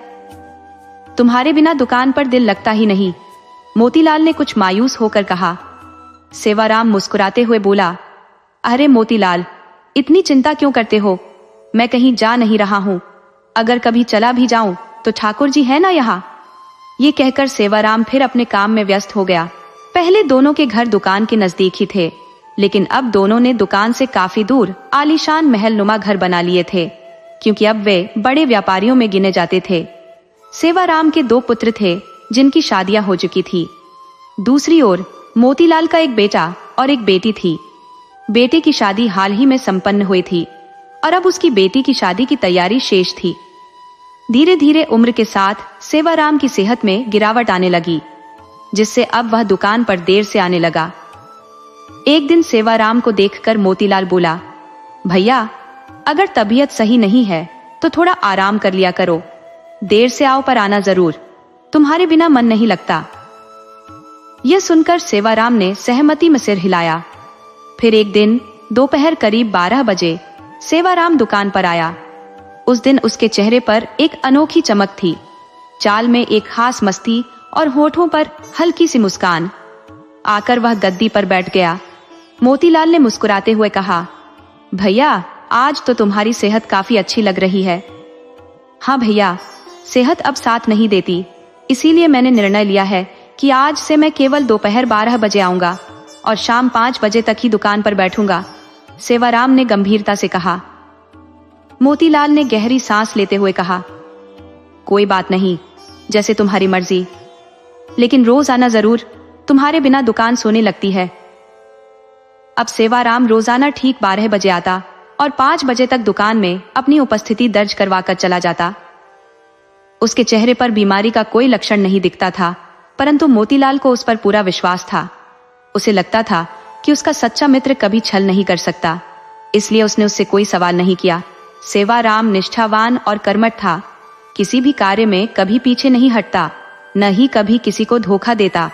[SPEAKER 1] तुम्हारे बिना दुकान पर दिल लगता ही नहीं, मोतीलाल ने कुछ मायूस होकर कहा। सेवाराम मुस्कुराते हुए बोला, अरे मोतीलाल, इतनी चिंता क्यों करते हो? मैं कहीं जा नहीं रहा हूँ। अगर कभी चला भी जाऊं तो ठाकुर जी है ना यहाँ। ये कहकर सेवाराम फिर अपने काम में व्यस्त हो गया। पहले दोनों के घर दुकान के नजदीक ही थे, लेकिन अब दोनों ने दुकान से काफी दूर आलीशान महल नुमा घर बना लिए थे, क्योंकि अब वे बड़े व्यापारियों में गिने जाते थे। सेवाराम के 2 पुत्र थे जिनकी शादियां हो चुकी थी। दूसरी ओर मोतीलाल का एक बेटा और एक बेटी थी। बेटे की शादी हाल ही में संपन्न हुई थी और अब उसकी बेटी की शादी की तैयारी शेष थी। धीरे धीरे उम्र के साथ सेवाराम की सेहत में गिरावट आने लगी, जिससे अब वह दुकान पर देर से आने लगा। एक दिन सेवाराम को देखकर मोतीलाल बोला, भैया, अगर तबीयत सही नहीं है तो थोड़ा आराम कर लिया करो। देर से आओ पर आना जरूर, तुम्हारे बिना मन नहीं लगता। यह सुनकर सेवाराम ने सहमति में सिर हिलाया। फिर एक दिन दोपहर करीब 12 बजे सेवाराम दुकान पर आया। उस दिन उसके चेहरे पर एक अनोखी चमक थी, चाल में एक खास मस्ती और होठों पर हल्की सी मुस्कान। आकर वह गद्दी पर बैठ गया। मोतीलाल ने मुस्कुराते हुए कहा, भैया, आज तो तुम्हारी सेहत काफी अच्छी लग रही है। हाँ भैया, सेहत अब साथ नहीं देती, इसीलिए मैंने निर्णय लिया है कि आज से मैं केवल दोपहर 12 बजे आऊंगा और शाम 5 बजे तक ही दुकान पर बैठूंगा, सेवाराम ने गंभीरता से कहा। मोतीलाल ने गहरी सांस लेते हुए कहा, कोई बात नहीं, जैसे तुम्हारी मर्जी, लेकिन रोज आना जरूर, तुम्हारे बिना दुकान सोने लगती है। अब सेवाराम रोजाना ठीक 12 बजे आता और 5 बजे तक दुकान में अपनी उपस्थिति दर्ज करवाकर चला जाता। उसके चेहरे पर बीमारी का कोई लक्षण नहीं दिखता था, परंतु मोतीलाल को उस पर पूरा विश्वास था। उसे लगता था कि उसका सच्चा मित्र कभी छल नहीं कर सकता, इसलिए उसने उससे कोई सवाल नहीं किया। सेवाराम निष्ठावान और कर्मठ था, किसी भी कार्य में कभी पीछे नहीं हटता, न ही कभी किसी को धोखा देता।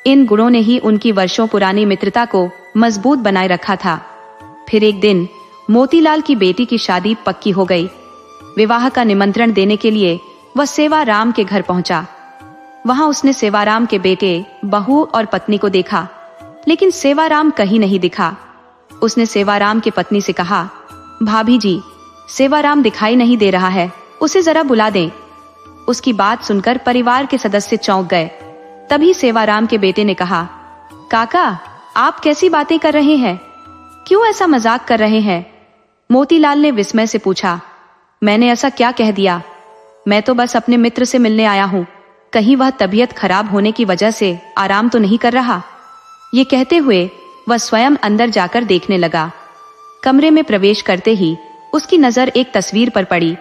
[SPEAKER 1] इन गुणों ने ही उनकी वर्षों पुरानी मित्रता को मजबूत बनाए रखा था। फिर एक दिन मोतीलाल की बेटी की शादी पक्की हो गई। विवाह का निमंत्रण देने के लिए वह सेवाराम के घर पहुंचा। वहां उसने सेवाराम के बेटे, बहू और पत्नी को देखा, लेकिन सेवाराम कहीं नहीं दिखा। उसने सेवाराम की पत्नी से कहा, भाभी जी, सेवाराम दिखाई नहीं दे रहा है, उसे जरा बुला दें। उसकी बात सुनकर परिवार के सदस्य चौंक गए। तभी सेवाराम के बेटे ने कहा, काका, आप कैसी बातें कर रहे हैं? क्यों ऐसा मजाक कर रहे हैं? मोतीलाल ने विस्मय से पूछा। मैंने ऐसा क्या कह दिया? मैं तो बस अपने मित्र से मिलने आया हूं, कहीं वह तबीयत खराब होने की वजह से आराम तो नहीं कर रहा? ये कहते हुए वह स्वयं अंदर जाकर देखने लगा। कमरे में प्रवेश करते ही उसकी नजर एक तस्वीर पर पड़ी,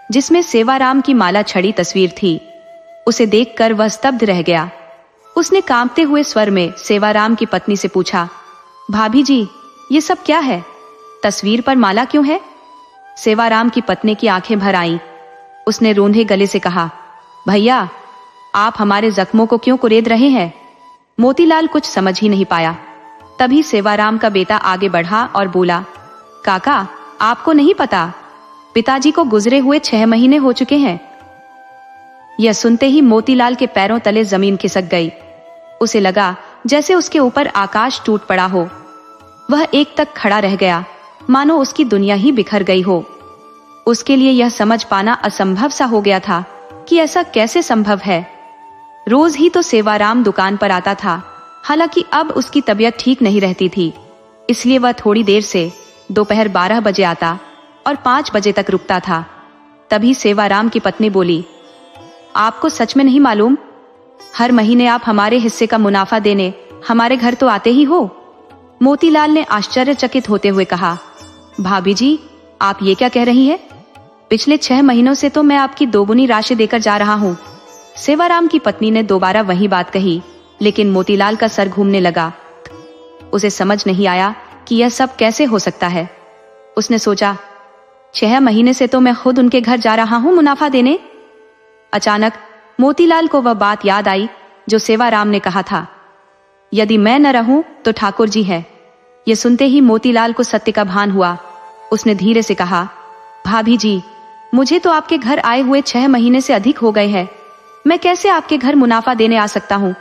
[SPEAKER 1] जिसमें सेवाराम की माला छड़ी तस्वीर थी। उसे देखकर वह स्तब्ध रह गया। उसने कांपते हुए स्वर में सेवाराम की पत्नी से पूछा, भाभी जी, ये सब क्या है? तस्वीर पर माला क्यों है? सेवाराम की पत्नी की आंखें भर आईं। उसने रोंधे गले से कहा, भैया, आप हमारे जख्मों को क्यों कुरेद रहे हैं? मोतीलाल कुछ समझ ही नहीं पाया। तभी सेवाराम का बेटा आगे बढ़ा और बोला, काका, आपको नहीं पता, पिताजी को गुजरे हुए 6 महीने हो चुके हैं। यह सुनते ही मोतीलाल के पैरों तले जमीन खिसक गई। उसे लगा जैसे उसके ऊपर आकाश टूट पड़ा हो। वह एक तक खड़ा रह गया, मानो उसकी दुनिया ही बिखर गई हो। उसके लिए यह समझ पाना असंभव सा हो गया था कि ऐसा कैसे संभव है। रोज ही तो सेवाराम दुकान पर आता था, हालांकि अब उसकी तबीयत ठीक नहीं रहती थी, इसलिए वह थोड़ी देर से दोपहर 12 बजे आता और 5 बजे तक रुकता था। तभी सेवाराम की पत्नी बोली, आपको सच में नहीं मालूम? हर महीने आप हमारे हिस्से का मुनाफा देने हमारे घर तो आते ही हो। मोतीलाल ने आश्चर्यचकित होते हुए कहा, भाभी जी, आप ये क्या कह रही हैं? पिछले 6 महीनों से तो मैं आपकी दोगुनी राशि देकर जा रहा हूँ। सेवाराम की पत्नी ने दोबारा वही बात कही, लेकिन मोतीलाल का सर घूमने लगा। उसे समझ नहीं आया कि यह सब कैसे हो सकता है। उसने सोचा, 6 महीने से तो मैं खुद उनके घर जा रहा हूँ मुनाफा देने। अचानक मोतीलाल को वह बात याद आई जो सेवाराम ने कहा था, यदि मैं न रहूं तो ठाकुर जी है। यह सुनते ही मोतीलाल को सत्य का भान हुआ। उसने धीरे से कहा, भाभी जी, मुझे तो आपके घर आए हुए 6 महीने से अधिक हो गए हैं, मैं कैसे आपके घर मुनाफा देने आ सकता हूँ?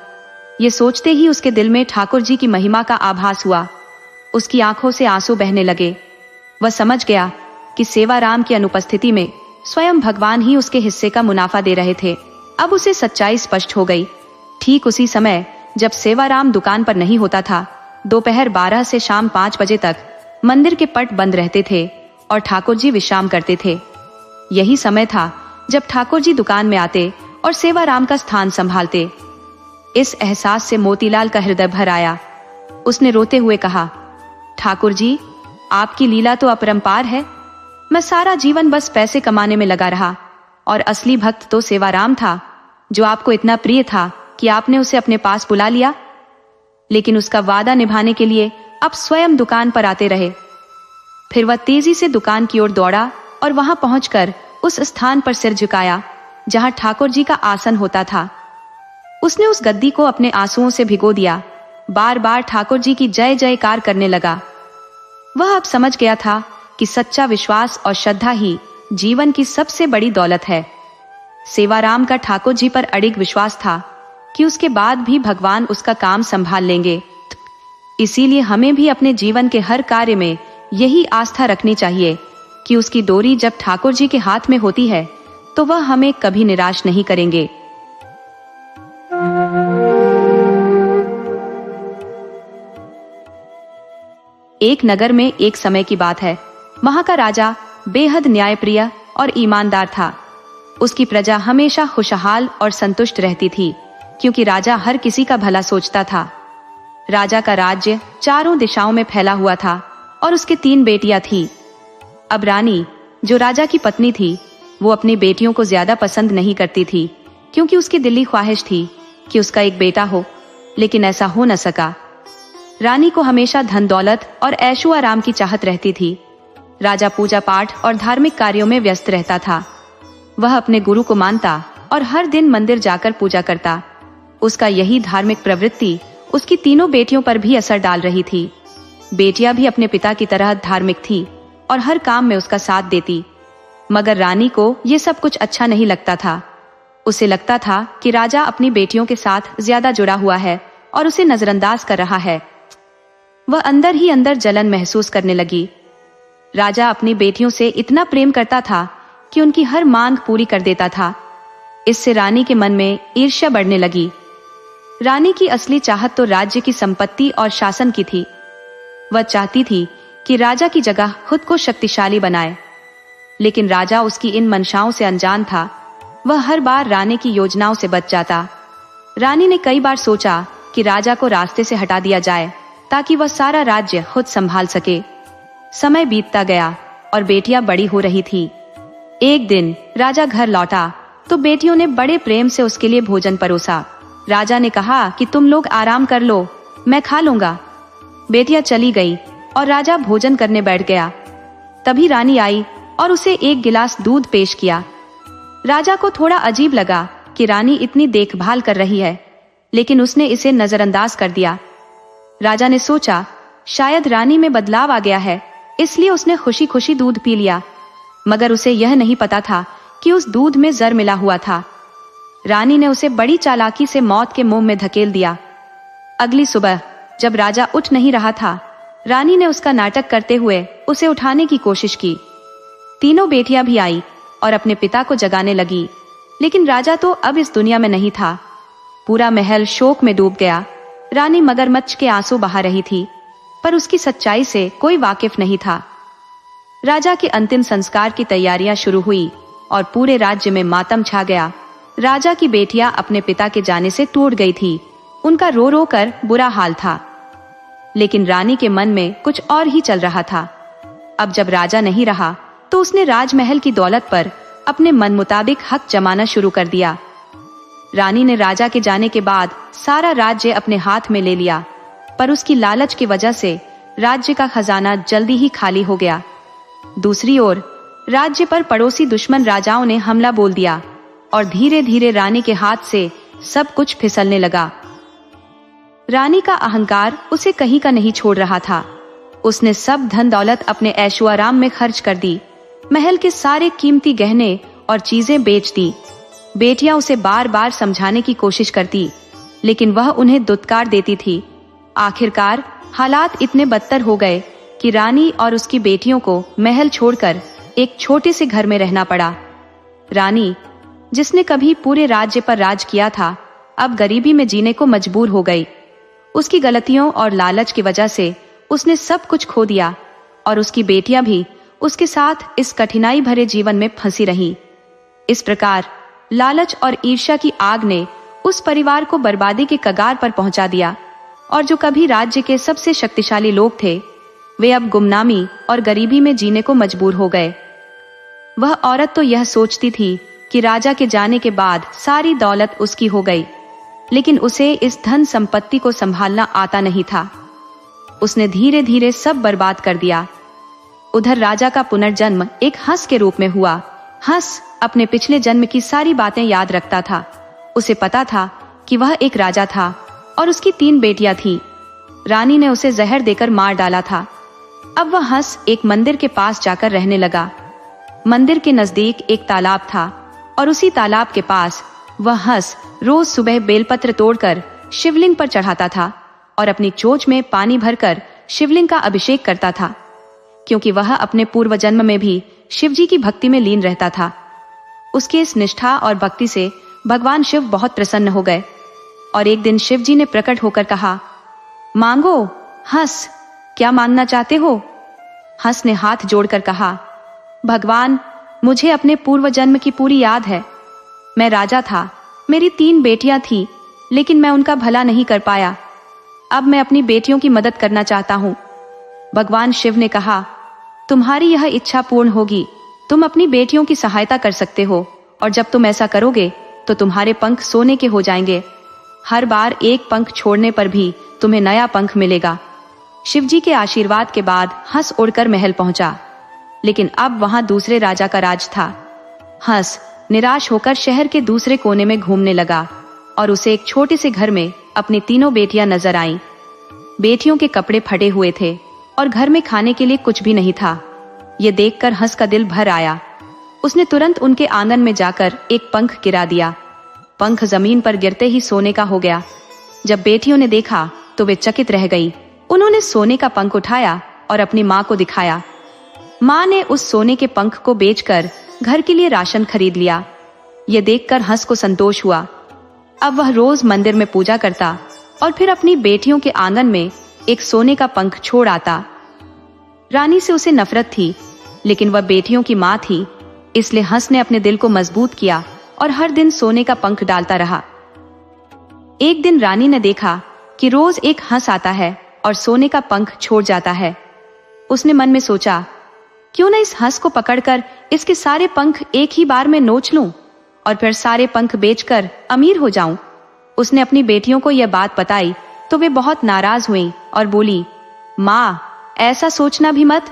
[SPEAKER 1] ये सोचते ही उसके दिल में ठाकुर जी की महिमा का आभास हुआ। उसकी आंखों से आंसू बहने लगे। वह समझ गया कि सेवाराम की अनुपस्थिति में स्वयं भगवान ही उसके हिस्से का मुनाफा दे रहे थे। अब उसे सच्चाई स्पष्ट हो गई। ठीक उसी समय जब सेवाराम दुकान पर नहीं होता था, दोपहर 12 से शाम 5 बजे तक मंदिर के पट बंद रहते थे और ठाकुर जी विश्राम करते थे। यही समय था जब ठाकुर जी दुकान में आते और सेवाराम का स्थान संभालते। इस एहसास से मोतीलाल का हृदय भर आया। उसने रोते हुए कहा, ठाकुर जी, आपकी लीला तो अपरंपार है। मैं सारा जीवन बस पैसे कमाने में लगा रहा और असली भक्त तो सेवाराम था, जो आपको इतना प्रिय था कि आपने उसे अपने पास बुला लिया। लेकिन उसका वादा निभाने के लिए अब स्वयं दुकान पर आते रहे। फिर वह तेजी से दुकान की ओर दौड़ा और वहां पहुंचकर उस स्थान पर सिर झुकाया जहां ठाकुर जी का आसन होता था। उसने उस गद्दी को अपने आंसुओं से भिगो दिया, बार बार ठाकुर जी की जय जयकार करने लगा। वह अब समझ गया था कि सच्चा विश्वास और श्रद्धा ही जीवन की सबसे बड़ी दौलत है। सेवाराम का ठाकुर जी पर अडिग विश्वास था कि उसके बाद भी भगवान उसका काम संभाल लेंगे। इसीलिए हमें भी अपने जीवन के हर कार्य में यही आस्था रखनी चाहिए कि उसकी डोरी जब ठाकुर जी के हाथ में होती है तो वह हमें कभी निराश नहीं करेंगे। एक नगर में एक समय की बात है। वहां का राजा बेहद न्यायप्रिय और ईमानदार था। उसकी प्रजा हमेशा खुशहाल और संतुष्ट रहती थी, क्योंकि राजा हर किसी का भला सोचता था। राजा का राज्य चारों दिशाओं में फैला हुआ था और उसके 3 बेटियां थी। अब रानी, जो राजा की पत्नी थी, वो अपनी बेटियों को ज्यादा पसंद नहीं करती थी, क्योंकि उसकी दिली ख्वाहिश थी कि उसका एक बेटा हो, लेकिन ऐसा हो न सका। रानी को हमेशा धन दौलत और ऐशो आराम की चाहत रहती थी। राजा पूजा पाठ और धार्मिक कार्यों में व्यस्त रहता था। वह अपने गुरु को मानता और हर दिन मंदिर जाकर पूजा करता। उसका यही धार्मिक प्रवृत्ति उसकी तीनों बेटियों पर भी असर डाल रही थी। बेटियां भी अपने पिता की तरह धार्मिक थी और हर काम में उसका साथ देती। मगर रानी को ये सब कुछ अच्छा नहीं लगता था। उसे लगता था कि राजा अपनी बेटियों के साथ ज्यादा जुड़ा हुआ है और उसे नजरअंदाज कर रहा है। वह अंदर ही अंदर जलन महसूस करने लगी। राजा अपनी बेटियों से इतना प्रेम करता था कि उनकी हर मांग पूरी कर देता था। इससे रानी के मन में ईर्ष्या बढ़ने लगी। रानी की असली चाहत तो राज्य की संपत्ति और शासन की थी। वह चाहती थी कि राजा की जगह खुद को शक्तिशाली बनाए, लेकिन राजा उसकी इन मंशाओं से अनजान था। वह हर बार रानी की योजनाओं से बच जाता। रानी ने कई बार सोचा कि राजा को रास्ते से हटा दिया जाए, ताकि वह सारा राज्य खुद संभाल सके। समय बीतता गया और बेटियां बड़ी हो रही थी। एक दिन राजा घर लौटा तो बेटियों ने बड़े प्रेम से उसके लिए भोजन परोसा। राजा ने कहा कि तुम लोग आराम कर लो, मैं खा लूंगा। बेटियां चली गई और राजा भोजन करने बैठ गया। तभी रानी आई और उसे एक गिलास दूध पेश किया। राजा को थोड़ा अजीब लगा कि रानी इतनी देखभाल कर रही है, लेकिन उसने इसे नजरअंदाज कर दिया। राजा ने सोचा शायद रानी में बदलाव आ गया है, इसलिए उसने खुशी खुशी दूध पी लिया। मगर उसे यह नहीं पता था कि उस दूध में जहर मिला हुआ था। रानी ने उसे बड़ी चालाकी से मौत के मुंह में धकेल दिया। अगली सुबह जब राजा उठ नहीं रहा था, रानी ने उसका नाटक करते हुए उसे उठाने की कोशिश की। तीनों बेटियां भी आई और अपने पिता को जगाने लगी, लेकिन राजा तो अब इस दुनिया में नहीं था। पूरा महल शोक में डूब गया। रानी मगरमच्छ के आंसू बहा रही थी, पर उसकी सच्चाई से कोई वाकिफ नहीं था। राजा के अंतिम संस्कार की तैयारियां शुरू हुई और पूरे राज्य में मातम छा गया। राजा की बेटियां अपने पिता के जाने से टूट गई थी। उनका रो रो कर बुरा हाल था, लेकिन रानी के मन में कुछ और ही चल रहा था। अब जब राजा नहीं रहा तो उसने राजमहल की दौलत पर अपने मन मुताबिक हक जमाना शुरू कर दिया। रानी ने राजा के जाने के बाद सारा राज्य अपने हाथ में ले लिया, पर उसकी लालच की वजह से राज्य का खजाना जल्दी ही खाली हो गया। दूसरी ओर राज्य पर पड़ोसी दुश्मन राजाओं ने हमला बोल दिया और धीरे धीरे रानी के हाथ से सब कुछ फिसलने लगा। रानी का अहंकार उसे कहीं का नहीं छोड़ रहा था। उसने सब धन दौलत अपने ऐशो आराम में खर्च कर दी। महल के सारे कीमती गहने और चीजें बेच दी। बेटियां उसे बार बार समझाने की कोशिश करती, लेकिन वह उन्हें दुत्कार देती थी। आखिरकार हालात इतने बदतर हो गए कि रानी और उसकी बेटियों को महल छोड़कर एक छोटे से घर में रहना पड़ा। रानी, जिसने कभी पूरे राज्य पर राज किया था, अब गरीबी में जीने को मजबूर हो गई। उसकी गलतियों और लालच की वजह से उसने सब कुछ खो दिया और उसकी बेटियां भी उसके साथ इस कठिनाई भरे जीवन में फंसी रहीं। इस प्रकार लालच और ईर्ष्या की आग ने उस परिवार को बर्बादी के कगार पर पहुंचा दिया, और जो कभी राज्य के सबसे शक्तिशाली लोग थे, वे अब गुमनामी और गरीबी में जीने को मजबूर हो गए। वह औरत तो यह सोचती थी कि राजा के जाने के बाद सारी दौलत उसकी हो गई, लेकिन उसे इस धन संपत्ति को संभालना आता नहीं था। उसने धीरे धीरे सब बर्बाद कर दिया। उधर राजा का पुनर्जन्म एक हंस के रूप में हुआ। हंस अपने पिछले जन्म की सारी बातें याद रखता था। उसे पता था कि वह एक राजा था और उसकी 3 बेटियां थीं। रानी ने उसे जहर देकर मार डाला था। अब वह हंस एक मंदिर के पास जाकर रहने लगा। मंदिर के नजदीक एक तालाब था और उसी तालाब के पास वह हंस रोज सुबह बेलपत्र तोड़कर शिवलिंग पर चढ़ाता था और अपनी चोंच में पानी भरकर शिवलिंग का अभिषेक करता था, क्योंकि वह अपने पूर्व जन्म में भी शिवजी की भक्ति में लीन रहता था। उसके इस निष्ठा और भक्ति से भगवान शिव बहुत प्रसन्न हो गए और एक दिन शिव जी ने प्रकट होकर कहा, मांगो हंस, क्या मांगना चाहते हो? हंस ने हाथ जोड़कर कहा, भगवान, मुझे अपने पूर्व जन्म की पूरी याद है। मैं राजा था, मेरी 3 बेटियां थी, लेकिन मैं उनका भला नहीं कर पाया। अब मैं अपनी बेटियों की मदद करना चाहता हूं। भगवान शिव ने कहा, तुम्हारी यह इच्छा पूर्ण होगी। तुम अपनी बेटियों की सहायता कर सकते हो और जब तुम ऐसा करोगे तो तुम्हारे पंख सोने के हो जाएंगे। हर बार एक पंख छोड़ने पर भी तुम्हें नया पंख मिलेगा। शिवजी के आशीर्वाद के बाद हंस उड़कर महल पहुंचा, लेकिन अब वहां दूसरे राजा का राज था। हंस निराश होकर शहर के दूसरे कोने में घूमने लगा और उसे एक छोटे से घर में अपनी 3 बेटियां नजर आईं। बेटियों के कपड़े फटे हुए थे और घर में खाने के लिए कुछ भी नहीं था। ये देखकर हंस का दिल भर आया। उसने तुरंत उनके आंगन में जाकर एक पंख गिरा दिया। पंख जमीन पर गिरते ही सोने का हो गया। जब बेटियों ने देखा तो वे चकित रह गई। उन्होंने सोने का पंख उठाया और अपनी माँ को दिखाया। माँ ने उस सोने के पंख को बेचकर घर के लिए राशन खरीद लिया। ये देखकर हंस को संतोष हुआ। अब वह रोज मंदिर में पूजा करता और फिर अपनी बेटियों के आंगन में एक सोने का पंख छोड़ आता। रानी से उसे नफरत थी, लेकिन वह बेटियों की माँ थी, इसलिए हंस ने अपने दिल को मजबूत किया और हर दिन सोने का पंख डालता रहा। एक दिन रानी ने देखा कि रोज एक हंस आता है और सोने का पंख छोड़ जाता है। उसने मन में सोचा, क्यों न इस हंस को पकड़कर इसके सारे पंख एक ही बार में नोच लूं और फिर सारे पंख बेचकर अमीर हो जाऊं। उसने अपनी बेटियों को यह बात बताई तो वे बहुत नाराज हुईं और बोली, माँ, ऐसा सोचना भी मत।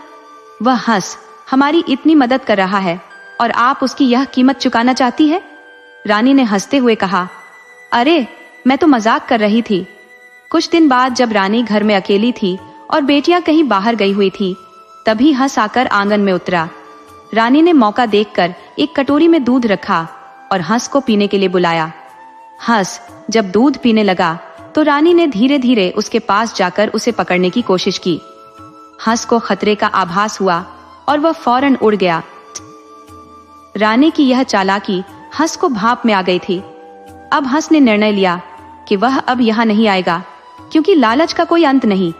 [SPEAKER 1] वह हंस हमारी इतनी मदद कर रहा है और आप उसकी यह कीमत चुकाना चाहती है? रानी ने हंसते हुए कहा, अरे, मैं तो मजाक कर रही थी। कुछ दिन बाद जब रानी घर में अकेली थी और बेटियां कहीं बाहर गई हुई थी, तभी हंस आकर आंगन में उतरा। रानी ने मौका देखकर एक कटोरी में दूध रखा और हंस को पीने के लिए बुलाया। हंस जब दूध पीने लगा तो रानी ने धीरे धीरे उसके पास जाकर उसे पकड़ने की कोशिश की। हंस को खतरे का आभास हुआ और वह फौरन उड़ गया। रानी की यह चालाकी हंस को भाप में आ गई थी। अब हंस ने निर्णय लिया कि वह अब यहाँ नहीं आएगा, क्योंकि लालच का कोई अंत नहीं।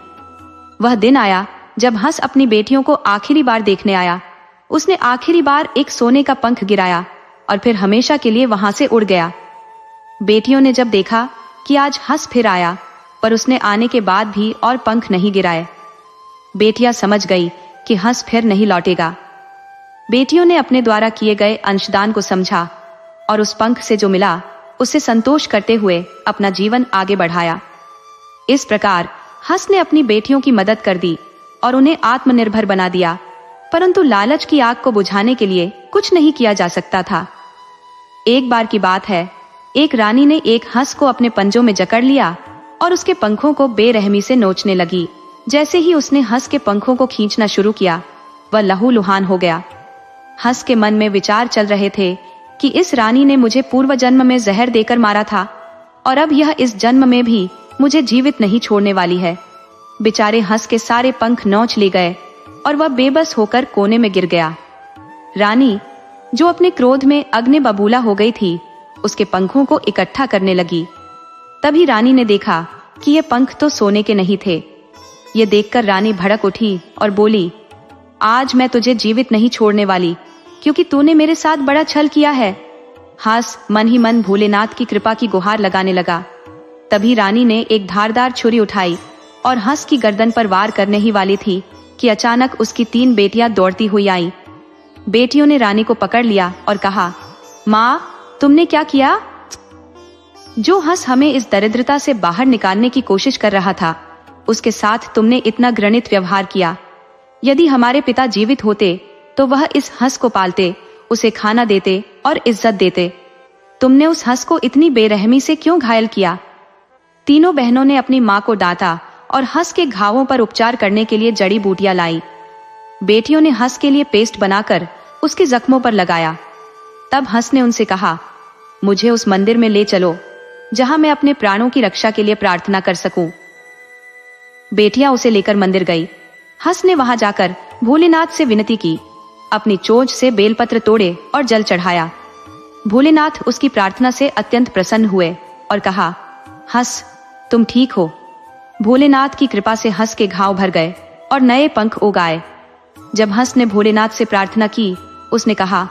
[SPEAKER 1] वह दिन आया जब हंस अपनी बेटियों को आखिरी बार देखने आया। उसने आखिरी बार एक सोने का पंख गिराया और फिर हमेशा के लिए वहां से उड़ गया। बेटियों ने जब देखा कि आज हंस फिर आया, पर उसने आने के बाद भी और पंख नहीं गिराए, बेटियां समझ गई कि हंस फिर नहीं लौटेगा। बेटियों ने अपने द्वारा किए गए अंशदान को समझा और उस पंख से जो मिला उससे संतोष करते हुए अपना जीवन आगे बढ़ाया। इस प्रकार हंस ने अपनी बेटियों की मदद कर दी और उन्हें आत्मनिर्भर बना दिया, परंतु लालच की आग को बुझाने के लिए कुछ नहीं किया जा सकता था। एक बार की बात है, एक रानी ने एक हंस को अपने पंजों में जकड़ लिया और उसके पंखों को बेरहमी से नोचने लगी। जैसे ही उसने हंस के पंखों को खींचना शुरू किया, वह लहूलुहान हो गया। हंस के मन में विचार चल रहे थे कि इस रानी ने मुझे पूर्व जन्म में जहर देकर मारा था और अब यह इस जन्म में भी मुझे जीवित नहीं छोड़ने वाली है। बेचारे हंस के सारे पंख नोच ले गए और वह बेबस होकर कोने में गिर गया। रानी, जो अपने क्रोध में अग्नि बबूला हो गई थी, उसके पंखों को इकट्ठा करने लगी। तभी रानी ने देखा कि ये पंख तो सोने के नहीं थे। ये देखकर रानी भड़क उठी और बोली, आज मैं तुझे जीवित नहीं छोड़ने वाली, क्योंकि तूने मेरे साथ बड़ा छल किया है। हंस मन ही मन भोलेनाथ की कृपा की गुहार लगाने लगा। तभी रानी ने एक धारदार छुरी उठाई और हंस की गर्दन पर वार करने ही वाली थी कि अचानक उसकी 3 बेटियां दौड़ती हुई आईं। बेटियों ने रानी को पकड़ लिया और कहा, माँ, तुमने क्या किया? जो हंस हमें इस दरिद्रता से बाहर निकालने की कोशिश कर रहा था, उसके साथ तुमने इतना घृणित व्यवहार किया। यदि हमारे पिता जीवित होते तो वह इस हंस को पालते, उसे खाना देते और इज्जत देते। तुमने उस हंस को इतनी बेरहमी से क्यों घायल किया? तीनों बहनों ने अपनी माँ को डांटा और हंस के घावों पर उपचार करने के लिए जड़ी बूटियां लाई। बेटियों ने हंस के लिए पेस्ट बनाकर उसके जख्मों पर लगाया। तब हंस ने उनसे कहा, मुझे उस मंदिर में ले चलो जहां मैं अपने प्राणों की रक्षा के लिए प्रार्थना कर सकूं। बेटियां उसे लेकर मंदिर गई। हंस ने वहां जाकर भोलेनाथ से विनती की, अपनी चोंच से बेलपत्र तोड़े और जल चढ़ाया। भोलेनाथ उसकी प्रार्थना से अत्यंत प्रसन्न हुए और कहा, हंस, तुम ठीक हो। भोलेनाथ की कृपा से हंस के घाव भर गए और नए पंख उग आए। जब हंस ने भोलेनाथ से प्रार्थना की, उसने कहा,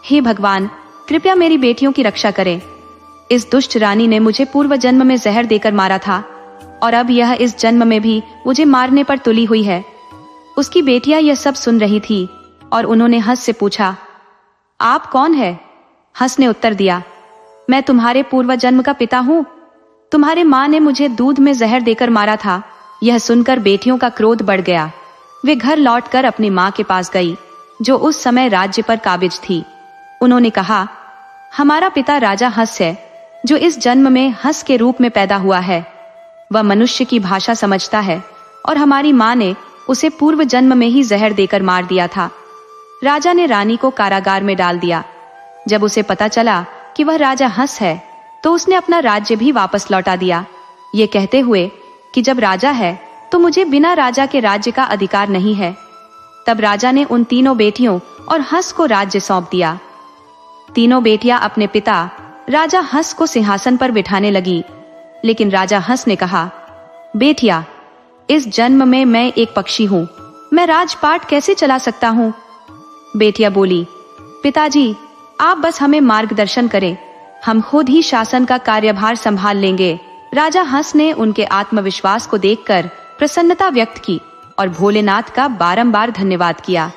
[SPEAKER 1] हे भगवान, कृपया मेरी बेटियों की रक्षा करें। इस दुष्ट रानी ने मुझे पूर्व जन्म में जहर देकर मारा था और अब यह इस जन्म में भी मुझे मारने पर तुली हुई है। उसकी बेटियां यह सब सुन रही थी और उन्होंने हंस से पूछा, आप कौन है? हंस ने उत्तर दिया, मैं तुम्हारे पूर्व जन्म का पिता हूँ। तुम्हारे माँ ने मुझे दूध में जहर देकर मारा था। यह सुनकर बेटियों का क्रोध बढ़ गया। वे घर लौटकर अपनी माँ के पास गई, जो उस समय राज्य पर काबिज थी। उन्होंने कहा, हमारा पिता राजा हंस है, जो इस जन्म में हंस के रूप में पैदा हुआ है। वह मनुष्य की भाषा समझता है और हमारी माँ ने उसे पूर्व जन्म में ही जहर देकर मार दिया था। राजा ने रानी को कारागार में डाल दिया। जब उसे पता चला कि वह राजा हंस है, तो उसने अपना राज्य भी वापस लौटा दिया, ये कहते हुए कि जब राजा है तो मुझे बिना राजा के राज्य का अधिकार नहीं है। तब राजा ने उन तीनों बेटियों और हंस को राज्य सौंप दिया। तीनों बेटियां अपने पिता राजा हंस को सिंहासन पर बिठाने लगी, लेकिन राजा हंस ने कहा, बेटिया, इस जन्म में मैं एक पक्षी हूँ, मैं राजपाट कैसे चला सकता हूँ? बेटिया बोली, पिताजी, आप बस हमें मार्गदर्शन करें, हम खुद ही शासन का कार्यभार संभाल लेंगे। राजा हंस ने उनके आत्मविश्वास को देखकर प्रसन्नता व्यक्त की और भोलेनाथ का बारंबार धन्यवाद किया।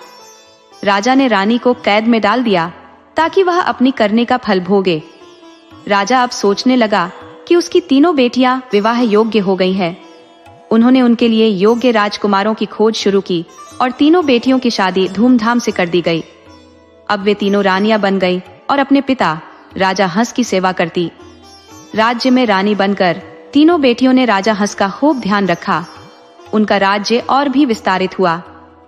[SPEAKER 1] राजा ने रानी को कैद में डाल दिया ताकि वह अपनी करने का फल भोगे। राजा अब सोचने लगा कि उसकी तीनों बेटियां विवाह योग्य हो गई हैं। उन्होंने उनके लिए योग्य राजकुमारों की खोज शुरू की और तीनों बेटियों की शादी धूमधाम से कर दी गई। अब वे तीनों रानियां बन गई और अपने पिता राजा हंस की सेवा करती। राज्य में रानी बनकर तीनों बेटियों ने राजा हंस का खूब ध्यान रखा। उनका राज्य और भी विस्तारित हुआ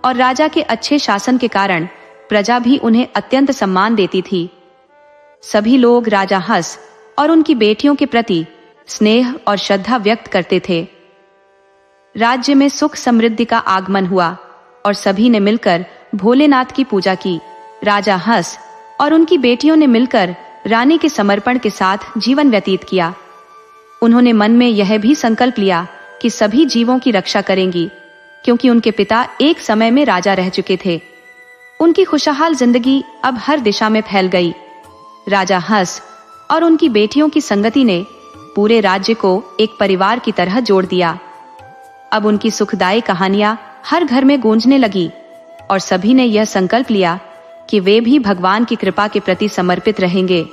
[SPEAKER 1] और राजा के अच्छे शासन के कारण प्रजा भी उन्हें अत्यंत सम्मान देती थी। सभी लोग राजा हंस और उनकी बेटियों के प्रति स्नेह और श्रद्धा व्यक्त करते थे। राज्य में सुख समृद्धि का आगमन हुआ और सभी ने मिलकर भोलेनाथ की पूजा की। राजा हंस और उनकी बेटियों ने मिलकर रानी के समर्पण के साथ जीवन व्यतीत किया। उन्होंने मन में यह भी संकल्प लिया कि सभी जीवों की रक्षा करेंगी, क्योंकि उनके पिता एक समय में राजा रह चुके थे। उनकी खुशहाल जिंदगी अब हर दिशा में फैल गई। राजा हंस और उनकी बेटियों की संगति ने पूरे राज्य को एक परिवार की तरह जोड़ दिया। अब उनकी सुखदायी कहानियां हर घर में गूंजने लगी और सभी ने यह संकल्प लिया कि वे भी भगवान की कृपा के प्रति समर्पित रहेंगे।